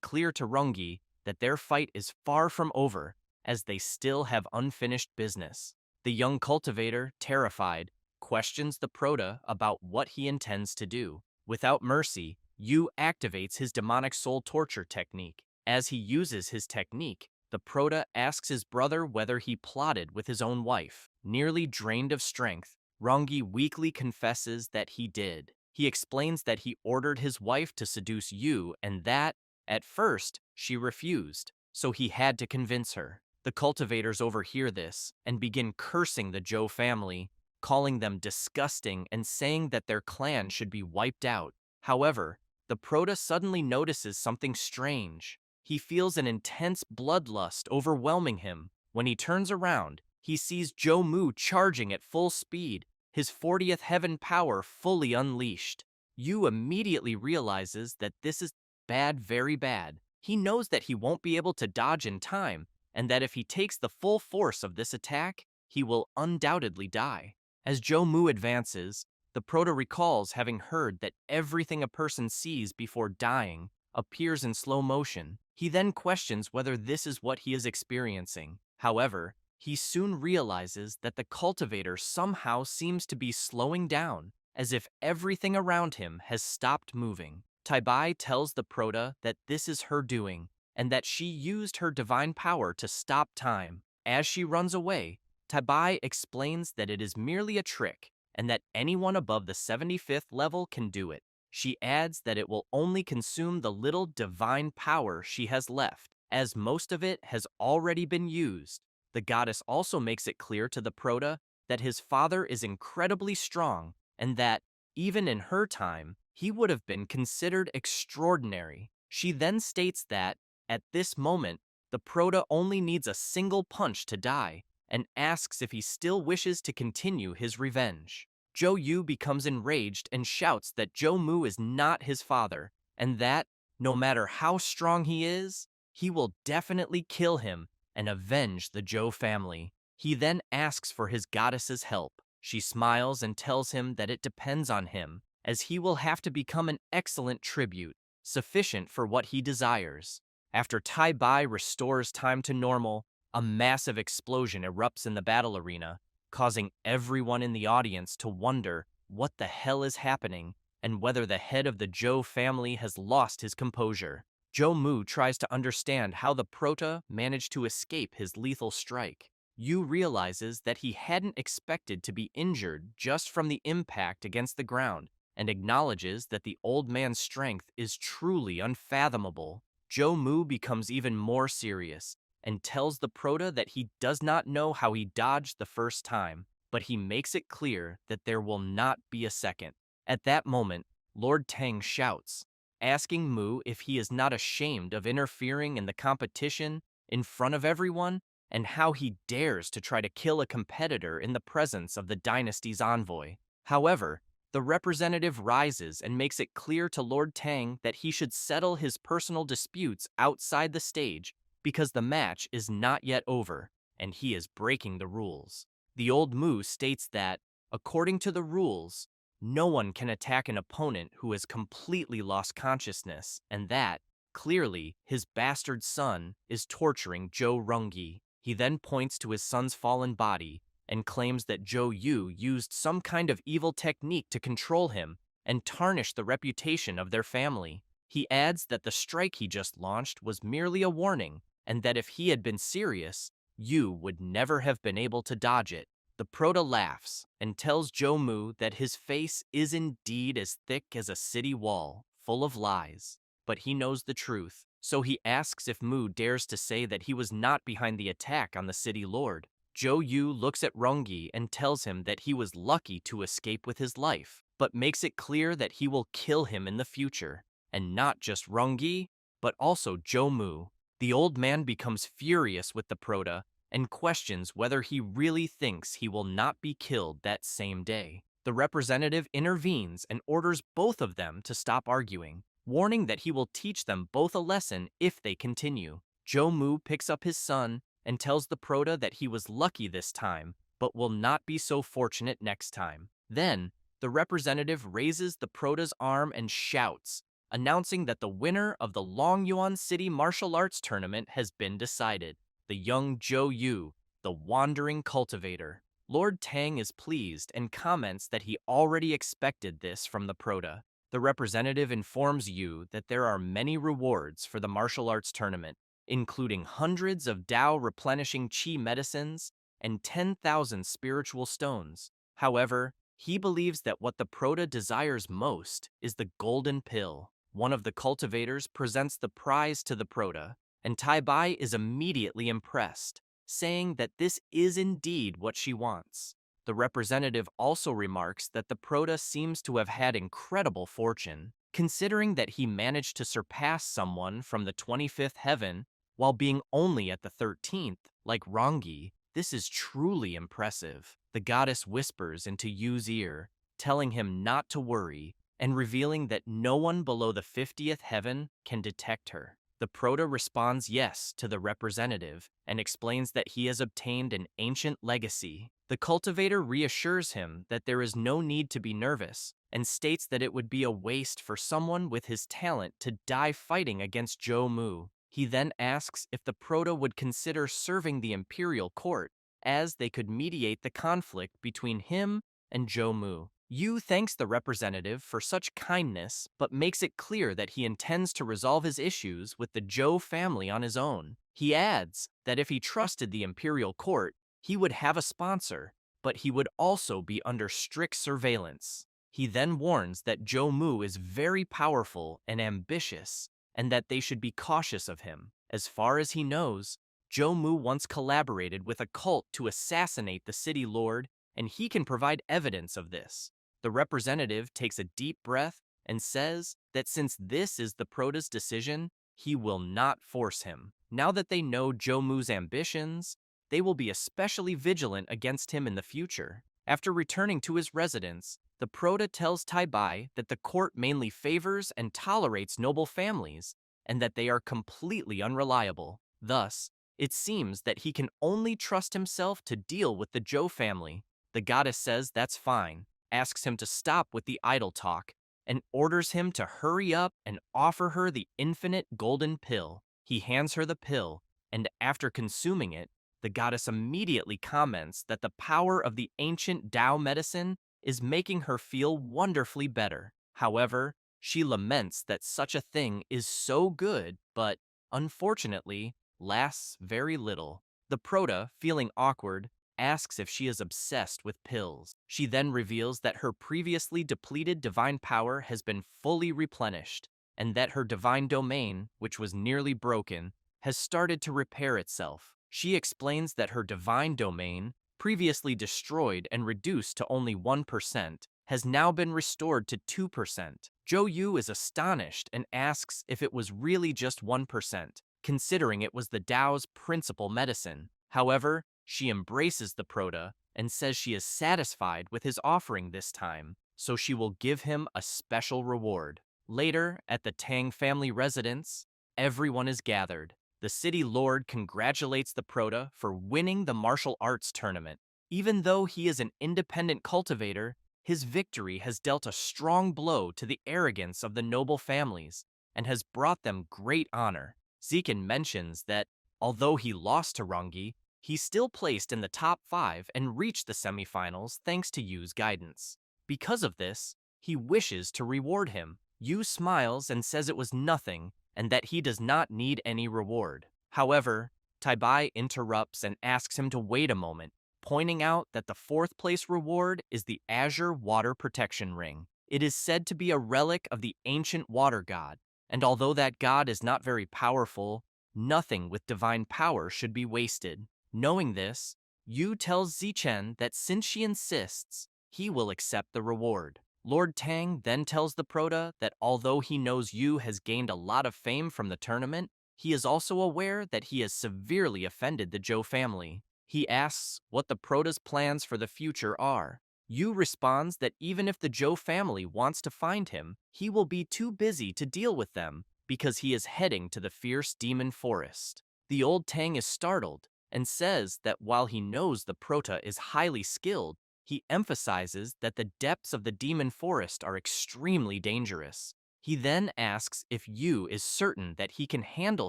clear to Rongi that their fight is far from over, as they still have unfinished business. The young cultivator, terrified, questions the Prota about what he intends to do. Without mercy, Yu activates his demonic soul torture technique. As he uses his technique, the Prota asks his brother whether he plotted with his own wife. Nearly drained of strength, Rongi weakly confesses that he did. He explains that he ordered his wife to seduce Yu and that, at first, she refused, so he had to convince her. The cultivators overhear this and begin cursing the Zhou family, calling them disgusting and saying that their clan should be wiped out. However, the Prota suddenly notices something strange. He feels an intense bloodlust overwhelming him. When he turns around, he sees Jomu charging at full speed, his 40th heaven power fully unleashed. Yu immediately realizes that this is bad, very bad. He knows that he won't be able to dodge in time, and that if he takes the full force of this attack, he will undoubtedly die. As Jomu advances, the Prota recalls having heard that everything a person sees before dying appears in slow motion. He then questions whether this is what he is experiencing. However, he soon realizes that the cultivator somehow seems to be slowing down, as if everything around him has stopped moving. Taibai tells the Prota that this is her doing, and that she used her divine power to stop time. As she runs away, Taibai explains that it is merely a trick, and that anyone above the 75th level can do it. She adds that it will only consume the little divine power she has left, as most of it has already been used. The goddess also makes it clear to the Prota that his father is incredibly strong, and that, even in her time, he would have been considered extraordinary. She then states that, at this moment, the Prota only needs a single punch to die, and asks if he still wishes to continue his revenge. Zhou Yu becomes enraged and shouts that Zhou Mu is not his father, and that, no matter how strong he is, he will definitely kill him and avenge the Zhou family. He then asks for his goddess's help. She smiles and tells him that it depends on him, as he will have to become an excellent tribute, sufficient for what he desires. After Tai Bai restores time to normal, a massive explosion erupts in the battle arena, causing everyone in the audience to wonder what the hell is happening and whether the head of the Zhou family has lost his composure. Zhou Mu tries to understand how the Prota managed to escape his lethal strike. Yu realizes that he hadn't expected to be injured just from the impact against the ground, and acknowledges that the old man's strength is truly unfathomable. Zhou Mu becomes even more serious, and tells the Prota that he does not know how he dodged the first time, but he makes it clear that there will not be a second. At that moment, Lord Tang shouts, asking Mu if he is not ashamed of interfering in the competition in front of everyone, and how he dares to try to kill a competitor in the presence of the dynasty's envoy. However, the representative rises and makes it clear to Lord Tang that he should settle his personal disputes outside the stage because the match is not yet over, and he is breaking the rules. The old Mu states that, according to the rules, no one can attack an opponent who has completely lost consciousness, and that, clearly, his bastard son is torturing Zhou Rungi. He then points to his son's fallen body and claims that Zhou Yu used some kind of evil technique to control him and tarnish the reputation of their family. He adds that the strike he just launched was merely a warning, and that if he had been serious, Yu would never have been able to dodge it. The Proto laughs and tells Zhou Mu that his face is indeed as thick as a city wall, full of lies. But he knows the truth, so he asks if Mu dares to say that he was not behind the attack on the city lord. Zhou Yu looks at Rungi and tells him that he was lucky to escape with his life, but makes it clear that he will kill him in the future. And not just Rungi, but also Zhou Mu. The old man becomes furious with the Proto and questions whether he really thinks he will not be killed that same day. The representative intervenes and orders both of them to stop arguing, warning that he will teach them both a lesson if they continue. Zhou Mu picks up his son and tells the Proto that he was lucky this time, but will not be so fortunate next time. Then, the representative raises the Proto's arm and shouts, announcing that the winner of the Longyuan City Martial Arts Tournament has been decided. The young Zhou Yu, the wandering cultivator. Lord Tang is pleased and comments that he already expected this from the Proto. The representative informs Yu that there are many rewards for the martial arts tournament, including hundreds of Dao replenishing Qi medicines and 10,000 spiritual stones. However, he believes that what the Proto desires most is the golden pill. One of the cultivators presents the prize to the Proto, and Tai Bai is immediately impressed, saying that this is indeed what she wants. The representative also remarks that the Proto seems to have had incredible fortune, considering that he managed to surpass someone from the 25th heaven while being only at the 13th, like Rangi. This is truly impressive. The goddess whispers into Yu's ear, telling him not to worry, and revealing that no one below the 50th heaven can detect her. The Proto responds yes to the representative and explains that he has obtained an ancient legacy. The cultivator reassures him that there is no need to be nervous and states that it would be a waste for someone with his talent to die fighting against Zhou Mu. He then asks if the Proto would consider serving the imperial court, as they could mediate the conflict between him and Zhou Mu. Yu thanks the representative for such kindness, but makes it clear that he intends to resolve his issues with the Zhou family on his own. He adds that if he trusted the imperial court, he would have a sponsor, but he would also be under strict surveillance. He then warns that Zhou Mu is very powerful and ambitious, and that they should be cautious of him. As far as he knows, Zhou Mu once collaborated with a cult to assassinate the city lord, and he can provide evidence of this. The representative takes a deep breath and says that since this is the Proto's decision, he will not force him. Now that they know Zhou Mu's ambitions, they will be especially vigilant against him in the future. After returning to his residence, the Proto tells Tai Bai that the court mainly favors and tolerates noble families, and that they are completely unreliable. Thus, it seems that he can only trust himself to deal with the Zhou family. The goddess says that's fine, asks him to stop with the idle talk, and orders him to hurry up and offer her the infinite golden pill. He hands her the pill, and after consuming it, the goddess immediately comments that the power of the ancient Dao medicine is making her feel wonderfully better. However, she laments that such a thing is so good, but, unfortunately, lasts very little. The Proto, feeling awkward, asks if she is obsessed with pills. She then reveals that her previously depleted divine power has been fully replenished, and that her divine domain, which was nearly broken, has started to repair itself. She explains that her divine domain, previously destroyed and reduced to only 1%, has now been restored to 2%. Zhou Yu is astonished and asks if it was really just 1%, considering it was the Tao's principal medicine. However, she embraces the Proto and says she is satisfied with his offering this time, so she will give him a special reward. Later, at the Tang family residence, everyone is gathered. The city lord congratulates the Proto for winning the martial arts tournament. Even though he is an independent cultivator, His victory has dealt a strong blow to the arrogance of the noble families and has brought them great honor. Ziken mentions that, although he lost to Rongi, he still placed in the top 5 and reached the semifinals thanks to Yu's guidance. Because of this, he wishes to reward him. Yu smiles and says it was nothing and that he does not need any reward. However, Taibai interrupts and asks him to wait a moment, pointing out that the 4th place reward is the Azure Water Protection Ring. It is said to be a relic of the ancient water god, and although that god is not very powerful, nothing with divine power should be wasted. Knowing this, Yu tells Zichen that since she insists, he will accept the reward. Lord Tang then tells the Prota that although he knows Yu has gained a lot of fame from the tournament, he is also aware that he has severely offended the Zhou family. He asks what the Prota's plans for the future are. Yu responds that even if the Zhou family wants to find him, he will be too busy to deal with them because he is heading to the fierce demon forest. The old Tang is startled and says that while he knows the Prota is highly skilled, he emphasizes that the depths of the demon forest are extremely dangerous. He then asks if Yu is certain that he can handle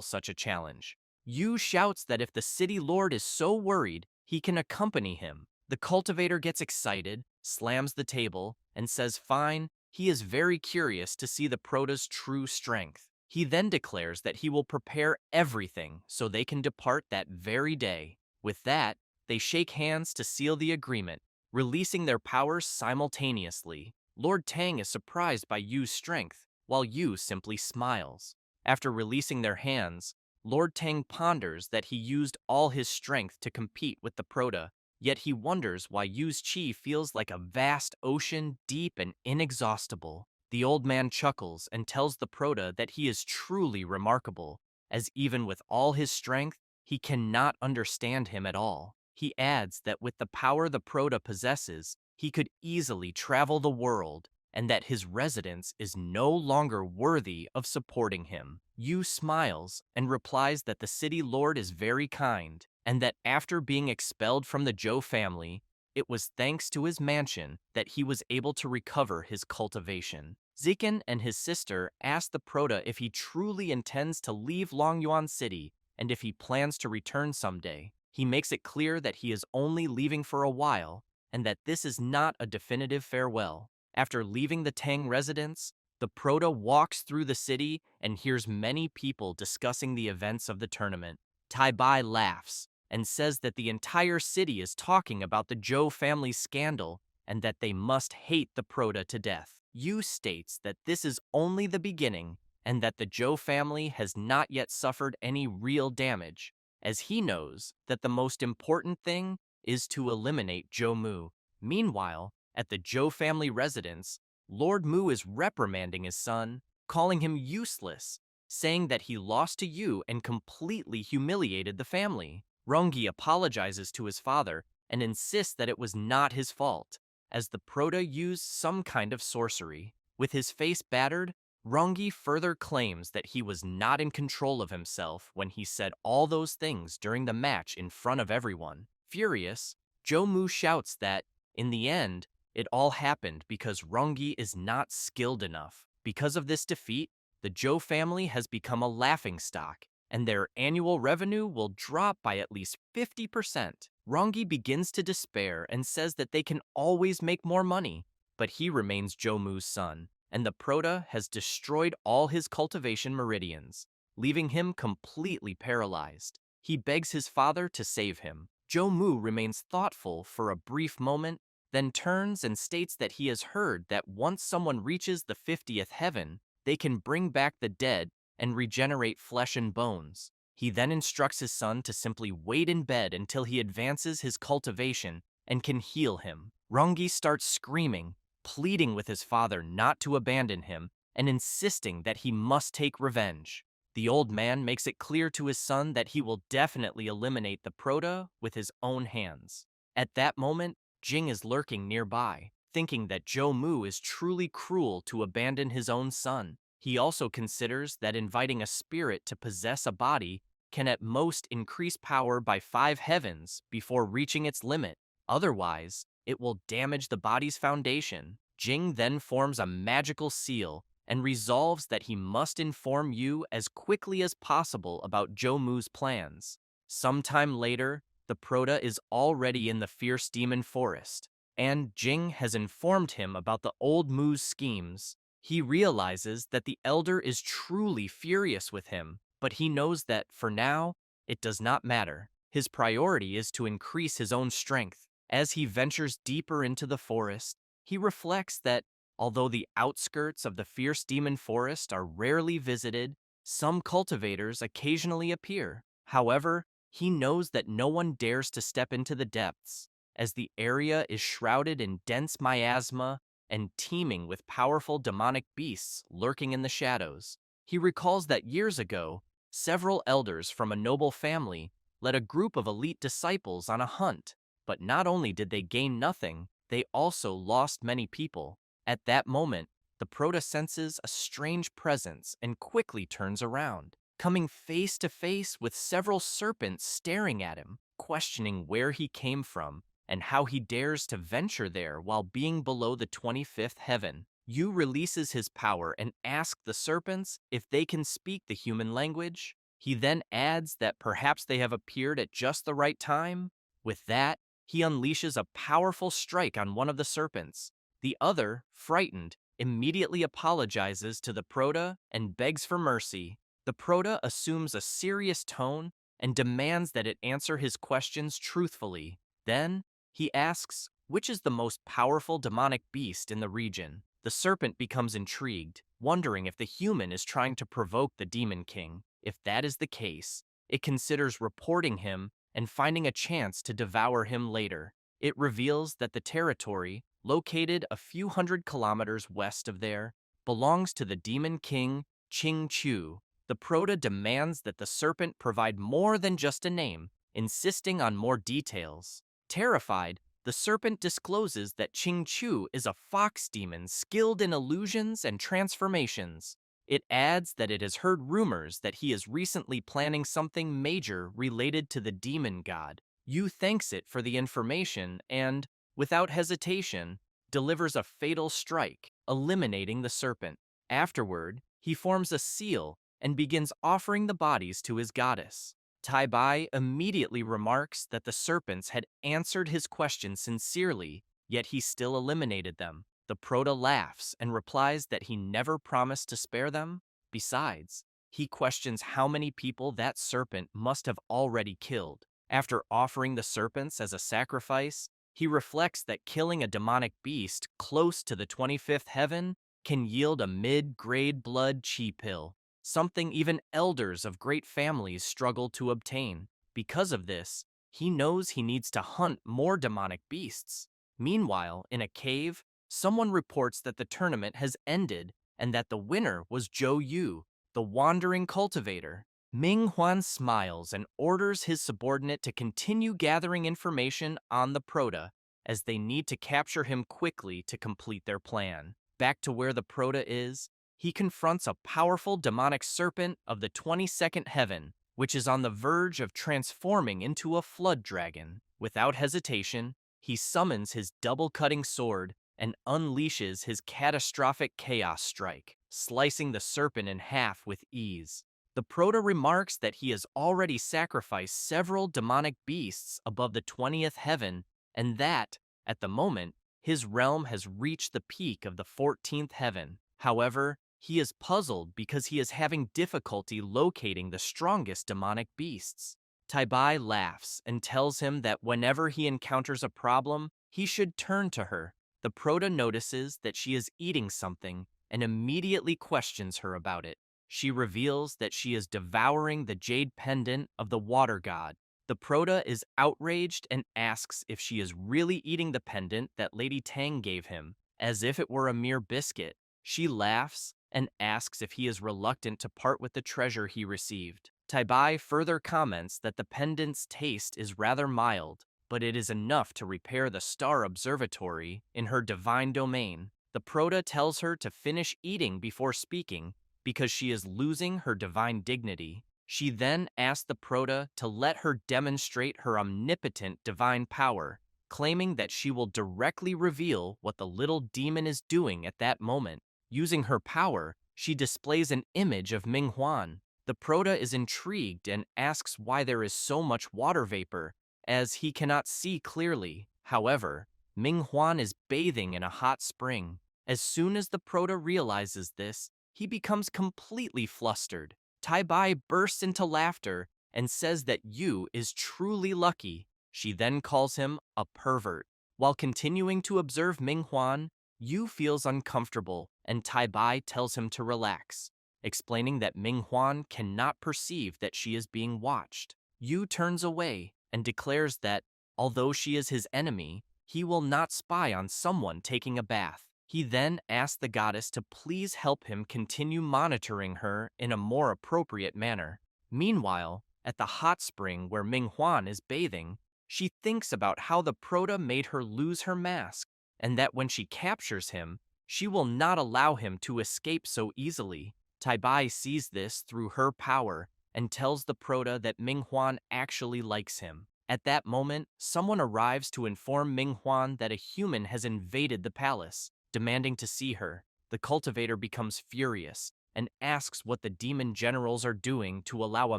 such a challenge. Yu shouts that if the city lord is so worried, he can accompany him. The cultivator gets excited, slams the table, and says fine, he is very curious to see the Prota's true strength. He then declares that he will prepare everything so they can depart that very day. With that, they shake hands to seal the agreement, releasing their powers simultaneously. Lord Tang is surprised by Yu's strength, while Yu simply smiles. After releasing their hands, Lord Tang ponders that he used all his strength to compete with the Prota, yet he wonders why Yu's chi feels like a vast ocean, deep and inexhaustible. The old man chuckles and tells the Prota that he is truly remarkable, as even with all his strength, he cannot understand him at all. He adds that with the power the Prota possesses, he could easily travel the world, and that his residence is no longer worthy of supporting him. Yu smiles and replies that the city lord is very kind, and that after being expelled from the Zhou family, it was thanks to his mansion that he was able to recover his cultivation. Ziken and his sister ask the Prota if he truly intends to leave Longyuan City and if he plans to return someday. He makes it clear that he is only leaving for a while and that this is not a definitive farewell. After leaving the Tang residence, the Prota walks through the city and hears many people discussing the events of the tournament. Taibai laughs and says that the entire city is talking about the Zhou family scandal and that they must hate the Prota to death. Yu states that this is only the beginning and that the Zhou family has not yet suffered any real damage, as he knows that the most important thing is to eliminate Zhou Mu. Meanwhile, at the Zhou family residence, Lord Mu is reprimanding his son, calling him useless, saying that he lost to Yu and completely humiliated the family. Rongi apologizes to his father and insists that it was not his fault, as the Prota used some kind of sorcery. With his face battered, Rongi further claims that he was not in control of himself when he said all those things during the match in front of everyone. Furious, Zhou Mu shouts that, in the end, it all happened because Rongi is not skilled enough. Because of this defeat, the Zhou family has become a laughingstock, and their annual revenue will drop by at least 50%. Rongi begins to despair and says that they can always make more money, but he remains Zhou Mu's son, and the Prota has destroyed all his cultivation meridians, leaving him completely paralyzed. He begs his father to save him. Zhou Mu remains thoughtful for a brief moment, then turns and states that he has heard that once someone reaches the 50th heaven, they can bring back the dead and regenerate flesh and bones. He then instructs his son to simply wait in bed until he advances his cultivation and can heal him. Rongi starts screaming, pleading with his father not to abandon him and insisting that he must take revenge. The old man makes it clear to his son that he will definitely eliminate the Prota with his own hands. At that moment, Jing is lurking nearby, thinking that Zhou Mu is truly cruel to abandon his own son. He also considers that inviting a spirit to possess a body can at most increase power by 5 heavens before reaching its limit. Otherwise, it will damage the body's foundation. Jing then forms a magical seal and resolves that he must inform you as quickly as possible about Jomu's plans. Sometime later, the Proto is already in the fierce demon forest, and Jing has informed him about the old Mu's schemes. He realizes that the Elder is truly furious with him, but he knows that, for now, it does not matter. His priority is to increase his own strength. As he ventures deeper into the forest, he reflects that, although the outskirts of the fierce demon forest are rarely visited, some cultivators occasionally appear. However, he knows that no one dares to step into the depths, as the area is shrouded in dense miasma and teeming with powerful demonic beasts lurking in the shadows. He recalls that years ago, several elders from a noble family led a group of elite disciples on a hunt, but not only did they gain nothing, they also lost many people. At that moment, the Proto senses a strange presence and quickly turns around, coming face to face with several serpents staring at him, questioning where he came from and how he dares to venture there while being below the 25th heaven. Yu releases his power and asks the serpents if they can speak the human language. He then adds that perhaps they have appeared at just the right time. With that, he unleashes a powerful strike on one of the serpents. The other, frightened, immediately apologizes to the Proto and begs for mercy. The Proto assumes a serious tone and demands that it answer his questions truthfully. Then, he asks, which is the most powerful demonic beast in the region? The serpent becomes intrigued, wondering if the human is trying to provoke the Demon King. If that is the case, it considers reporting him and finding a chance to devour him later. It reveals that the territory, located a few hundred kilometers west of there, belongs to the Demon King, Ching Chu. The Proto demands that the serpent provide more than just a name, insisting on more details. Terrified, the serpent discloses that Ching Chu is a fox demon skilled in illusions and transformations. It adds that it has heard rumors that he is recently planning something major related to the demon god. Yu thanks it for the information and, without hesitation, delivers a fatal strike, eliminating the serpent. Afterward, he forms a seal and begins offering the bodies to his goddess. Tai Bai immediately remarks that the serpents had answered his question sincerely, yet he still eliminated them. The Proto laughs and replies that he never promised to spare them. Besides, he questions how many people that serpent must have already killed. After offering the serpents as a sacrifice, he reflects that killing a demonic beast close to the 25th heaven can yield a mid-grade blood chi pill, something even elders of great families struggle to obtain. Because of this, he knows he needs to hunt more demonic beasts. Meanwhile, in a cave, someone reports that the tournament has ended and that the winner was Zhou Yu, the wandering cultivator. Ming Huan smiles and orders his subordinate to continue gathering information on the Proto, as they need to capture him quickly to complete their plan. Back to where the Proto is, he confronts a powerful demonic serpent of the 22nd heaven, which is on the verge of transforming into a flood dragon. Without hesitation, he summons his double-cutting sword and unleashes his catastrophic chaos strike, slicing the serpent in half with ease. The Proto remarks that he has already sacrificed several demonic beasts above the 20th heaven, and that, at the moment, his realm has reached the peak of the 14th heaven. However, he is puzzled because he is having difficulty locating the strongest demonic beasts. Tai Bai laughs and tells him that whenever he encounters a problem, he should turn to her. The Proto notices that she is eating something and immediately questions her about it. She reveals that she is devouring the jade pendant of the water god. The Proto is outraged and asks if she is really eating the pendant that Lady Tang gave him, as if it were a mere biscuit. She laughs and asks if he is reluctant to part with the treasure he received. Tai Bai further comments that the pendant's taste is rather mild, but it is enough to repair the star observatory in her divine domain. The Proto tells her to finish eating before speaking, because she is losing her divine dignity. She then asks the Proto to let her demonstrate her omnipotent divine power, claiming that she will directly reveal what the little demon is doing at that moment. Using her power, she displays an image of Ming-Huan. The Prota is intrigued and asks why there is so much water vapor, as he cannot see clearly. However, Ming-Huan is bathing in a hot spring. As soon as the Prota realizes this, he becomes completely flustered. Tai Bai bursts into laughter and says that Yu is truly lucky. She then calls him a pervert. While continuing to observe Ming-Huan, Yu feels uncomfortable and Tai Bai tells him to relax, explaining that Ming-Huan cannot perceive that she is being watched. Yu turns away and declares that, although she is his enemy, he will not spy on someone taking a bath. He then asks the goddess to please help him continue monitoring her in a more appropriate manner. Meanwhile, at the hot spring where Ming-Huan is bathing, she thinks about how the Prota made her lose her mask, and that when she captures him, she will not allow him to escape so easily. Tai Bai sees this through her power and tells the Prota that Ming-Huan actually likes him. At that moment, someone arrives to inform Ming-Huan that a human has invaded the palace, demanding to see her. The cultivator becomes furious and asks what the demon generals are doing to allow a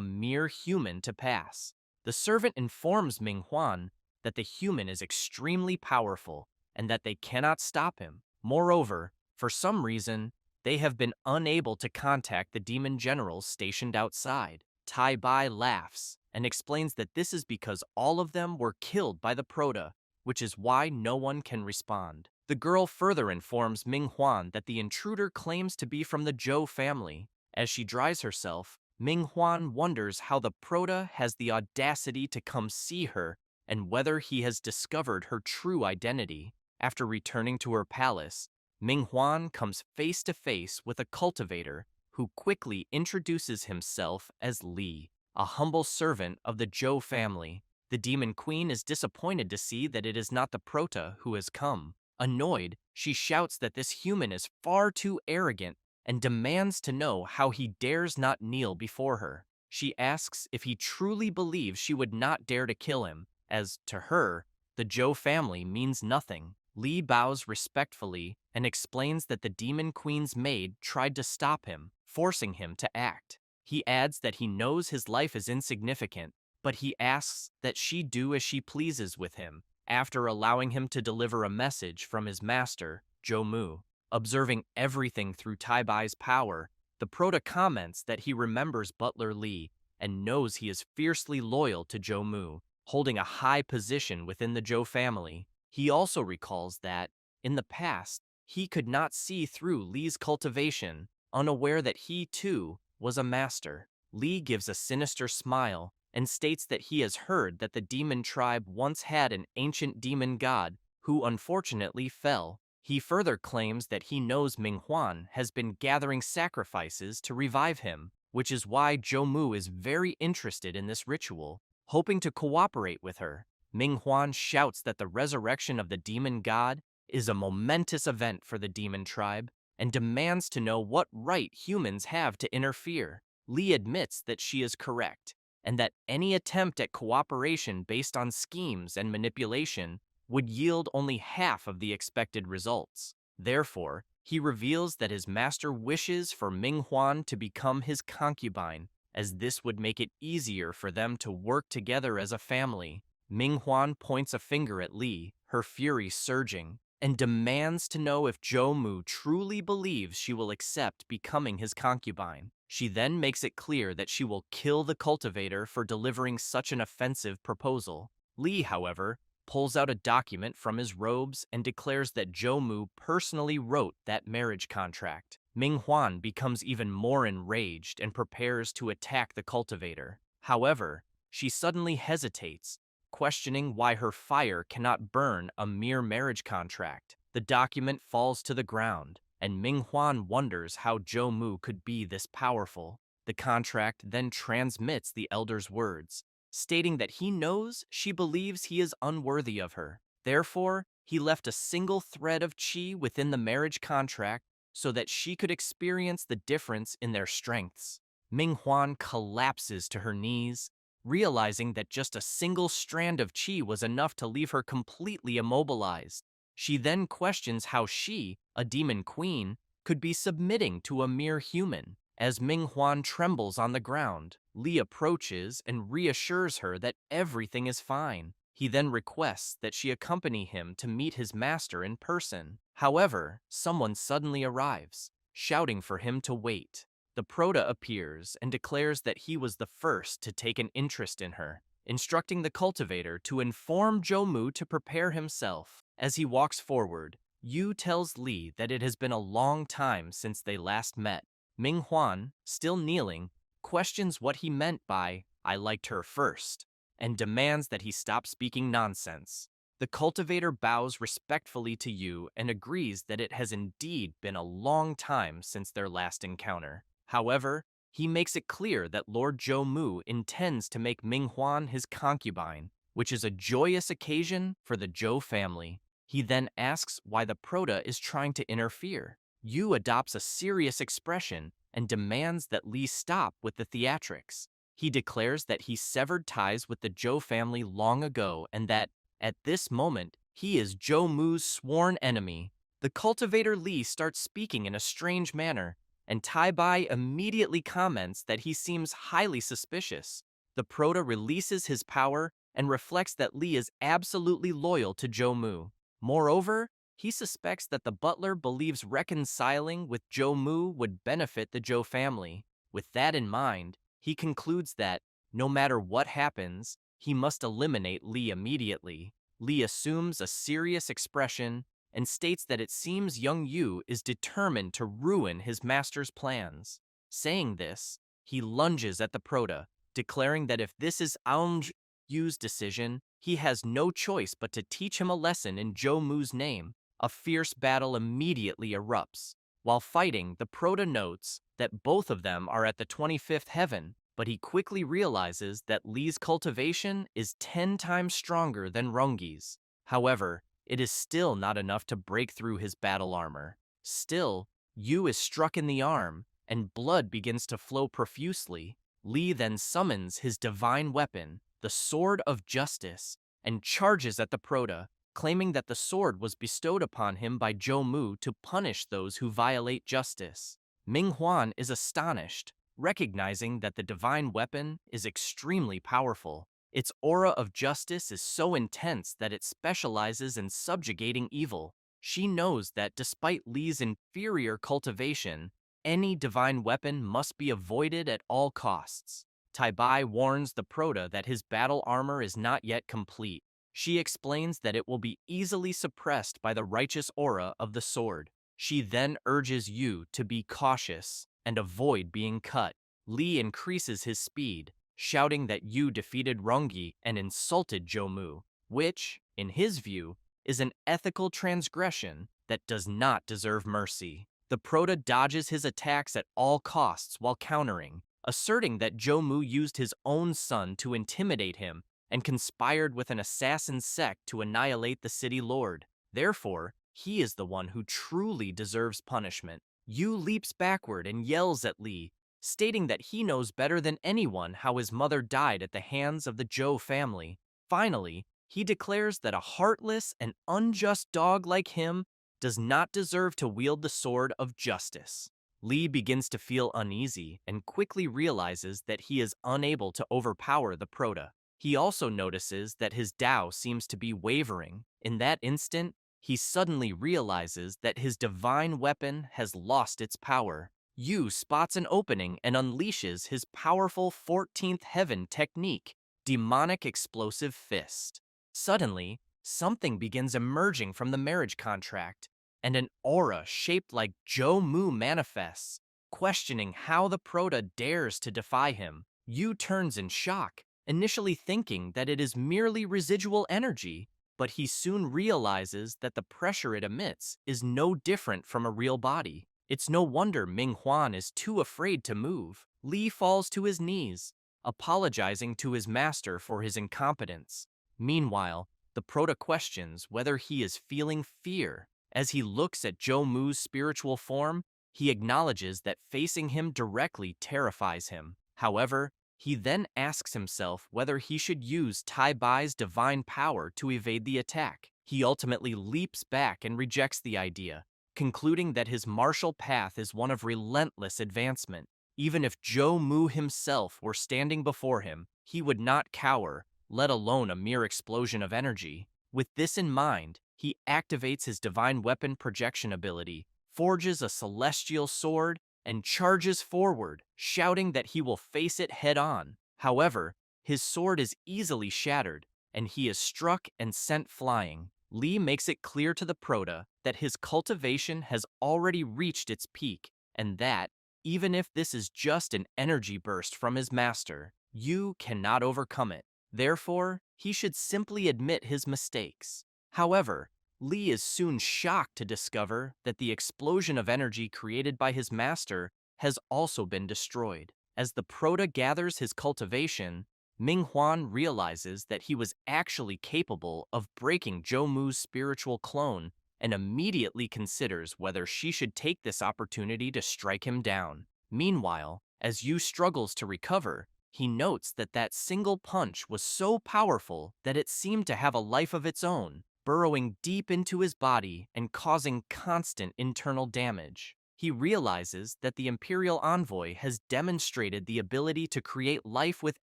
mere human to pass. The servant informs Ming-Huan that the human is extremely powerful and that they cannot stop him. Moreover, for some reason, they have been unable to contact the demon generals stationed outside. Tai Bai laughs and explains that this is because all of them were killed by the Prota, which is why no one can respond. The girl further informs Ming-Huan that the intruder claims to be from the Zhou family. As she dries herself, Ming-Huan wonders how the Prota has the audacity to come see her and whether he has discovered her true identity. After returning to her palace, Ming-Huan comes face to face with a cultivator who quickly introduces himself as Li, a humble servant of the Zhou family. The demon queen is disappointed to see that it is not the Prota who has come. Annoyed, she shouts that this human is far too arrogant and demands to know how he dares not kneel before her. She asks if he truly believes she would not dare to kill him, as, to her, the Zhou family means nothing. Li bows respectfully and explains that the demon queen's maid tried to stop him, forcing him to act. He adds that he knows his life is insignificant, but he asks that she do as she pleases with him, after allowing him to deliver a message from his master, Zhou Mu. Observing everything through Tai Bai's power, the Prota comments that he remembers Butler Li and knows he is fiercely loyal to Zhou Mu, holding a high position within the Zhou family. He also recalls that, in the past, he could not see through Li's cultivation, unaware that he, too, was a master. Li gives a sinister smile and states that he has heard that the demon tribe once had an ancient demon god who unfortunately fell. He further claims that he knows Ming-Huan has been gathering sacrifices to revive him, which is why Zhou Mu is very interested in this ritual, hoping to cooperate with her. Ming-Huan shouts that the resurrection of the demon god is a momentous event for the demon tribe and demands to know what right humans have to interfere. Li admits that she is correct, and that any attempt at cooperation based on schemes and manipulation would yield only half of the expected results. Therefore, he reveals that his master wishes for Ming-Huan to become his concubine, as this would make it easier for them to work together as a family. Ming-Huan points a finger at Li, her fury surging, and demands to know if Zhou Mu truly believes she will accept becoming his concubine. She then makes it clear that she will kill the cultivator for delivering such an offensive proposal. Li, however, pulls out a document from his robes and declares that Zhou Mu personally wrote that marriage contract. Ming-Huan becomes even more enraged and prepares to attack the cultivator. However, she suddenly hesitates, questioning why her fire cannot burn a mere marriage contract. The document falls to the ground, and Ming-Huan wonders how Zhou Mu could be this powerful. The contract then transmits the elder's words, stating that he knows she believes he is unworthy of her. Therefore, he left a single thread of qi within the marriage contract so that she could experience the difference in their strengths. Ming-Huan collapses to her knees realizing that just a single strand of chi was enough to leave her completely immobilized. She then questions how she, a demon queen, could be submitting to a mere human. As Ming Huan trembles on the ground, Li approaches and reassures her that everything is fine. He then requests that she accompany him to meet his master in person. However, someone suddenly arrives, shouting for him to wait. The Proto appears and declares that he was the first to take an interest in her, instructing the cultivator to inform Jomu to prepare himself. As he walks forward, Yu tells Li that it has been a long time since they last met. Ming Huan, still kneeling, questions what he meant by, "I liked her first," and demands that he stop speaking nonsense. The cultivator bows respectfully to Yu and agrees that it has indeed been a long time since their last encounter. However, he makes it clear that Lord Zhou Mu intends to make Ming Huan his concubine, which is a joyous occasion for the Zhou family. He then asks why the Proto is trying to interfere. Yu adopts a serious expression and demands that Li stop with the theatrics. He declares that he severed ties with the Zhou family long ago and that, at this moment, he is Zhou Mu's sworn enemy. The cultivator Li starts speaking in a strange manner, and Tai Bai immediately comments that he seems highly suspicious. The Proto releases his power and reflects that Li is absolutely loyal to Zhou Mu. Moreover, he suspects that the butler believes reconciling with Zhou Mu would benefit the Zhou family. With that in mind, he concludes that, no matter what happens, he must eliminate Li immediately. Li assumes a serious expression and states that it seems young Yu is determined to ruin his master's plans. Saying this, he lunges at the Proto, declaring that if this is Aung Yu's decision, he has no choice but to teach him a lesson in Zhou Mu's name. A fierce battle immediately erupts. While fighting, the Proto notes that both of them are at the 25th heaven, but he quickly realizes that Li's cultivation is 10 times stronger than Rungi's. However, it is still not enough to break through his battle armor. Still, Yu is struck in the arm, and blood begins to flow profusely. Li then summons his divine weapon, the Sword of Justice, and charges at the Proto, claiming that the sword was bestowed upon him by Zhou Mu to punish those who violate justice. Ming Huan is astonished, recognizing that the divine weapon is extremely powerful. Its aura of justice is so intense that it specializes in subjugating evil. She knows that despite Li's inferior cultivation, any divine weapon must be avoided at all costs. Tai Bai warns the Proto that his battle armor is not yet complete. She explains that it will be easily suppressed by the righteous aura of the sword. She then urges Yu to be cautious and avoid being cut. Li increases his speed, shouting that Yu defeated Rungi and insulted Zhou Mu, which, in his view, is an ethical transgression that does not deserve mercy. The Proto dodges his attacks at all costs while countering, asserting that Zhou Mu used his own son to intimidate him and conspired with an assassin sect to annihilate the city lord. Therefore, he is the one who truly deserves punishment. Yu leaps backward and yells at Li, stating that he knows better than anyone how his mother died at the hands of the Zhou family. Finally, he declares that a heartless and unjust dog like him does not deserve to wield the sword of justice. Li begins to feel uneasy and quickly realizes that he is unable to overpower the Proto. He also notices that his Tao seems to be wavering. In that instant, he suddenly realizes that his divine weapon has lost its power. Yu spots an opening and unleashes his powerful 14th heaven technique, Demonic Explosive Fist. Suddenly, something begins emerging from the marriage contract, and an aura shaped like Zhou Mu manifests, questioning how the Proto dares to defy him. Yu turns in shock, initially thinking that it is merely residual energy, but he soon realizes that the pressure it emits is no different from a real body. It's no wonder Ming Huan is too afraid to move. Li falls to his knees, apologizing to his master for his incompetence. Meanwhile, the Proto questions whether he is feeling fear. As he looks at Zhou Mu's spiritual form, he acknowledges that facing him directly terrifies him. However, He then asks himself whether he should use Tai Bai's divine power to evade the attack. He ultimately leaps back and rejects the idea, concluding that his martial path is one of relentless advancement. Even if Zhou Mu himself were standing before him, he would not cower, let alone a mere explosion of energy. With this in mind, he activates his divine weapon projection ability, forges a celestial sword, and charges forward, shouting that he will face it head-on. However, his sword is easily shattered, and he is struck and sent flying. Lee makes it clear to the Prota that his cultivation has already reached its peak, and that, even if this is just an energy burst from his master, you cannot overcome it. Therefore, he should simply admit his mistakes. However, Lee is soon shocked to discover that the explosion of energy created by his master has also been destroyed. As the Prota gathers his cultivation, Ming-Huan realizes that he was actually capable of breaking Zhou Mu's spiritual clone and immediately considers whether she should take this opportunity to strike him down. Meanwhile, as Yu struggles to recover, he notes that that single punch was so powerful that it seemed to have a life of its own, burrowing deep into his body and causing constant internal damage. He realizes that the Imperial Envoy has demonstrated the ability to create life with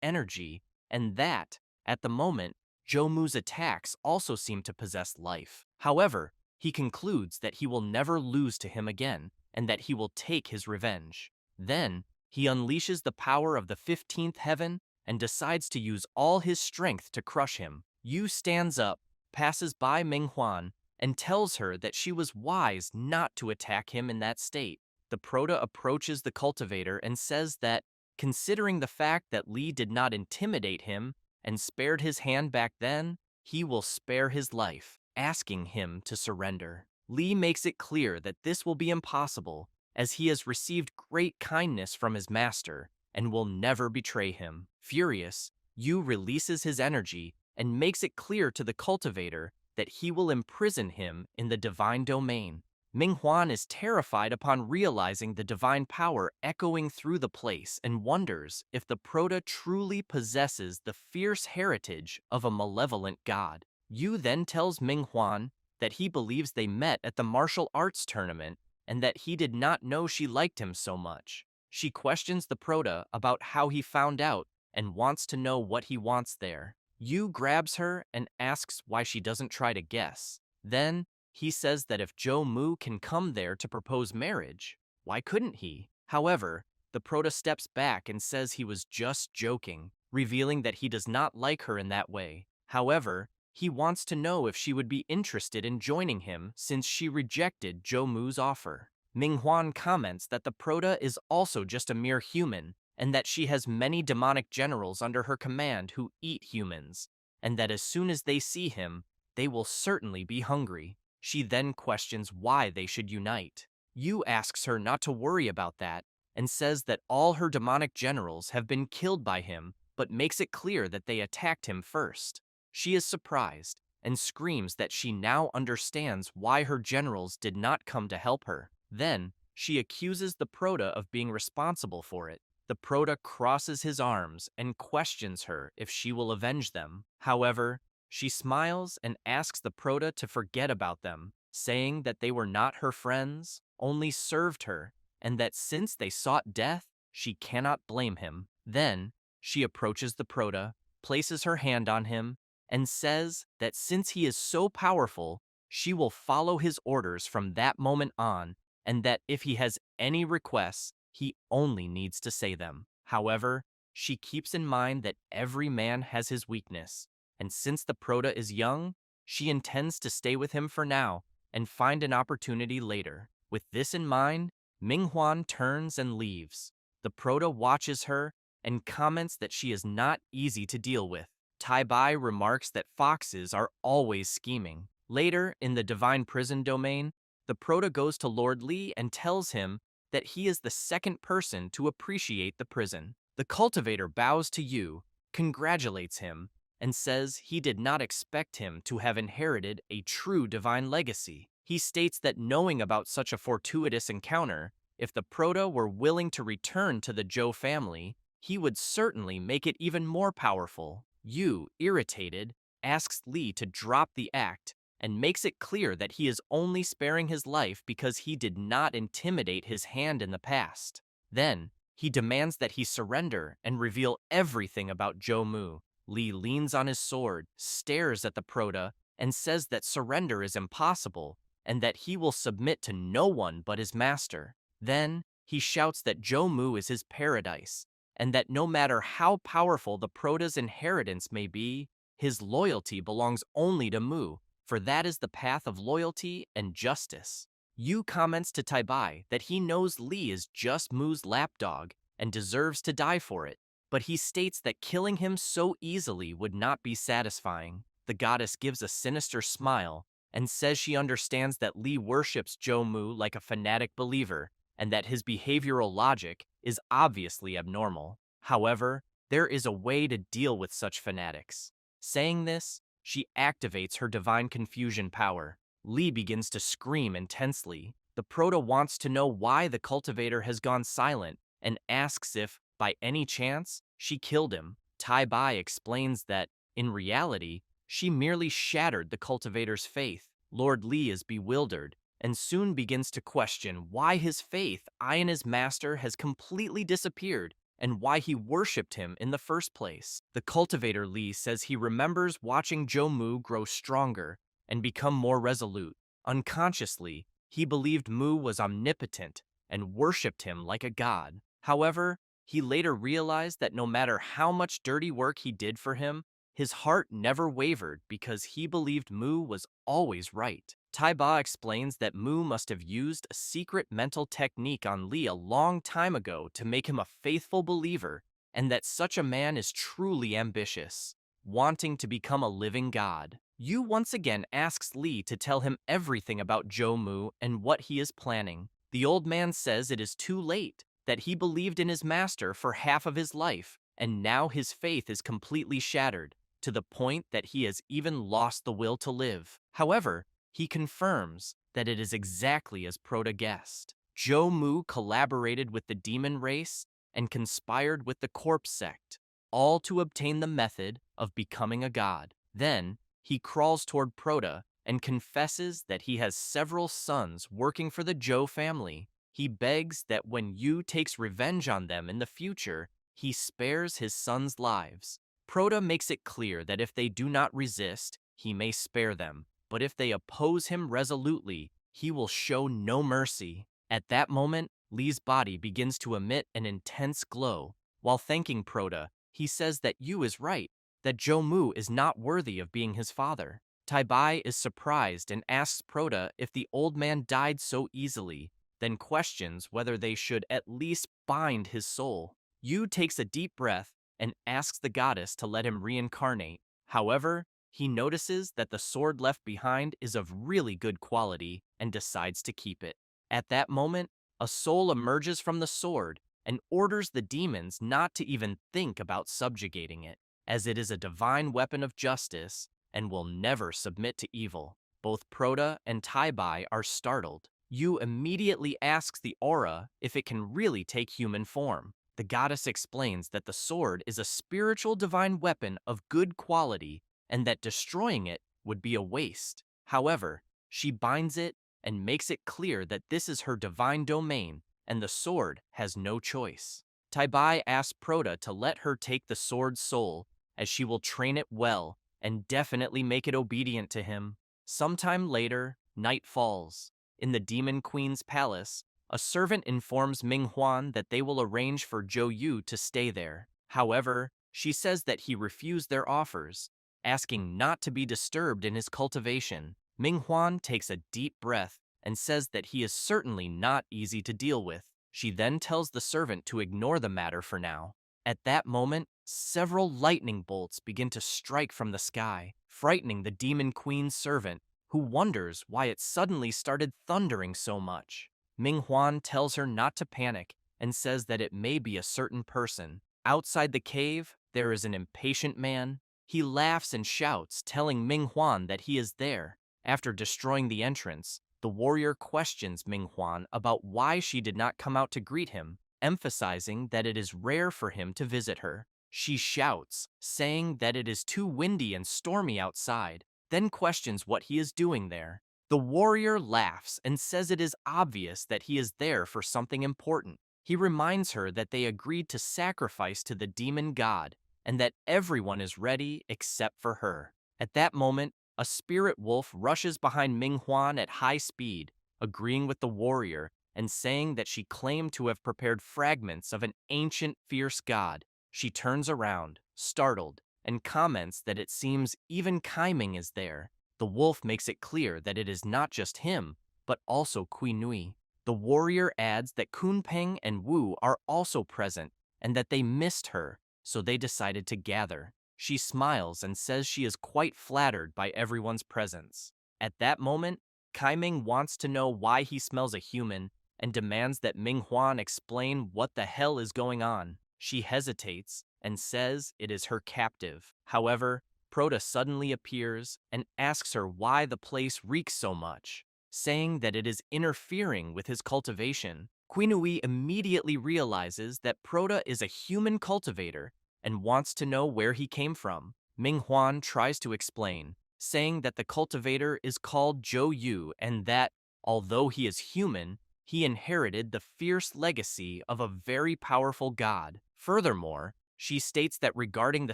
energy, and that, at the moment, Zhou Mu's attacks also seem to possess life. However, he concludes that he will never lose to him again, and that he will take his revenge. Then, he unleashes the power of the 15th heaven and decides to use all his strength to crush him. Yu stands up, passes by Ming-Huan, and tells her that she was wise not to attack him in that state. The Prota approaches the cultivator and says that, considering the fact that Li did not intimidate him and spared his hand back then, he will spare his life, asking him to surrender. Li makes it clear that this will be impossible, as he has received great kindness from his master and will never betray him. Furious, Yu releases his energy and makes it clear to the cultivator that he will imprison him in the divine domain. Ming-Huan is terrified upon realizing the divine power echoing through the place and wonders if the Prota truly possesses the fierce heritage of a malevolent god. Yu then tells Ming-Huan that he believes they met at the martial arts tournament and that he did not know she liked him so much. She questions the Prota about how he found out and wants to know what he wants there. Yu grabs her and asks why she doesn't try to guess. Then, he says that if Zhou Mu can come there to propose marriage, why couldn't he? However, the Prota steps back and says he was just joking, revealing that he does not like her in that way. However, he wants to know if she would be interested in joining him since she rejected Zhou Mu's offer. Ming-Huan comments that the Prota is also just a mere human, and that she has many demonic generals under her command who eat humans, and that as soon as they see him, they will certainly be hungry. She then questions why they should unite. Yu asks her not to worry about that, and says that all her demonic generals have been killed by him, but makes it clear that they attacked him first. She is surprised, and screams that she now understands why her generals did not come to help her. Then, she accuses the Prota of being responsible for it. The Prota crosses his arms and questions her if she will avenge them. However, she smiles and asks the Prota to forget about them, saying that they were not her friends, only served her, and that since they sought death, she cannot blame him. Then, she approaches the Prota, places her hand on him, and says that since he is so powerful, she will follow his orders from that moment on, and that if he has any requests, he only needs to say them. However, she keeps in mind that every man has his weakness, and since the Prota is young, she intends to stay with him for now and find an opportunity later. With this in mind, Ming-Huan turns and leaves. The Prota watches her and comments that she is not easy to deal with. Tai Bai remarks that foxes are always scheming. Later, in the divine prison domain, the Prota goes to Lord Li and tells him that he is the second person to appreciate the prison. The cultivator bows to Yu, congratulates him, and says he did not expect him to have inherited a true divine legacy. He states that knowing about such a fortuitous encounter, if the Prota were willing to return to the Zhou family, he would certainly make it even more powerful. Yu, irritated, asks Li to drop the act and makes it clear that he is only sparing his life because he did not intimidate his hand in the past. Then, he demands that he surrender and reveal everything about Mu. Li leans on his sword, stares at the Proto, and says that surrender is impossible and that he will submit to no one but his master. Then, he shouts that Mu is his paradise, and that no matter how powerful the Prota's inheritance may be, his loyalty belongs only to Mu, for that is the path of loyalty and justice. Yu comments to Taibai that he knows Li is just Mu's lapdog and deserves to die for it, but he states that killing him so easily would not be satisfying. The goddess gives a sinister smile and says she understands that Li worships Mu like a fanatic believer and that his behavioral logic is obviously abnormal. However, there is a way to deal with such fanatics. Saying this, she activates her divine confusion power. Li begins to scream intensely. The Proto wants to know why the cultivator has gone silent and asks if, by any chance, she killed him. Tai Bai explains that, in reality, she merely shattered the cultivator's faith. Lord Li is bewildered and soon begins to question why his faith in his master has completely disappeared and why he worshipped him in the first place. The cultivator Li says he remembers watching Mu grow stronger and become more resolute. Unconsciously, he believed Mu was omnipotent and worshipped him like a god. However, he later realized that no matter how much dirty work he did for him, his heart never wavered because he believed Mu was always right. Tai Ba explains that Mu must have used a secret mental technique on Li a long time ago to make him a faithful believer, and that such a man is truly ambitious, wanting to become a living god. Yu once again asks Li to tell him everything about Mu and what he is planning. The old man says it is too late, that he believed in his master for half of his life, and now his faith is completely shattered, to the point that he has even lost the will to live. However, he confirms that it is exactly as Proto guessed. Mu collaborated with the demon race and conspired with the corpse sect, all to obtain the method of becoming a god. Then, he crawls toward Proto and confesses that he has several sons working for the Zhou family. He begs that when Yu takes revenge on them in the future, he spares his sons' lives. Proto makes it clear that if they do not resist, he may spare them, but if they oppose him resolutely, he will show no mercy. At that moment, Li's body begins to emit an intense glow. While thanking Proto, he says that Yu is right, that Mu is not worthy of being his father. Tai Bai is surprised and asks Proto if the old man died so easily, then questions whether they should at least bind his soul. Yu takes a deep breath and asks the goddess to let him reincarnate. However, he notices that the sword left behind is of really good quality and decides to keep it. At that moment, a soul emerges from the sword and orders the demons not to even think about subjugating it, as it is a divine weapon of justice and will never submit to evil. Both Proto and Tai Bai are startled. Yu immediately asks the aura if it can really take human form. The goddess explains that the sword is a spiritual divine weapon of good quality and that destroying it would be a waste. However, she binds it and makes it clear that this is her divine domain and the sword has no choice. Tai Bai asks Proto to let her take the sword's soul, as she will train it well and definitely make it obedient to him. Sometime later, night falls. In the Demon Queen's palace, a servant informs Minghuan that they will arrange for Zhou Yu to stay there. However, she says that he refused their offers, asking not to be disturbed in his cultivation. Minghuan takes a deep breath and says that he is certainly not easy to deal with. She then tells the servant to ignore the matter for now. At that moment, several lightning bolts begin to strike from the sky, frightening the Demon Queen's servant, who wonders why it suddenly started thundering so much. Minghuan tells her not to panic and says that it may be a certain person. Outside the cave, there is an impatient man. He laughs and shouts, telling Minghuan that he is there. After destroying the entrance, the warrior questions Minghuan about why she did not come out to greet him, emphasizing that it is rare for him to visit her. She shouts, saying that it is too windy and stormy outside, then questions what he is doing there. The warrior laughs and says it is obvious that he is there for something important. He reminds her that they agreed to sacrifice to the demon god, and that everyone is ready except for her. At that moment, a spirit wolf rushes behind Minghuan at high speed, agreeing with the warrior and saying that she claimed to have prepared fragments of an ancient fierce god. She turns around, startled, and comments that it seems even Kaiming is there. The wolf makes it clear that it is not just him, but also Kui Nui. The warrior adds that Kunpeng and Wu are also present and that they missed her, so they decided to gather. She smiles and says she is quite flattered by everyone's presence. At that moment, Kaiming wants to know why he smells a human and demands that Minghuan explain what the hell is going on. She hesitates and says it is her captive. However, Proto suddenly appears and asks her why the place reeks so much, saying that it is interfering with his cultivation. Quinui immediately realizes that Proto is a human cultivator and wants to know where he came from. Minghuan tries to explain, saying that the cultivator is called Zhou Yu and that, although he is human, he inherited the fierce legacy of a very powerful god. Furthermore, she states that regarding the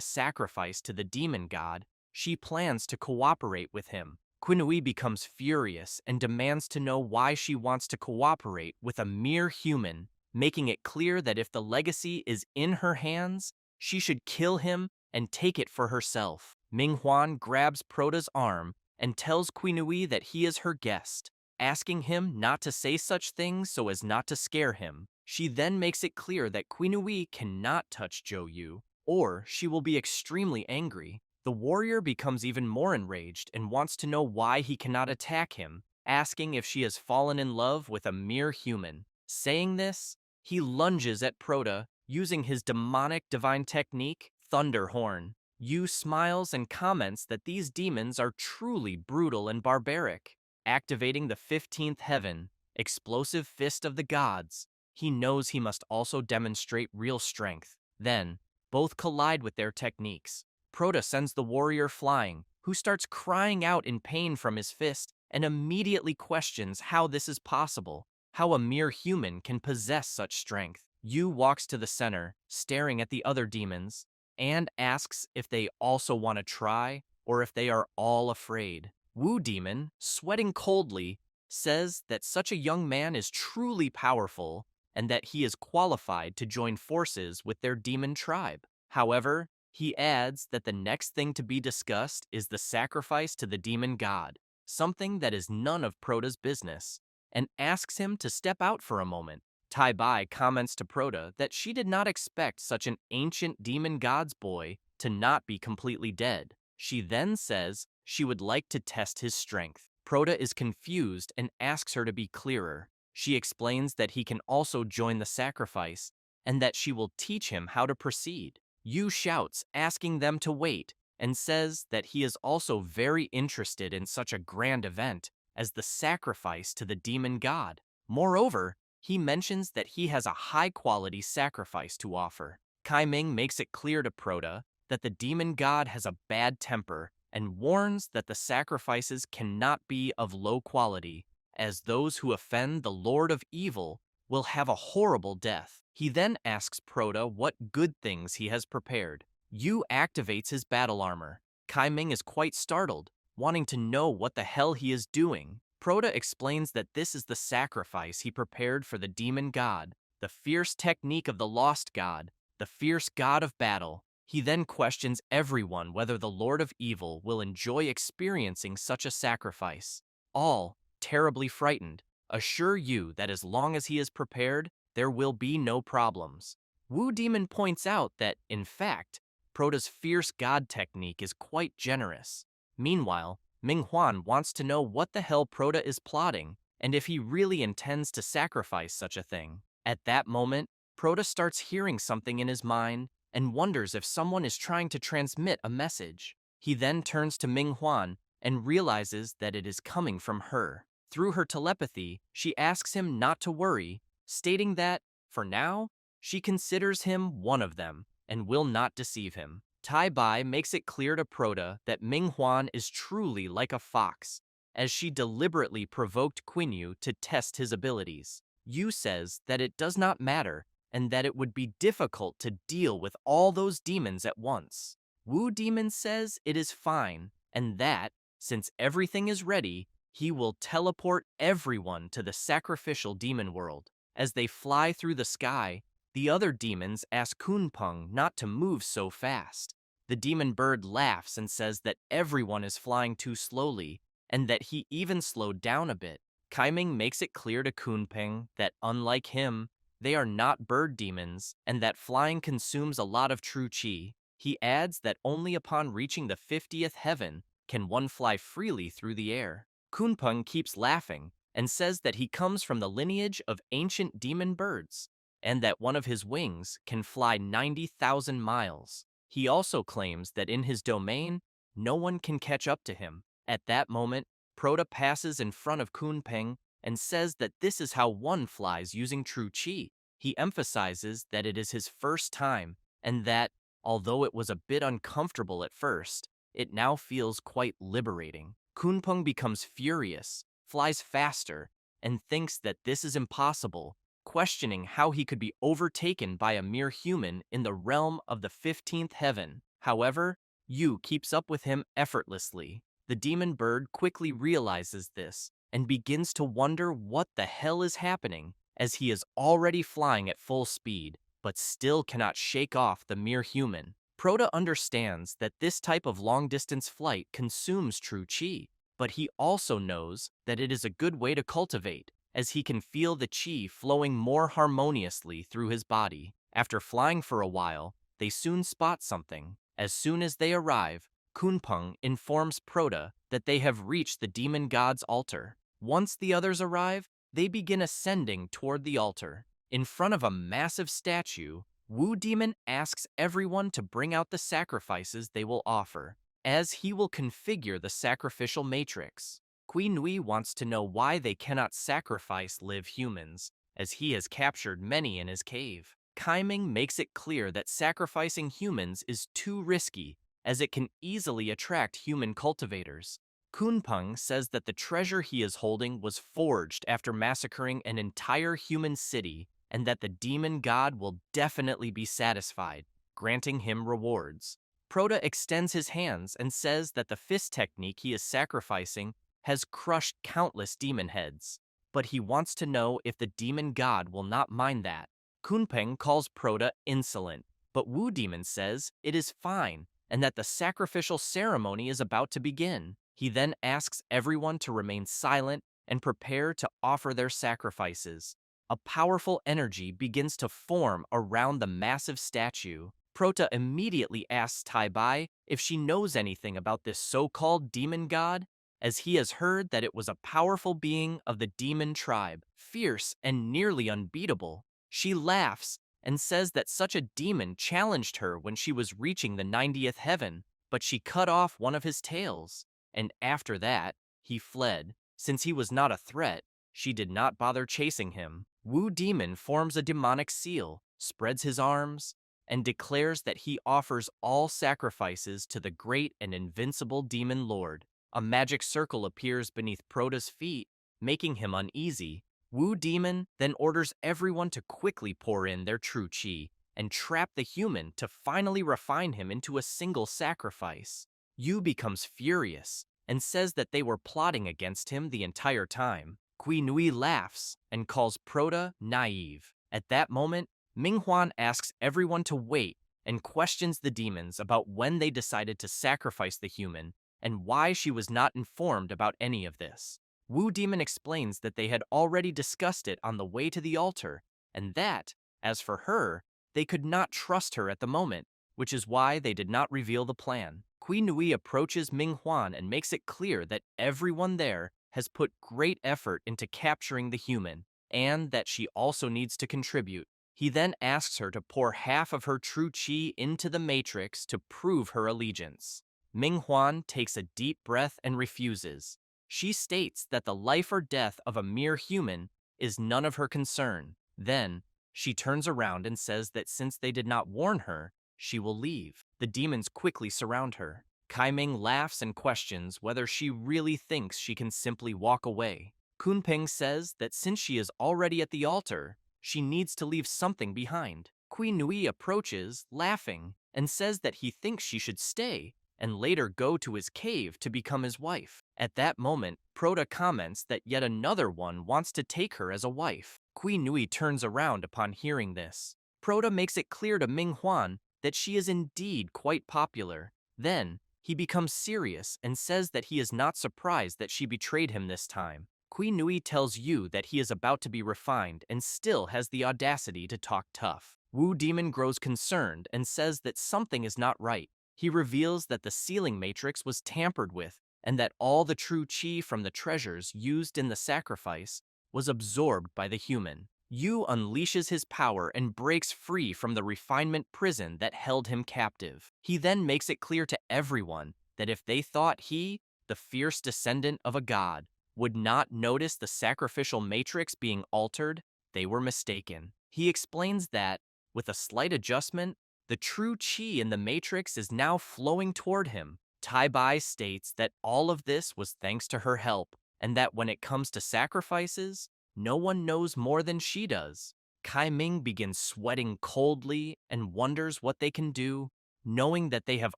sacrifice to the demon god, she plans to cooperate with him. Quinui becomes furious and demands to know why she wants to cooperate with a mere human, making it clear that if the legacy is in her hands, she should kill him and take it for herself. Minghuan grabs Prota's arm and tells Quinui that he is her guest, asking him not to say such things so as not to scare him. She then makes it clear that Quinui cannot touch Zhou Yu, or she will be extremely angry. The warrior becomes even more enraged and wants to know why he cannot attack him, asking if she has fallen in love with a mere human. Saying this, he lunges at Prota using his demonic divine technique, Thunder Horn. Yu smiles and comments that these demons are truly brutal and barbaric. Activating the 15th heaven, explosive fist of the gods, he knows he must also demonstrate real strength. Then, both collide with their techniques. Prota sends the warrior flying, who starts crying out in pain from his fist and immediately questions how this is possible, how a mere human can possess such strength. Yu walks to the center, staring at the other demons, and asks if they also want to try or if they are all afraid. Wu Demon, sweating coldly, says that such a young man is truly powerful and that he is qualified to join forces with their demon tribe. However, he adds that the next thing to be discussed is the sacrifice to the demon god, something that is none of Prota's business, and asks him to step out for a moment. Tai Bai comments to Prota that she did not expect such an ancient demon god's boy to not be completely dead. She then says she would like to test his strength. Prota is confused and asks her to be clearer. She explains that he can also join the sacrifice and that she will teach him how to proceed. Yu shouts, asking them to wait, and says that he is also very interested in such a grand event as the sacrifice to the demon god. Moreover, he mentions that he has a high-quality sacrifice to offer. Kai Ming makes it clear to Prota that the demon god has a bad temper and warns that the sacrifices cannot be of low quality, as those who offend the Lord of Evil will have a horrible death. He then asks Prota what good things he has prepared. Yu activates his battle armor. Kai Ming is quite startled, wanting to know what the hell he is doing. Prota explains that this is the sacrifice he prepared for the demon god, the fierce technique of the lost god, the fierce god of battle. He then questions everyone whether the Lord of Evil will enjoy experiencing such a sacrifice. All, terribly frightened, assure Yu that as long as he is prepared, there will be no problems. Wu Demon points out that, in fact, Prota's fierce god technique is quite generous. Meanwhile, Minghuan wants to know what the hell Prota is plotting and if he really intends to sacrifice such a thing. At that moment, Prota starts hearing something in his mind and wonders if someone is trying to transmit a message. He then turns to Minghuan and realizes that it is coming from her. Through her telepathy, she asks him not to worry, stating that, for now, She considers him one of them and will not deceive him. Tai Bai makes it clear to Proda that Ming Huan is truly like a fox, as she deliberately provoked Quinyu to test his abilities. Yu says that it does not matter and that it would be difficult to deal with all those demons at once. Wu Demon says it is fine and that, since everything is ready, he will teleport everyone to the sacrificial demon world. As they fly through the sky, the other demons ask Kunpeng not to move so fast. The demon bird laughs and says that everyone is flying too slowly, and that he even slowed down a bit. Kaiming makes it clear to Kunpeng that unlike him, they are not bird demons, and that flying consumes a lot of true chi. He adds that only upon reaching the 50th heaven can one fly freely through the air. Kunpeng keeps laughing and says that he comes from the lineage of ancient demon birds, and that one of his wings can fly 90,000 miles. He also claims that in his domain, no one can catch up to him. At that moment, Proda passes in front of Kunpeng and says that this is how one flies using true chi. He emphasizes that it is his first time, and that, although it was a bit uncomfortable at first, it now feels quite liberating. Kunpeng becomes furious, flies faster, and thinks that this is impossible, questioning how he could be overtaken by a mere human in the realm of the 15th heaven. However, Yu keeps up with him effortlessly. The demon bird quickly realizes this and begins to wonder what the hell is happening, as he is already flying at full speed, but still cannot shake off the mere human. Proda understands that this type of long-distance flight consumes true chi, but he also knows that it is a good way to cultivate, as he can feel the chi flowing more harmoniously through his body. After flying for a while, they soon spot something. As soon as they arrive, Kunpeng informs Proda that they have reached the demon god's altar. Once the others arrive, they begin ascending toward the altar. In front of a massive statue, Wu Demon asks everyone to bring out the sacrifices they will offer, as he will configure the sacrificial matrix. Kui Nui wants to know why they cannot sacrifice live humans, as he has captured many in his cave. Kaiming makes it clear that sacrificing humans is too risky, as it can easily attract human cultivators. Kunpeng says that the treasure he is holding was forged after massacring an entire human city, and that the demon god will definitely be satisfied, granting him rewards. Proda extends his hands and says that the fist technique he is sacrificing has crushed countless demon heads, but he wants to know if the demon god will not mind that. Kunpeng calls Proda insolent, but Wu Demon says it is fine and that the sacrificial ceremony is about to begin. He then asks everyone to remain silent and prepare to offer their sacrifices. A powerful energy begins to form around the massive statue. Proda immediately asks Tai Bai if she knows anything about this so-called demon god, as he has heard that it was a powerful being of the demon tribe, fierce and nearly unbeatable. She laughs and says that such a demon challenged her when she was reaching the 90th heaven, but she cut off one of his tails, and after that, he fled. Since he was not a threat, she did not bother chasing him. Wu Demon forms a demonic seal, spreads his arms, and declares that he offers all sacrifices to the great and invincible demon lord. A magic circle appears beneath Proda's feet, making him uneasy. Wu Demon then orders everyone to quickly pour in their true chi and trap the human to finally refine him into a single sacrifice. Yu becomes furious and says that they were plotting against him the entire time. Kui Nui laughs and calls Proda naive. At that moment, Minghuan asks everyone to wait and questions the demons about when they decided to sacrifice the human and why she was not informed about any of this. Wu Demon explains that they had already discussed it on the way to the altar, and that, as for her, they could not trust her at the moment, which is why they did not reveal the plan. Kui Nui approaches Ming Huan and makes it clear that everyone there has put great effort into capturing the human, and that she also needs to contribute. He then asks her to pour half of her true chi into the matrix to prove her allegiance. Ming Huan takes a deep breath and refuses. She states that the life or death of a mere human is none of her concern. Then, She turns around and says that since they did not warn her, she will leave. The demons quickly surround her. Kaiming laughs and questions whether she really thinks she can simply walk away. Kunpeng says that since she is already at the altar, she needs to leave something behind. Kui Nui approaches, laughing, and says that he thinks she should stay and later go to his cave to become his wife. At that moment, Proda comments that yet another one wants to take her as a wife. Kui Nui turns around upon hearing this. Proda makes it clear to Ming Huan that she is indeed quite popular. Then, he becomes serious and says that he is not surprised that she betrayed him this time. Kui Nui tells Yu that he is about to be refined and still has the audacity to talk tough. Wu Demon grows concerned and says that something is not right. He reveals that the sealing matrix was tampered with and that all the true chi from the treasures used in the sacrifice was absorbed by the human. Yu unleashes his power and breaks free from the refinement prison that held him captive. He then makes it clear to everyone that if they thought he, the fierce descendant of a god, would not notice the sacrificial matrix being altered, they were mistaken. He explains that, with a slight adjustment, the true chi in the matrix is now flowing toward him. Tai Bai states that all of this was thanks to her help, and that when it comes to sacrifices, no one knows more than she does. Kai Ming begins sweating coldly and wonders what they can do, knowing that they have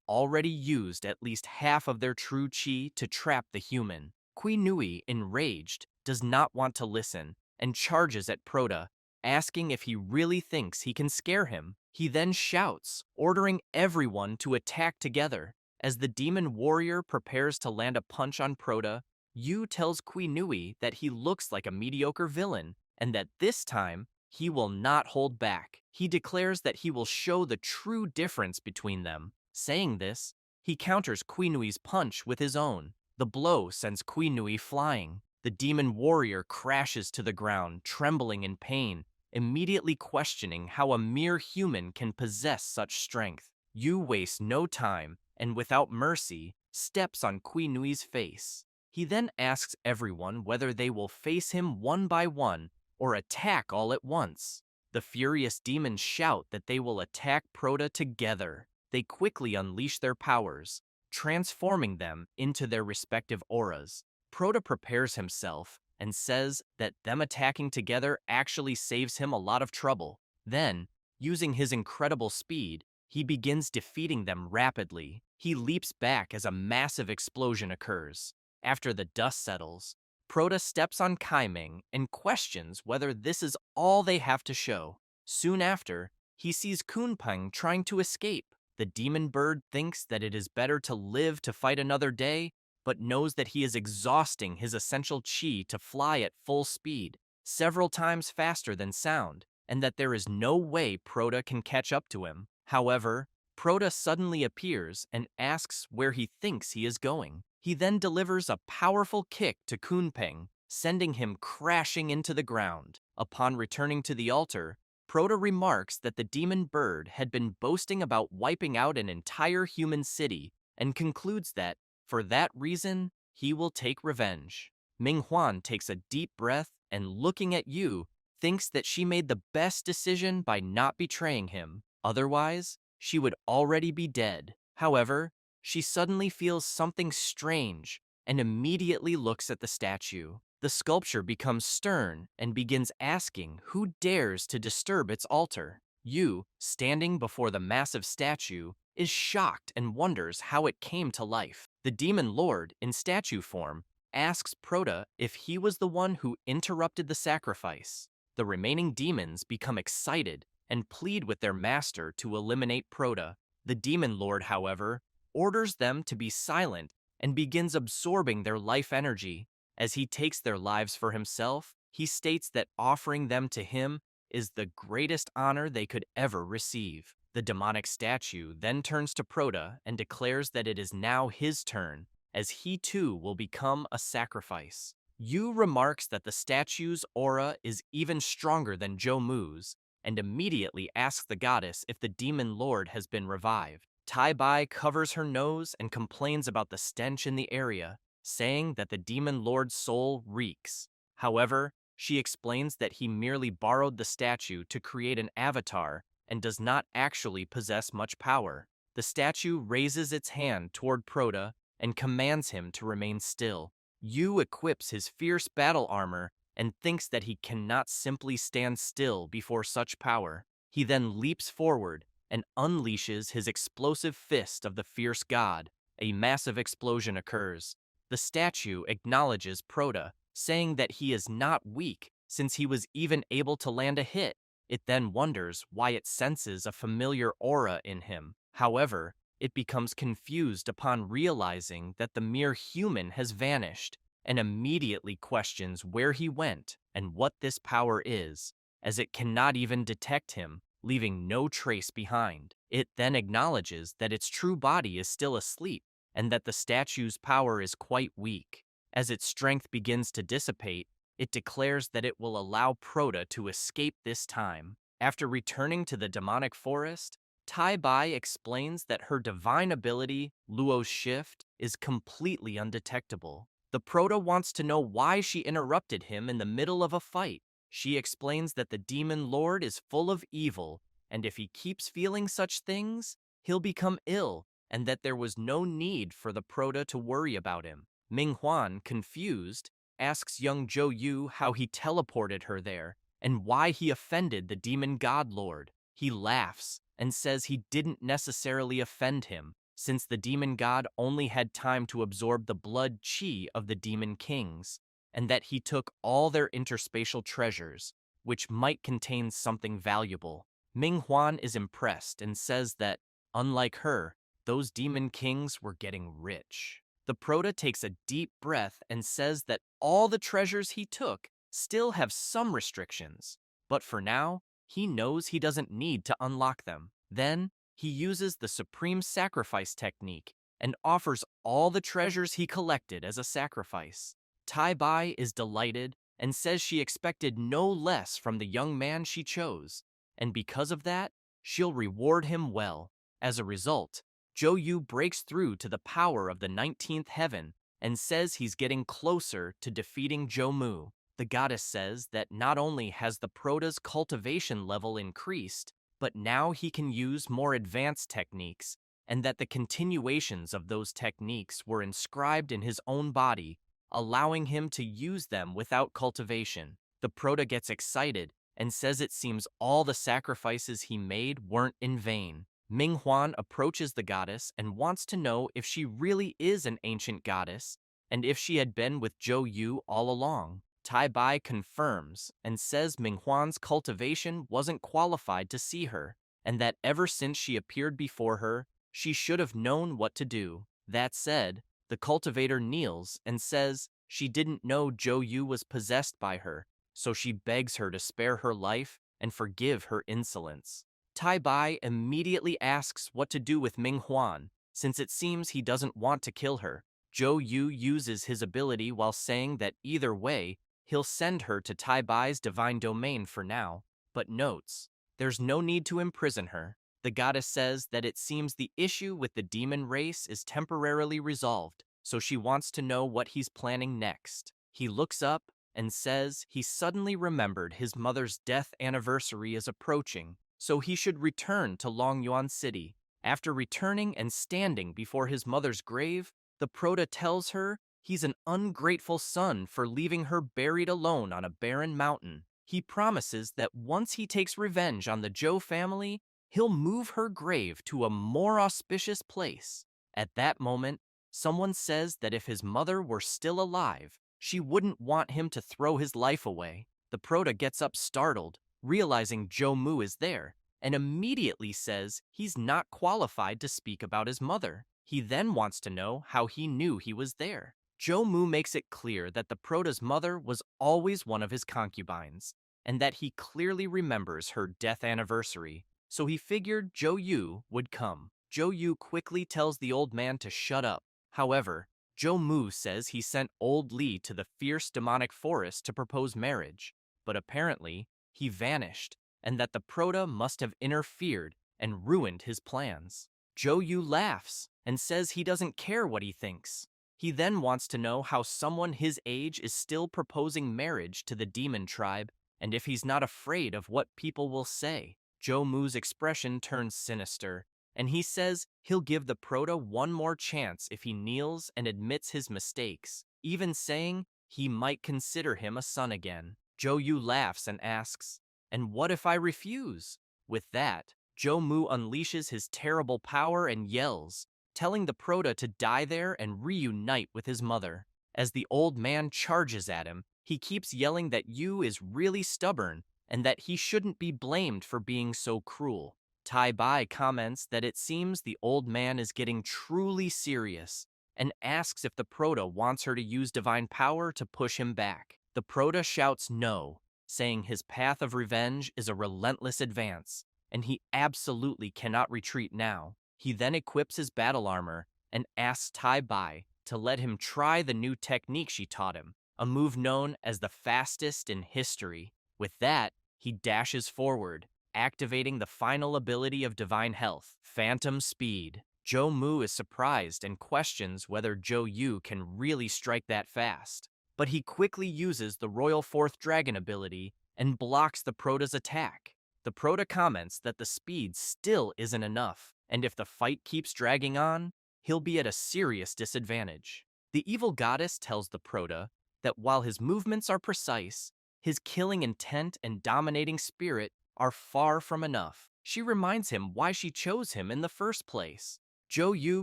already used at least half of their true chi to trap the human. Kui Nui, enraged, does not want to listen and charges at Proda, asking if he really thinks he can scare him. He then shouts, ordering everyone to attack together. As the demon warrior prepares to land a punch on Proda, Yu tells Kui Nui that he looks like a mediocre villain, and that this time, he will not hold back. He declares that he will show the true difference between them. Saying this, he counters Kui Nui's punch with his own. The blow sends Kui Nui flying. The demon warrior crashes to the ground, trembling in pain, immediately questioning how a mere human can possess such strength. Yu wastes no time, and without mercy, steps on Kui Nui's face. He then asks everyone whether they will face him one by one or attack all at once. The furious demons shout that they will attack Proda together. They quickly unleash their powers, transforming them into their respective auras. Proda prepares himself and says that them attacking together actually saves him a lot of trouble. Then, using his incredible speed, he begins defeating them rapidly. He leaps back as a massive explosion occurs. After the dust settles, Proda steps on Kaiming and questions whether this is all they have to show. Soon after, he sees Kunpeng trying to escape. The demon bird thinks that it is better to live to fight another day, but knows that he is exhausting his essential chi to fly at full speed, several times faster than sound, and that there is no way Proda can catch up to him. However, Proda suddenly appears and asks where he thinks he is going. He then delivers a powerful kick to Kunpeng, sending him crashing into the ground. Upon returning to the altar, Proda remarks that the demon bird had been boasting about wiping out an entire human city and concludes that, for that reason, he will take revenge. Ming Huan takes a deep breath and, looking at Yu, thinks that she made the best decision by not betraying him. Otherwise, she would already be dead. However, she suddenly feels something strange and immediately looks at the statue. The sculpture becomes stern and begins asking who dares to disturb its altar. Yu, standing before the massive statue, is shocked and wonders how it came to life. The demon lord, in statue form, asks Proda if he was the one who interrupted the sacrifice. The remaining demons become excited and plead with their master to eliminate Proda. The demon lord, however, orders them to be silent and begins absorbing their life energy. As he takes their lives for himself, he states that offering them to him is the greatest honor they could ever receive. The demonic statue then turns to Proda and declares that it is now his turn, as he too will become a sacrifice. Yu remarks that the statue's aura is even stronger than Jomu's, and immediately asks the goddess if the demon lord has been revived. Tai Bai covers her nose and complains about the stench in the area, saying that the demon lord's soul reeks. However, She explains that he merely borrowed the statue to create an avatar and does not actually possess much power. The statue raises its hand toward Proto and commands him to remain still. Yu equips his fierce battle armor and thinks that he cannot simply stand still before such power. He then leaps forward and unleashes his explosive fist of the fierce god. A massive explosion occurs. The statue acknowledges Proto, saying that he is not weak since he was even able to land a hit. It then wonders why it senses a familiar aura in him. However, it becomes confused upon realizing that the mere human has vanished and immediately questions where he went and what this power is, as it cannot even detect him, leaving no trace behind. It then acknowledges that its true body is still asleep and that the statue's power is quite weak. As its strength begins to dissipate, it declares that it will allow Proto to escape this time. After returning to the demonic forest, Tai Bai explains that her divine ability, Luo's Shift, is completely undetectable. The Proto wants to know why she interrupted him in the middle of a fight. She explains that the demon lord is full of evil, and if he keeps feeling such things, he'll become ill, and that there was no need for the Proto to worry about him. Ming Huan, confused, asks young Zhou Yu how he teleported her there and why he offended the demon god lord. He laughs and says he didn't necessarily offend him, since the demon god only had time to absorb the blood chi of the demon kings, and that he took all their interspatial treasures, which might contain something valuable. Ming Huan is impressed and says that, unlike her, those demon kings were getting rich. The Proto takes a deep breath and says that all the treasures he took still have some restrictions, but for now, he knows he doesn't need to unlock them. Then, he uses the Supreme Sacrifice technique and offers all the treasures he collected as a sacrifice. Tai Bai is delighted and says she expected no less from the young man she chose, and because of that, she'll reward him well. As a result, Zhou Yu breaks through to the power of the 19th heaven and says he's getting closer to defeating Zhou Mu. The goddess says that not only has the Proto's cultivation level increased, but now he can use more advanced techniques, and that the continuations of those techniques were inscribed in his own body, allowing him to use them without cultivation. The Proto gets excited and says it seems all the sacrifices he made weren't in vain. Ming Huan approaches the goddess and wants to know if she really is an ancient goddess and if she had been with Zhou Yu all along. Tai Bai confirms and says Ming Huan's cultivation wasn't qualified to see her, and that ever since she appeared before her, she should have known what to do. That said, the cultivator kneels and says she didn't know Zhou Yu was possessed by her, so she begs her to spare her life and forgive her insolence. Tai Bai immediately asks what to do with Ming Huan, since it seems he doesn't want to kill her. Zhou Yu uses his ability while saying that either way, he'll send her to Tai Bai's divine domain for now, but notes, there's no need to imprison her. The goddess says that it seems the issue with the demon race is temporarily resolved, so she wants to know what he's planning next. He looks up and says he suddenly remembered his mother's death anniversary is approaching, so he should return to Longyuan City. After returning and standing before his mother's grave, the Proto tells her he's an ungrateful son for leaving her buried alone on a barren mountain. He promises that once he takes revenge on the Zhou family, he'll move her grave to a more auspicious place. At that moment, someone says that if his mother were still alive, she wouldn't want him to throw his life away. The Proto gets up startled, realizing Zhou Mu is there, and immediately says he's not qualified to speak about his mother. He then wants to know how he knew he was there. Zhou Mu makes it clear that the Proto's mother was always one of his concubines, and that he clearly remembers her death anniversary, so he figured Zhou Yu would come. Zhou Yu quickly tells the old man to shut up. However, Zhou Mu says he sent old Li to the fierce demonic forest to propose marriage, but apparently he vanished, and that the Proto must have interfered and ruined his plans. Zhou Yu laughs and says he doesn't care what he thinks. He then wants to know how someone his age is still proposing marriage to the demon tribe, and if he's not afraid of what people will say. Mu's expression turns sinister, and he says he'll give the Proto one more chance if he kneels and admits his mistakes, even saying he might consider him a son again. Yu laughs and asks, "And what if I refuse?" With that, Mu unleashes his terrible power and yells, telling the Proto to die there and reunite with his mother. As the old man charges at him, he keeps yelling that Yu is really stubborn and that he shouldn't be blamed for being so cruel. Tai Bai comments that it seems the old man is getting truly serious and asks if the Proto wants her to use divine power to push him back. The Proto shouts no, saying his path of revenge is a relentless advance, and he absolutely cannot retreat now. He then equips his battle armor and asks Tai Bai to let him try the new technique she taught him, a move known as the fastest in history. With that, he dashes forward, activating the final ability of Divine Health, Phantom Speed. Mu is surprised and questions whether Yu can really strike that fast. But he quickly uses the Royal Fourth Dragon ability and blocks the Proto's attack. The Proto comments that the speed still isn't enough, and if the fight keeps dragging on, he'll be at a serious disadvantage. The evil goddess tells the Proto that while his movements are precise, his killing intent and dominating spirit are far from enough. She reminds him why she chose him in the first place. Yu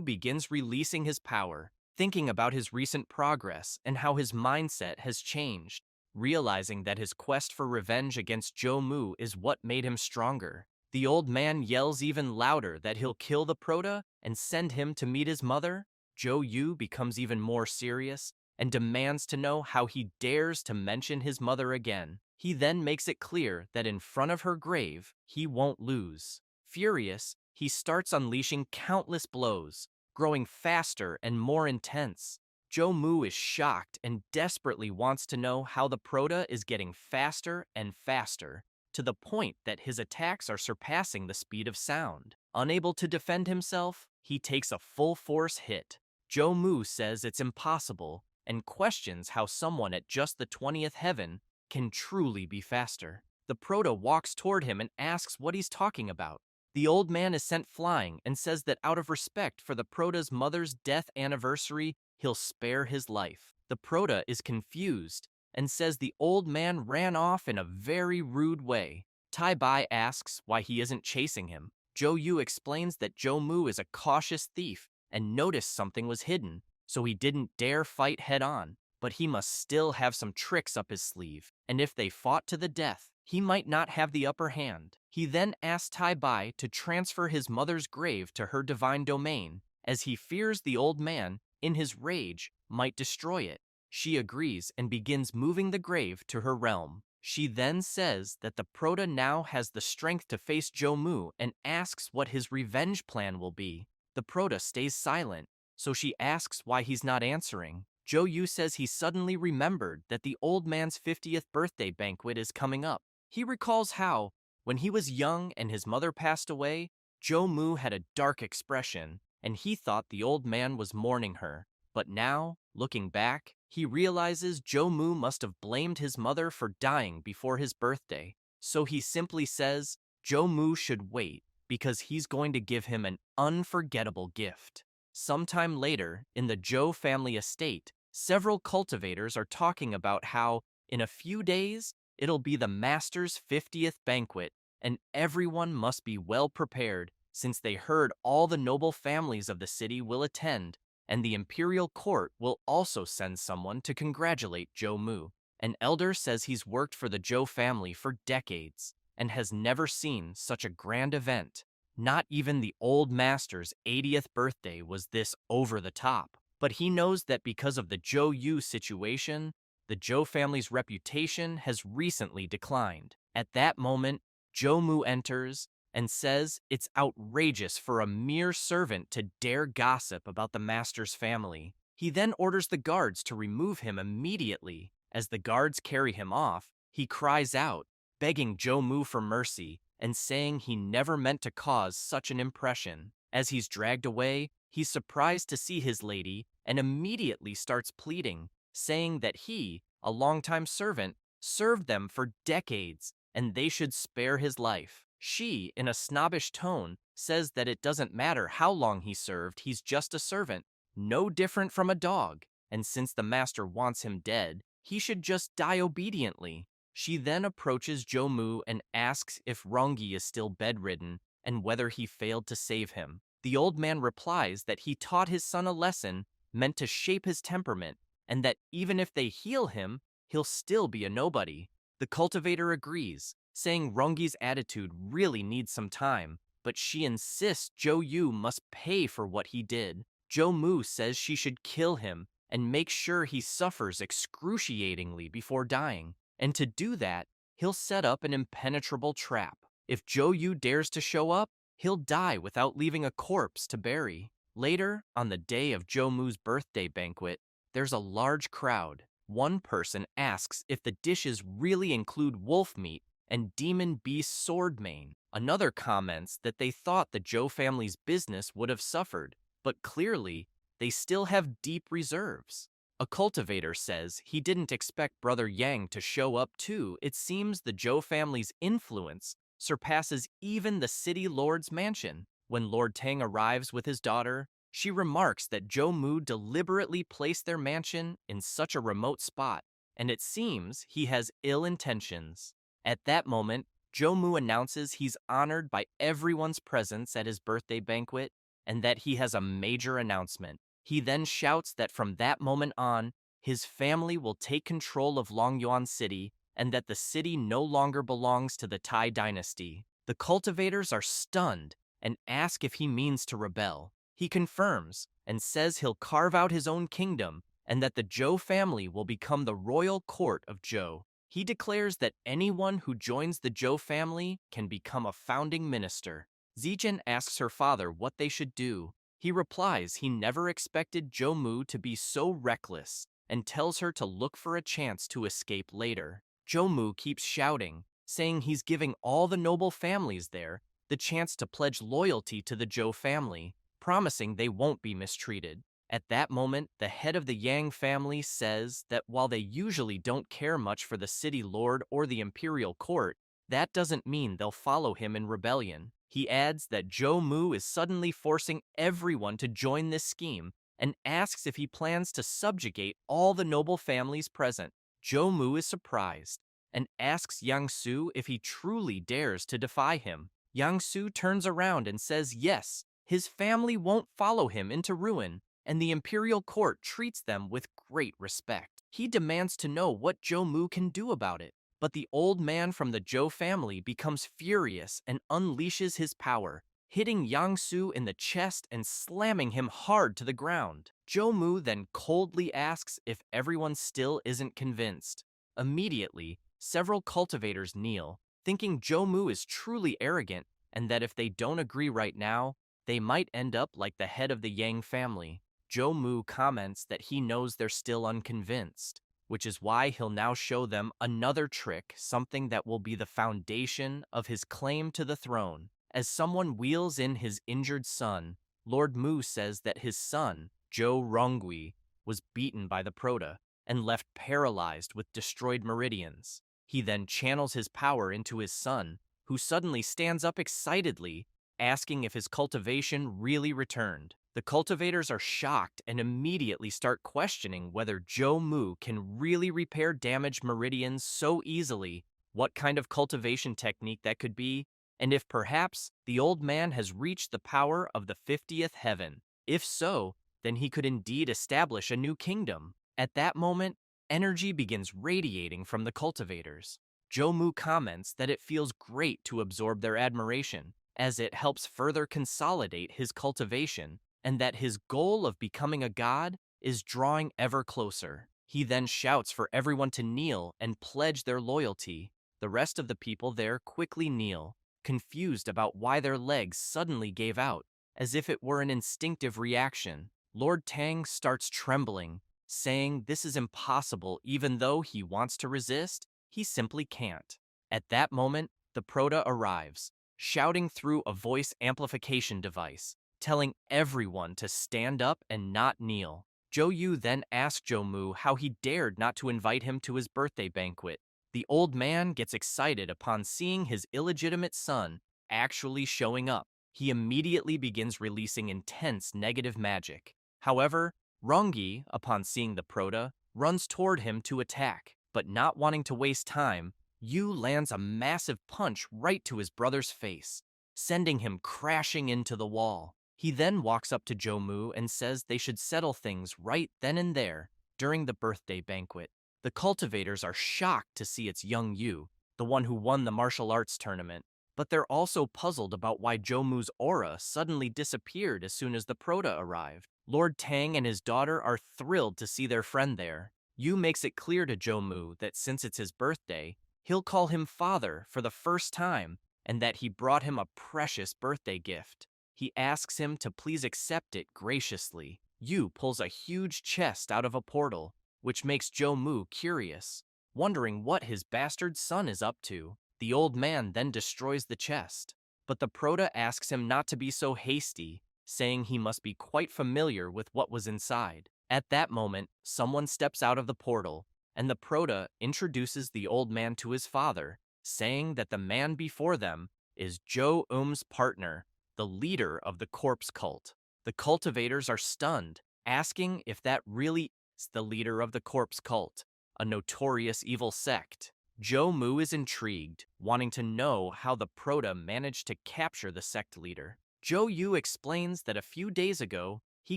begins releasing his power, thinking about his recent progress and how his mindset has changed, realizing that his quest for revenge against Mu is what made him stronger. The old man yells even louder that he'll kill the Proto and send him to meet his mother. Yu becomes even more serious and demands to know how he dares to mention his mother again. He then makes it clear that in front of her grave, he won't lose. Furious, he starts unleashing countless blows, growing faster and more intense. Mu is shocked and desperately wants to know how the Proto is getting faster and faster, to the point that his attacks are surpassing the speed of sound. Unable to defend himself, he takes a full-force hit. Mu says it's impossible and questions how someone at just the 20th heaven can truly be faster. The Proto walks toward him and asks what he's talking about. The old man is sent flying and says that out of respect for the Proto's mother's death anniversary, he'll spare his life. The Proto is confused and says the old man ran off in a very rude way. Tai Bai asks why he isn't chasing him. Yu explains that Mu is a cautious thief and noticed something was hidden, so he didn't dare fight head-on, but he must still have some tricks up his sleeve, and if they fought to the death, he might not have the upper hand. He then asks Tai Bai to transfer his mother's grave to her divine domain, as he fears the old man, in his rage, might destroy it. She agrees and begins moving the grave to her realm. She then says that the Proto now has the strength to face Mu and asks what his revenge plan will be. The Proto stays silent, so she asks why he's not answering. Yu says he suddenly remembered that the old man's 50th birthday banquet is coming up. He recalls how, when he was young and his mother passed away, Mu had a dark expression, and he thought the old man was mourning her. But now, looking back, he realizes Mu must have blamed his mother for dying before his birthday. So he simply says Mu should wait because he's going to give him an unforgettable gift. Sometime later, in the Zhou family estate, several cultivators are talking about how, in a few days, it'll be the master's 50th banquet, and everyone must be well prepared since they heard all the noble families of the city will attend, and the imperial court will also send someone to congratulate Mu. An elder says he's worked for the Zhou family for decades and has never seen such a grand event. Not even the old master's 80th birthday was this over the top, but he knows that because of the Yu situation, the Zhou family's reputation has recently declined. At that moment, Mu enters and says it's outrageous for a mere servant to dare gossip about the master's family. He then orders the guards to remove him immediately. As the guards carry him off, he cries out, begging Mu for mercy and saying he never meant to cause such an impression. As he's dragged away, he's surprised to see his lady and immediately starts pleading, saying that he, a longtime servant, served them for decades and they should spare his life. She, in a snobbish tone, says that it doesn't matter how long he served, he's just a servant, no different from a dog, and since the master wants him dead, he should just die obediently. She then approaches Jomu and asks if Rongi is still bedridden and whether he failed to save him. The old man replies that he taught his son a lesson meant to shape his temperament, and that even if they heal him, he'll still be a nobody. The cultivator agrees, saying Rongi's attitude really needs some time, but she insists Zhou Yu must pay for what he did. Zhou Mu says she should kill him and make sure he suffers excruciatingly before dying, and to do that, he'll set up an impenetrable trap. If Zhou Yu dares to show up, he'll die without leaving a corpse to bury. Later, on the day of Zhou Mu's birthday banquet, there's a large crowd. One person asks if the dishes really include wolf meat and demon beast sword mane. Another comments that they thought the Zhou family's business would have suffered, but clearly, they still have deep reserves. A cultivator says he didn't expect Brother Yang to show up too. It seems the Zhou family's influence surpasses even the city lord's mansion. When Lord Tang arrives with his daughter, she remarks that Zhou Mu deliberately placed their mansion in such a remote spot, and it seems he has ill intentions. At that moment, Zhou Mu announces he's honored by everyone's presence at his birthday banquet and that he has a major announcement. He then shouts that from that moment on, his family will take control of Longyuan City and that the city no longer belongs to the Tai dynasty. The cultivators are stunned and ask if he means to rebel. He confirms and says he'll carve out his own kingdom and that the Zhou family will become the royal court of Zhou. He declares that anyone who joins the Zhou family can become a founding minister. Zijin asks her father what they should do. He replies he never expected Zhou Mu to be so reckless and tells her to look for a chance to escape later. Zhou Mu keeps shouting, saying he's giving all the noble families there the chance to pledge loyalty to the Zhou family, promising they won't be mistreated. At that moment, the head of the Yang family says that while they usually don't care much for the city lord or the imperial court, that doesn't mean they'll follow him in rebellion. He adds that Zhou Mu is suddenly forcing everyone to join this scheme and asks if he plans to subjugate all the noble families present. Zhou Mu is surprised and asks Yang Su if he truly dares to defy him. Yang Su turns around and says yes, his family won't follow him into ruin, and the imperial court treats them with great respect. He demands to know what Zhou Mu can do about it, but the old man from the Zhou family becomes furious and unleashes his power, hitting Yang Su in the chest and slamming him hard to the ground. Zhou Mu then coldly asks if everyone still isn't convinced. Immediately, several cultivators kneel, thinking Zhou Mu is truly arrogant and that if they don't agree right now, they might end up like the head of the Yang family. Zhou Mu comments that he knows they're still unconvinced, which is why he'll now show them another trick, something that will be the foundation of his claim to the throne. As someone wheels in his injured son, Lord Mu says that his son, Zhou Rongui, was beaten by the Prota and left paralyzed with destroyed meridians. He then channels his power into his son, who suddenly stands up excitedly, asking if his cultivation really returned. The cultivators are shocked and immediately start questioning whether Zhou Mu can really repair damaged meridians so easily, what kind of cultivation technique that could be, and if perhaps the old man has reached the power of the 50th heaven. If so, then he could indeed establish a new kingdom. At that moment, energy begins radiating from the cultivators. Zhou Mu comments that it feels great to absorb their admiration, as it helps further consolidate his cultivation, and that his goal of becoming a god is drawing ever closer. He then shouts for everyone to kneel and pledge their loyalty. The rest of the people there quickly kneel, confused about why their legs suddenly gave out, as if it were an instinctive reaction. Lord Tang starts trembling, saying this is impossible. Even though he wants to resist, he simply can't. At that moment, the Prota arrives, shouting through a voice amplification device, telling everyone to stand up and not kneel. Jo-yu then asks Jo-mu how he dared not to invite him to his birthday banquet. The old man gets excited upon seeing his illegitimate son actually showing up. He immediately begins releasing intense negative magic. However, Rongi, upon seeing the Prota, runs toward him to attack, but not wanting to waste time, Yu lands a massive punch right to his brother's face, sending him crashing into the wall. He then walks up to Jo-mu and says they should settle things right then and there during the birthday banquet. The cultivators are shocked to see it's young Yu, the one who won the martial arts tournament, but they're also puzzled about why Jo-mu's aura suddenly disappeared as soon as the Prota arrived. Lord Tang and his daughter are thrilled to see their friend there. Yu makes it clear to Jo-mu that since it's his birthday, he'll call him father for the first time, and that he brought him a precious birthday gift. He asks him to please accept it graciously. Yu pulls a huge chest out of a portal, which makes Jo-mu curious, wondering what his bastard son is up to. The old man then destroys the chest, but the Prota asks him not to be so hasty, saying he must be quite familiar with what was inside. At that moment, someone steps out of the portal, and the Prota introduces the old man to his father, saying that the man before them is Jo-um's partner, the leader of the corpse cult. The cultivators are stunned, asking if that really is the leader of the corpse cult, a notorious evil sect. Jo-mu is intrigued, wanting to know how the Prota managed to capture the sect leader. Jo-yu explains that a few days ago, he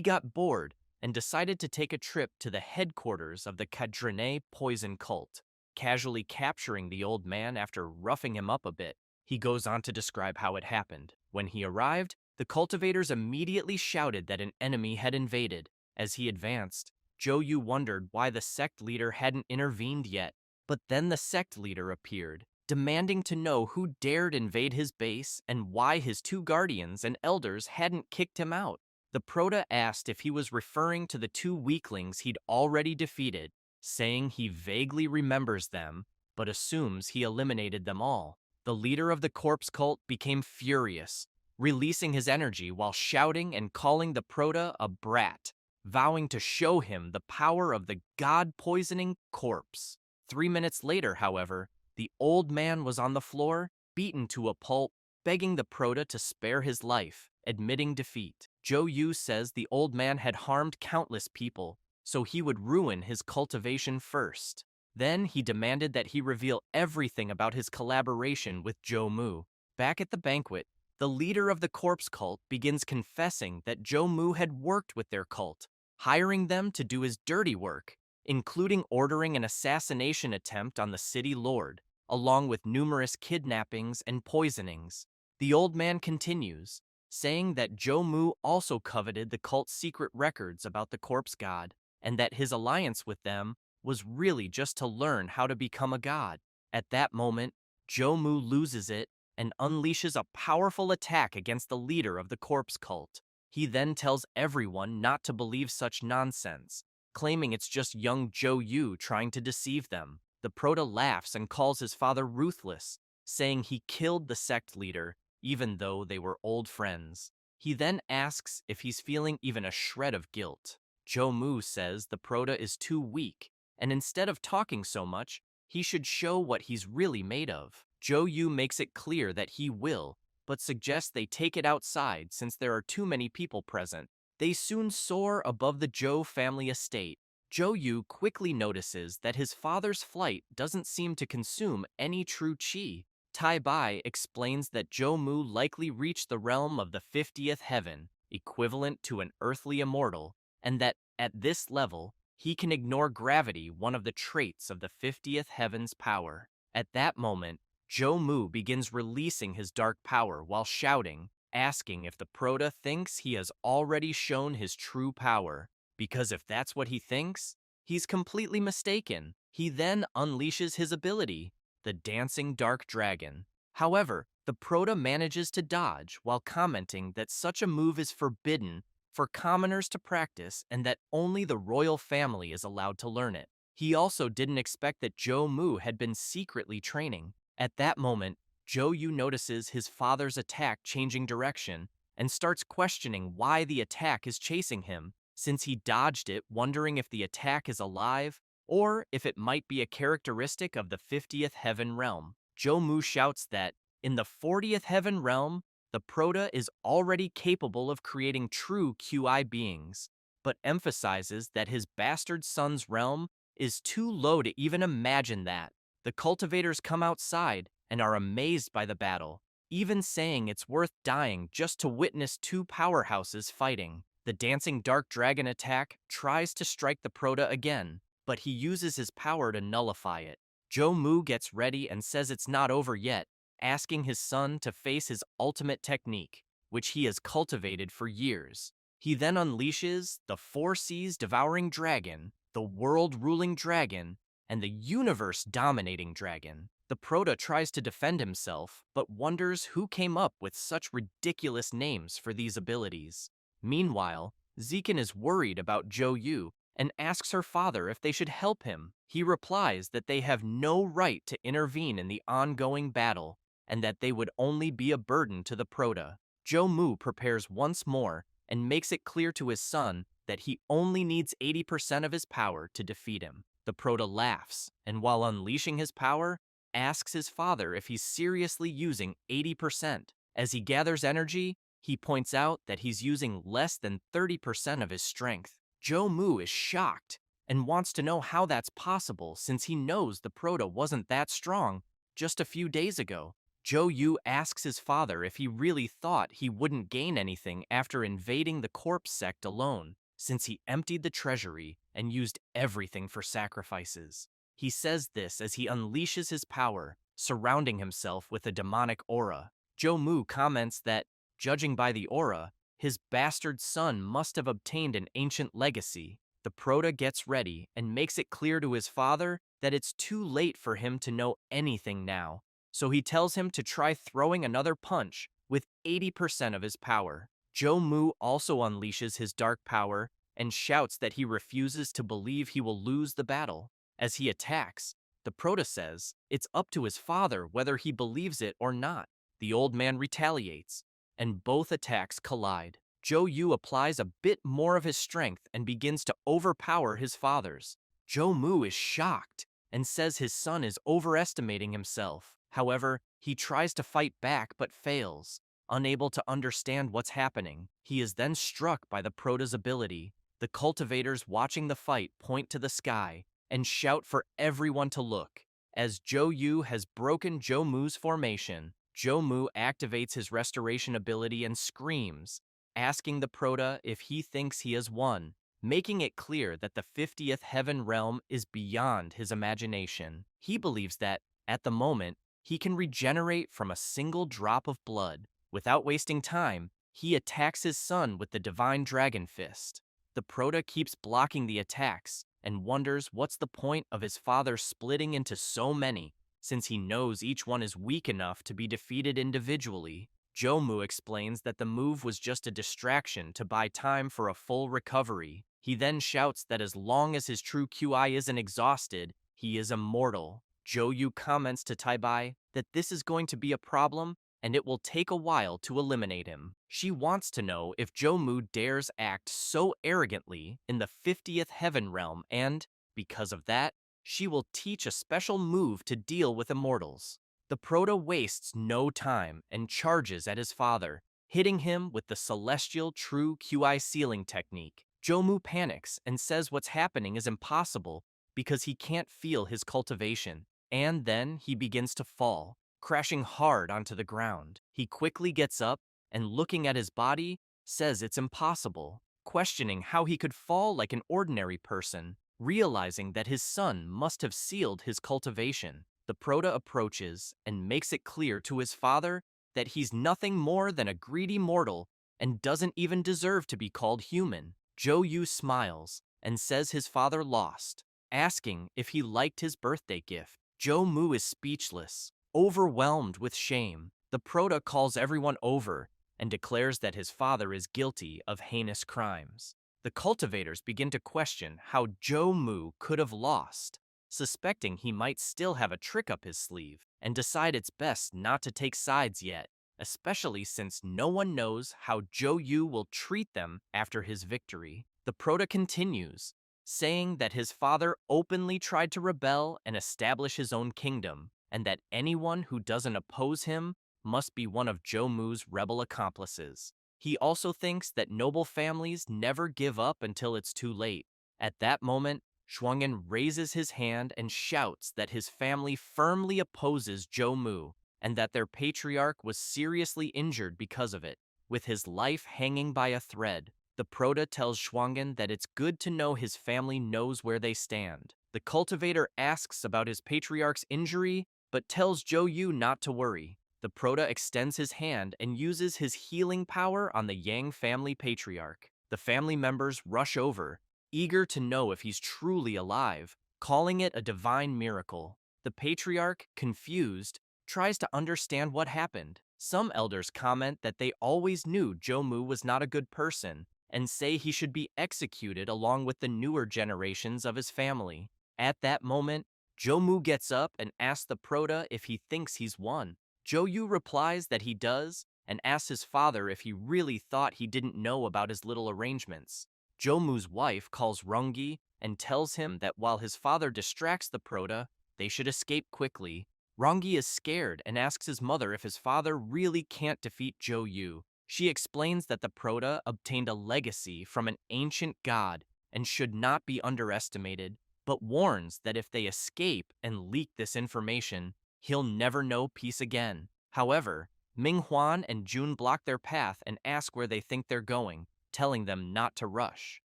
got bored and decided to take a trip to the headquarters of the Cadrene poison cult, casually capturing the old man after roughing him up a bit. He goes on to describe how it happened. When he arrived, the cultivators immediately shouted that an enemy had invaded. As he advanced, Jo-yu wondered why the sect leader hadn't intervened yet. But then the sect leader appeared, demanding to know who dared invade his base and why his two guardians and elders hadn't kicked him out. The Prota asked if he was referring to the two weaklings he'd already defeated, saying he vaguely remembers them, but assumes he eliminated them all. The leader of the corpse cult became furious, releasing his energy while shouting and calling the Prota a brat, vowing to show him the power of the god-poisoning corpse. 3 minutes later, however, the old man was on the floor, beaten to a pulp, begging the Prota to spare his life, admitting defeat. Jo-yu says the old man had harmed countless people, so he would ruin his cultivation first. Then he demanded that he reveal everything about his collaboration with Jo-mu. Back at the banquet, the leader of the corpse cult begins confessing that Jo-mu had worked with their cult, hiring them to do his dirty work, including ordering an assassination attempt on the city lord, along with numerous kidnappings and poisonings. The old man continues, saying that Jo-mu also coveted the cult's secret records about the corpse god, and that his alliance with them was really just to learn how to become a god. At that moment, Jo-mu loses it and unleashes a powerful attack against the leader of the corpse cult. He then tells everyone not to believe such nonsense, claiming it's just young Jo-yu trying to deceive them. The Prota laughs and calls his father ruthless, saying he killed the sect leader, even though they were old friends. He then asks if he's feeling even a shred of guilt. Jo-mu says the Prota is too weak, and instead of talking so much, he should show what he's really made of. Jo-yu makes it clear that he will, but suggests they take it outside since there are too many people present. They soon soar above the Jo family estate. Jo-yu quickly notices that his father's flight doesn't seem to consume any true chi. Tai-bai explains that Jo-mu likely reached the realm of the 50th heaven, equivalent to an earthly immortal, and that, at this level, he can ignore gravity, one of the traits of the 50th heaven's power. At that moment, Jo-mu begins releasing his dark power while shouting, asking if the Prota thinks he has already shown his true power, because if that's what he thinks, he's completely mistaken. He then unleashes his ability, the Dancing Dark Dragon. However, the Prota manages to dodge while commenting that such a move is forbidden for commoners to practice and that only the royal family is allowed to learn it. He also didn't expect that Jo-mu had been secretly training. At that moment, Jo-yu notices his father's attack changing direction and starts questioning why the attack is chasing him, since he dodged it, wondering if the attack is alive or if it might be a characteristic of the 50th heaven realm. Jomu shouts that, in the 40th heaven realm, the Proto is already capable of creating true QI beings, but emphasizes that his bastard son's realm is too low to even imagine that. The cultivators come outside and are amazed by the battle, even saying it's worth dying just to witness two powerhouses fighting. The dancing dark dragon attack tries to strike the Proto again, but he uses his power to nullify it. Jomu gets ready and says it's not over yet, asking his son to face his ultimate technique, which he has cultivated for years. He then unleashes the four seas devouring dragon, the world-ruling dragon, and the universe-dominating dragon. The Proto tries to defend himself, but wonders who came up with such ridiculous names for these abilities. Meanwhile, Zekin is worried about Yu and asks her father if they should help him. He replies that they have no right to intervene in the ongoing battle and that they would only be a burden to the Proto. Jomu prepares once more and makes it clear to his son that he only needs 80% of his power to defeat him. The Proto laughs, and while unleashing his power, asks his father if he's seriously using 80%. As he gathers energy, he points out that he's using less than 30% of his strength. Jomu is shocked and wants to know how that's possible since he knows the Proto wasn't that strong just a few days ago. Yu asks his father if he really thought he wouldn't gain anything after invading the corpse sect alone, since he emptied the treasury and used everything for sacrifices. He says this as he unleashes his power, surrounding himself with a demonic aura. Jomu comments that, judging by the aura, his bastard son must have obtained an ancient legacy. The Proto gets ready and makes it clear to his father that it's too late for him to know anything now, so he tells him to try throwing another punch with 80% of his power. Jomu also unleashes his dark power and shouts that he refuses to believe he will lose the battle. As he attacks, the Proto says it's up to his father whether he believes it or not. The old man retaliates, and both attacks collide. Yu applies a bit more of his strength and begins to overpower his father's. Jomu is shocked and says his son is overestimating himself. However, he tries to fight back but fails. Unable to understand what's happening, he is then struck by the Proto's ability. The cultivators watching the fight point to the sky and shout for everyone to look. As Yu has broken Jomu's formation, Jomu activates his restoration ability and screams, asking the Proto if he thinks he has won, making it clear that the 50th heaven realm is beyond his imagination. He believes that, at the moment, he can regenerate from a single drop of blood. Without wasting time, he attacks his son with the divine dragon fist. The Proto keeps blocking the attacks and wonders what's the point of his father splitting into so many, since he knows each one is weak enough to be defeated individually. Jomu explains that the move was just a distraction to buy time for a full recovery. He then shouts that as long as his true QI isn't exhausted, he is immortal. Yu comments to Taibai that this is going to be a problem and it will take a while to eliminate him. She wants to know if Jomu dares act so arrogantly in the 50th heaven realm and, because of that, she will teach a special move to deal with immortals. The Proto wastes no time and charges at his father, hitting him with the celestial true QI sealing technique. Jomu panics and says what's happening is impossible because he can't feel his cultivation, and then he begins to fall, crashing hard onto the ground. He quickly gets up and, looking at his body, says it's impossible, questioning how he could fall like an ordinary person, realizing that his son must have sealed his cultivation. The Proto approaches and makes it clear to his father that he's nothing more than a greedy mortal and doesn't even deserve to be called human. Yu smiles and says his father lost, asking if he liked his birthday gift. Jomu is speechless, overwhelmed with shame. The Proto calls everyone over and declares that his father is guilty of heinous crimes. The cultivators begin to question how Jomu could have lost, suspecting he might still have a trick up his sleeve, and decide it's best not to take sides yet. especially since no one knows how Jo-yu will treat them after his victory. The Prota continues, saying that his father openly tried to rebel and establish his own kingdom, and that anyone who doesn't oppose him must be one of Jo-mu's rebel accomplices. He also thinks that noble families never give up until it's too late. At that moment, Schwangen raises his hand and shouts that his family firmly opposes Jo-mu and that their patriarch was seriously injured because of it. With his life hanging by a thread, the Prota tells Schwangen that it's good to know his family knows where they stand. The cultivator asks about his patriarch's injury, but tells Jo-yu not to worry. The Prota extends his hand and uses his healing power on the Yang family patriarch. The family members rush over, eager to know if he's truly alive, calling it a divine miracle. The patriarch, confused, tries to understand what happened. Some elders comment that they always knew Jo-mu was not a good person and say he should be executed along with the newer generations of his family. At that moment, Jo-mu gets up and asks the Prota if he thinks he's won. Jo-yu replies that he does and asks his father if he really thought he didn't know about his little arrangements. Jo-mu's wife calls Rungi and tells him that while his father distracts the Prota, they should escape quickly. Rangi is scared and asks his mother if his father really can't defeat Jo-yu. She explains that the Prota obtained a legacy from an ancient god and should not be underestimated, but warns that if they escape and leak this information, he'll never know peace again. However, Ming-hwan and Jun block their path and ask where they think they're going, telling them not to rush.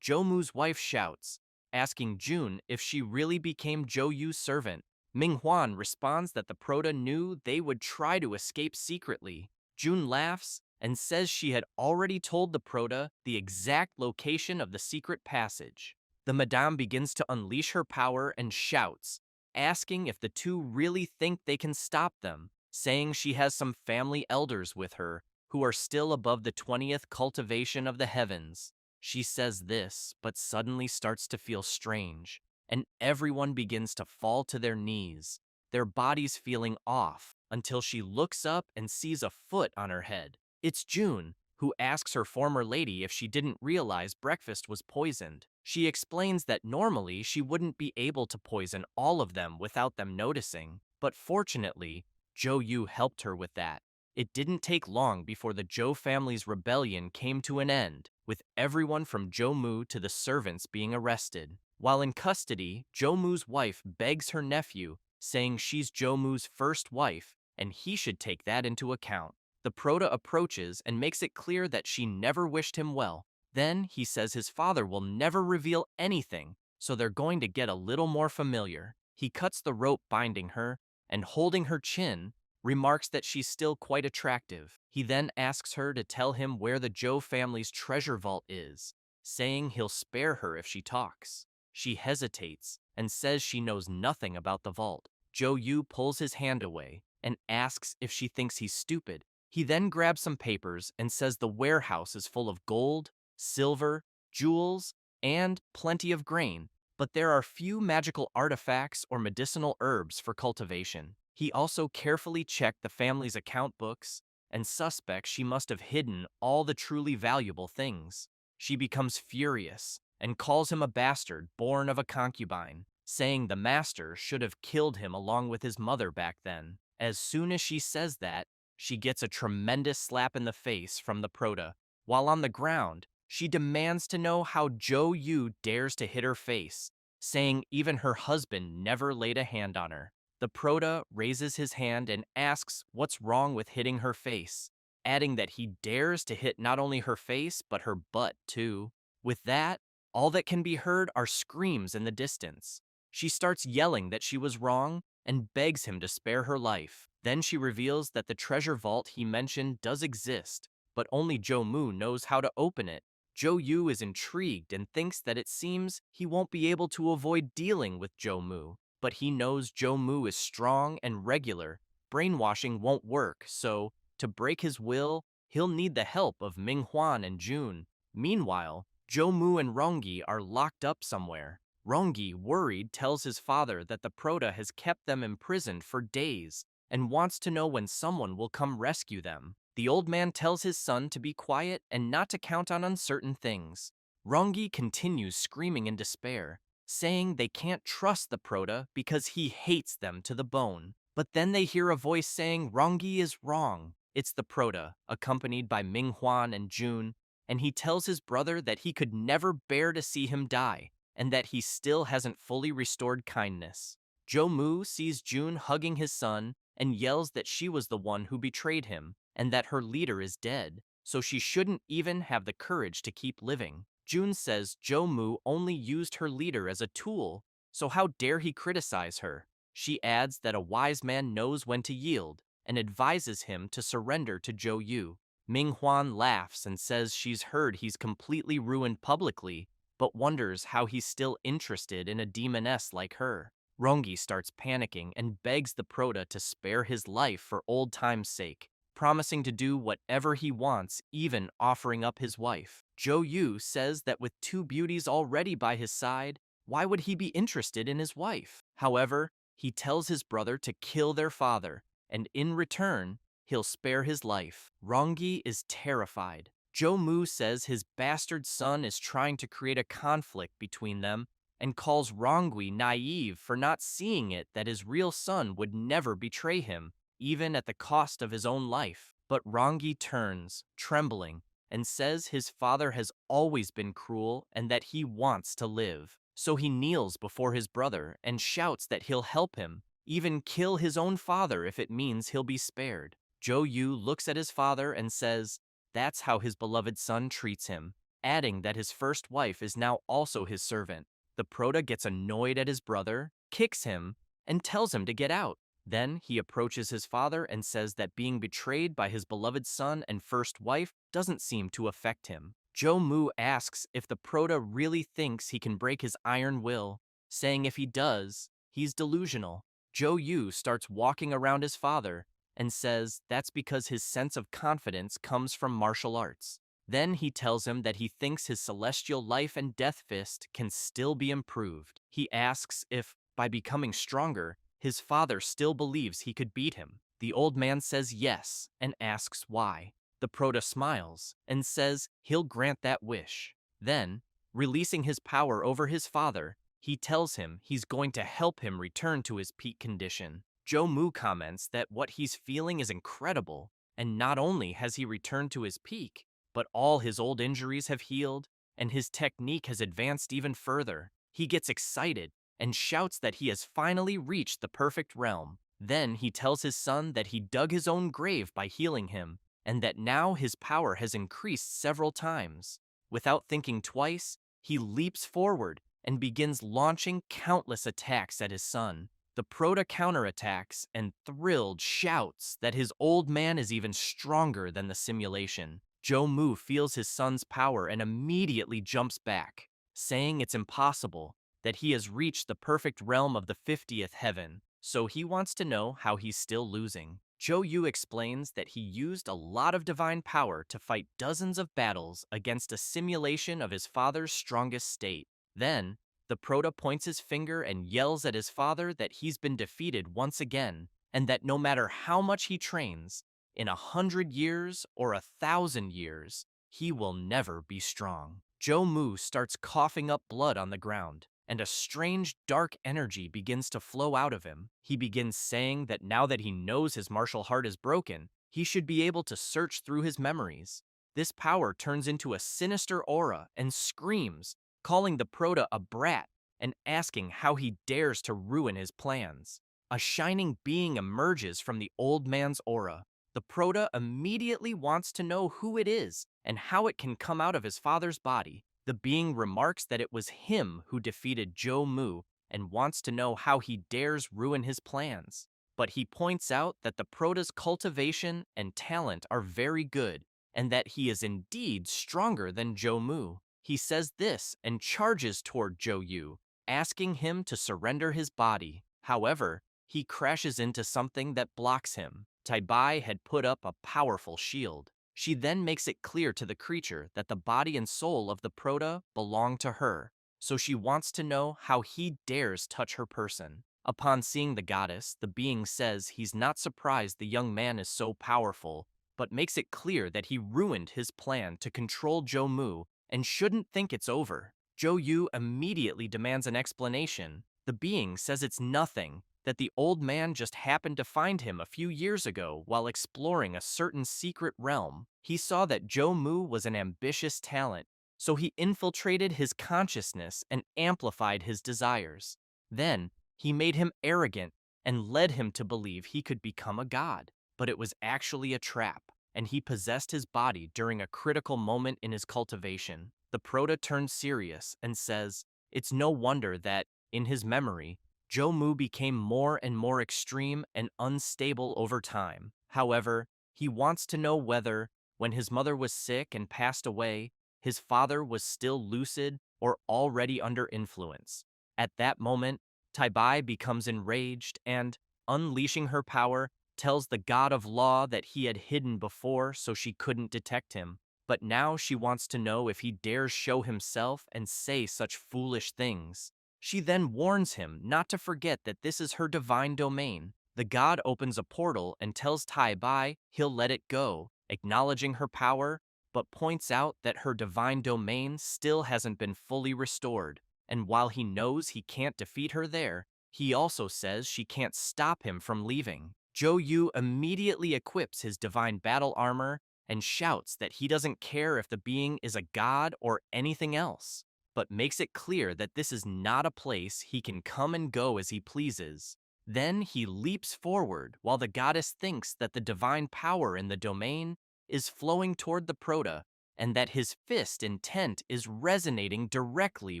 Jo-mu's wife shouts, asking Jun if she really became Jo-yu's servant. Ming-hwan responds that the Prota knew they would try to escape secretly. Jun laughs and says she had already told the Prota the exact location of the secret passage. The Madame begins to unleash her power and shouts, asking if the two really think they can stop them, saying she has some family elders with her who are still above the 20th cultivation of the heavens. She says this, but suddenly starts to feel strange, and everyone begins to fall to their knees, their bodies feeling off, until she looks up and sees a foot on her head. It's June, who asks her former lady if she didn't realize breakfast was poisoned. She explains that normally she wouldn't be able to poison all of them without them noticing, but fortunately, Jo-yu helped her with that. It didn't take long before the Jo family's rebellion came to an end, with everyone from Jo-mu to the servants being arrested. While in custody, Jo-mu's wife begs her nephew, saying she's Jo-mu's first wife, and he should take that into account. The Prota approaches and makes it clear that she never wished him well. Then he says his father will never reveal anything, so they're going to get a little more familiar. He cuts the rope binding her, and holding her chin, remarks that she's still quite attractive. He then asks her to tell him where the Jo family's treasure vault is, saying he'll spare her if she talks. She hesitates and says she knows nothing about the vault. Jo-yu pulls his hand away and asks if she thinks he's stupid. He then grabs some papers and says the warehouse is full of gold, silver, jewels, and plenty of grain, but there are few magical artifacts or medicinal herbs for cultivation. He also carefully checked the family's account books and suspects she must have hidden all the truly valuable things. She becomes furious and calls him a bastard born of a concubine, saying the master should have killed him along with his mother back then. As soon as she says that, she gets a tremendous slap in the face from the Prota. While on the ground, she demands to know how Jo-yu dares to hit her face, saying even her husband never laid a hand on her. The Prota raises his hand and asks what's wrong with hitting her face, adding that he dares to hit not only her face but her butt too. With that, all that can be heard are screams in the distance. She starts yelling that she was wrong and begs him to spare her life. Then she reveals that the treasure vault he mentioned does exist, but only Jo-mu knows how to open it. Jo-yu is intrigued and thinks that it seems he won't be able to avoid dealing with Jo-mu, but he knows Jo-mu is strong and regular. Brainwashing won't work, so, to break his will, he'll need the help of Ming-hwan and Jun. Meanwhile, Jo-mu and Rongi are locked up somewhere. Rongi, worried, tells his father that the Prota has kept them imprisoned for days and wants to know when someone will come rescue them. The old man tells his son to be quiet and not to count on uncertain things. Rongi continues screaming in despair, saying they can't trust the Prota because he hates them to the bone. But then they hear a voice saying Rongi is wrong. It's the Prota, accompanied by Minghuan and Jun, and he tells his brother that he could never bear to see him die, and that he still hasn't fully restored kindness. Mu sees Jun hugging his son and yells that she was the one who betrayed him, and that her leader is dead, so she shouldn't even have the courage to keep living. Jun says Mu only used her leader as a tool, so how dare he criticize her? She adds that a wise man knows when to yield, and advises him to surrender to Yu. Minghuan laughs and says she's heard he's completely ruined publicly, but wonders how he's still interested in a demoness like her. Rongi starts panicking and begs the Prota to spare his life for old time's sake, promising to do whatever he wants, even offering up his wife. Yu says that with two beauties already by his side, why would he be interested in his wife? However, he tells his brother to kill their father, and in return, he'll spare his life. Rongi is terrified. Mu says his bastard son is trying to create a conflict between them and calls Rongui naive for not seeing it that his real son would never betray him, even at the cost of his own life. But Rongi turns, trembling, and says his father has always been cruel and that he wants to live. So he kneels before his brother and shouts that he'll help him, even kill his own father if it means he'll be spared. Yu looks at his father and says that's how his beloved son treats him, adding that his first wife is now also his servant. The Prota gets annoyed at his brother, kicks him, and tells him to get out. Then he approaches his father and says that being betrayed by his beloved son and first wife doesn't seem to affect him. Mu asks if the Prota really thinks he can break his iron will, saying if he does, he's delusional. Yu starts walking around his father and says that's because his sense of confidence comes from martial arts. Then he tells him that he thinks his celestial life and death fist can still be improved. He asks if, by becoming stronger, his father still believes he could beat him. The old man says yes and asks why. The Prota smiles and says he'll grant that wish. Then, releasing his power over his father, he tells him he's going to help him return to his peak condition. Mu comments that what he's feeling is incredible, and not only has he returned to his peak, but all his old injuries have healed, and his technique has advanced even further. He gets excited and shouts that he has finally reached the perfect realm. Then he tells his son that he dug his own grave by healing him, and that now his power has increased several times. Without thinking twice, he leaps forward and begins launching countless attacks at his son. The Prota counterattacks and thrilled shouts that his old man is even stronger than the simulation. Mu feels his son's power and immediately jumps back, saying it's impossible, that he has reached the perfect realm of the 50th heaven, so he wants to know how he's still losing. Yu explains that he used a lot of divine power to fight dozens of battles against a simulation of his father's strongest state. Then, the Prota points his finger and yells at his father that he's been defeated once again, and that no matter how much he trains, in 100 years or 1,000 years, he will never be strong. Mu starts coughing up blood on the ground, and a strange dark energy begins to flow out of him. He begins saying that now that he knows his martial heart is broken, he should be able to search through his memories. This power turns into a sinister aura and screams, calling the Prota a brat and asking how he dares to ruin his plans. A shining being emerges from the old man's aura. The Prota immediately wants to know who it is and how it can come out of his father's body. The being remarks that it was him who defeated Mu and wants to know how he dares ruin his plans. But he points out that the Prota's cultivation and talent are very good, and that he is indeed stronger than Mu. He says this and charges toward Yu, asking him to surrender his body. However, he crashes into something that blocks him. Tai Bai had put up a powerful shield. She then makes it clear to the creature that the body and soul of the Prota belong to her, so she wants to know how he dares touch her person. Upon seeing the goddess, the being says he's not surprised the young man is so powerful, but makes it clear that he ruined his plan to control Jo-mu and shouldn't think it's over. Jo-yu immediately demands an explanation. The being says it's nothing, that the old man just happened to find him a few years ago while exploring a certain secret realm. He saw that Jo-mu was an ambitious talent, so he infiltrated his consciousness and amplified his desires. Then, he made him arrogant and led him to believe he could become a god. But it was actually a trap, and he possessed his body during a critical moment in his cultivation. The Proto turns serious and says, it's no wonder that, in his memory, Jo-mu became more and more extreme and unstable over time. However, he wants to know whether, when his mother was sick and passed away, his father was still lucid or already under influence. At that moment, Tai-bai becomes enraged and, unleashing her power, tells the god of law that he had hidden before so she couldn't detect him. But now she wants to know if he dares show himself and say such foolish things. She then warns him not to forget that this is her divine domain. The god opens a portal and tells Tai-bai he'll let it go, acknowledging her power, but points out that her divine domain still hasn't been fully restored. And while he knows he can't defeat her there, he also says she can't stop him from leaving. Jo-yu immediately equips his divine battle armor and shouts that he doesn't care if the being is a god or anything else, but makes it clear that this is not a place he can come and go as he pleases. Then he leaps forward while the goddess thinks that the divine power in the domain is flowing toward the Proto, and that his fist intent is resonating directly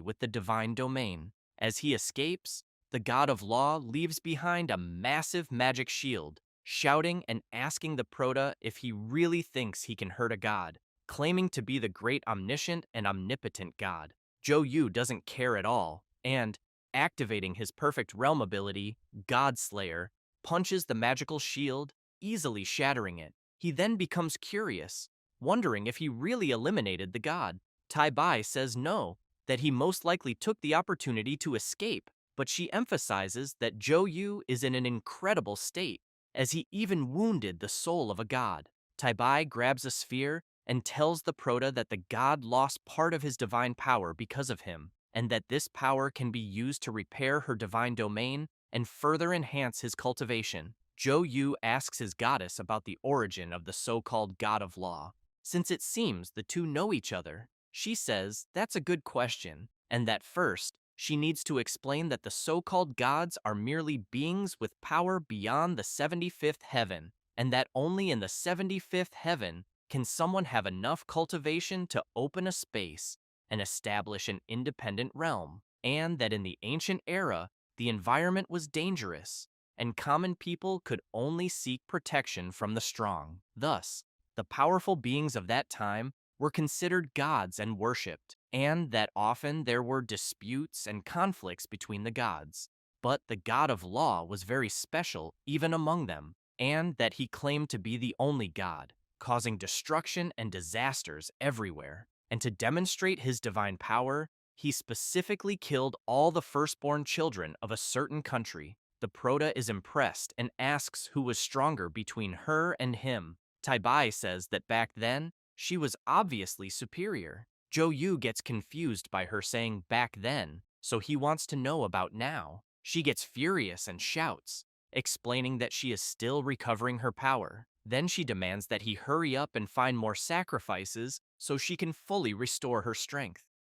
with the divine domain. As he escapes, the god of law leaves behind a massive magic shield, shouting and asking the Proto if he really thinks he can hurt a god, claiming to be the great omniscient and omnipotent god. Jo-yu doesn't care at all, and, activating his perfect realm ability, God Slayer, punches the magical shield, easily shattering it. He then becomes curious, wondering if he really eliminated the god. Tai-bai says no, that he most likely took the opportunity to escape, but she emphasizes that Jo-yu is in an incredible state, as he even wounded the soul of a god. Tai-bai grabs a sphere and tells the Proto that the god lost part of his divine power because of him, and that this power can be used to repair her divine domain and further enhance his cultivation. Jo-yu asks his goddess about the origin of the so-called god of law. Since it seems the two know each other, she says that's a good question, and that first, she needs to explain that the so-called gods are merely beings with power beyond the 75th heaven, and that only in the 75th heaven can someone have enough cultivation to open a space and establish an independent realm, and that in the ancient era, the environment was dangerous, and common people could only seek protection from the strong. Thus, the powerful beings of that time were considered gods and worshipped, and that often there were disputes and conflicts between the gods. But the god of law was very special even among them, and that he claimed to be the only god, causing destruction and disasters everywhere. And to demonstrate his divine power, he specifically killed all the firstborn children of a certain country. The Proto is impressed and asks who was stronger between her and him. Tai-bai says that back then, she was obviously superior. Jo-yu gets confused by her saying back then, so he wants to know about now. She gets furious and shouts, explaining that she is still recovering her power. Then she demands that he hurry up and find more sacrifices so she can fully restore her strength.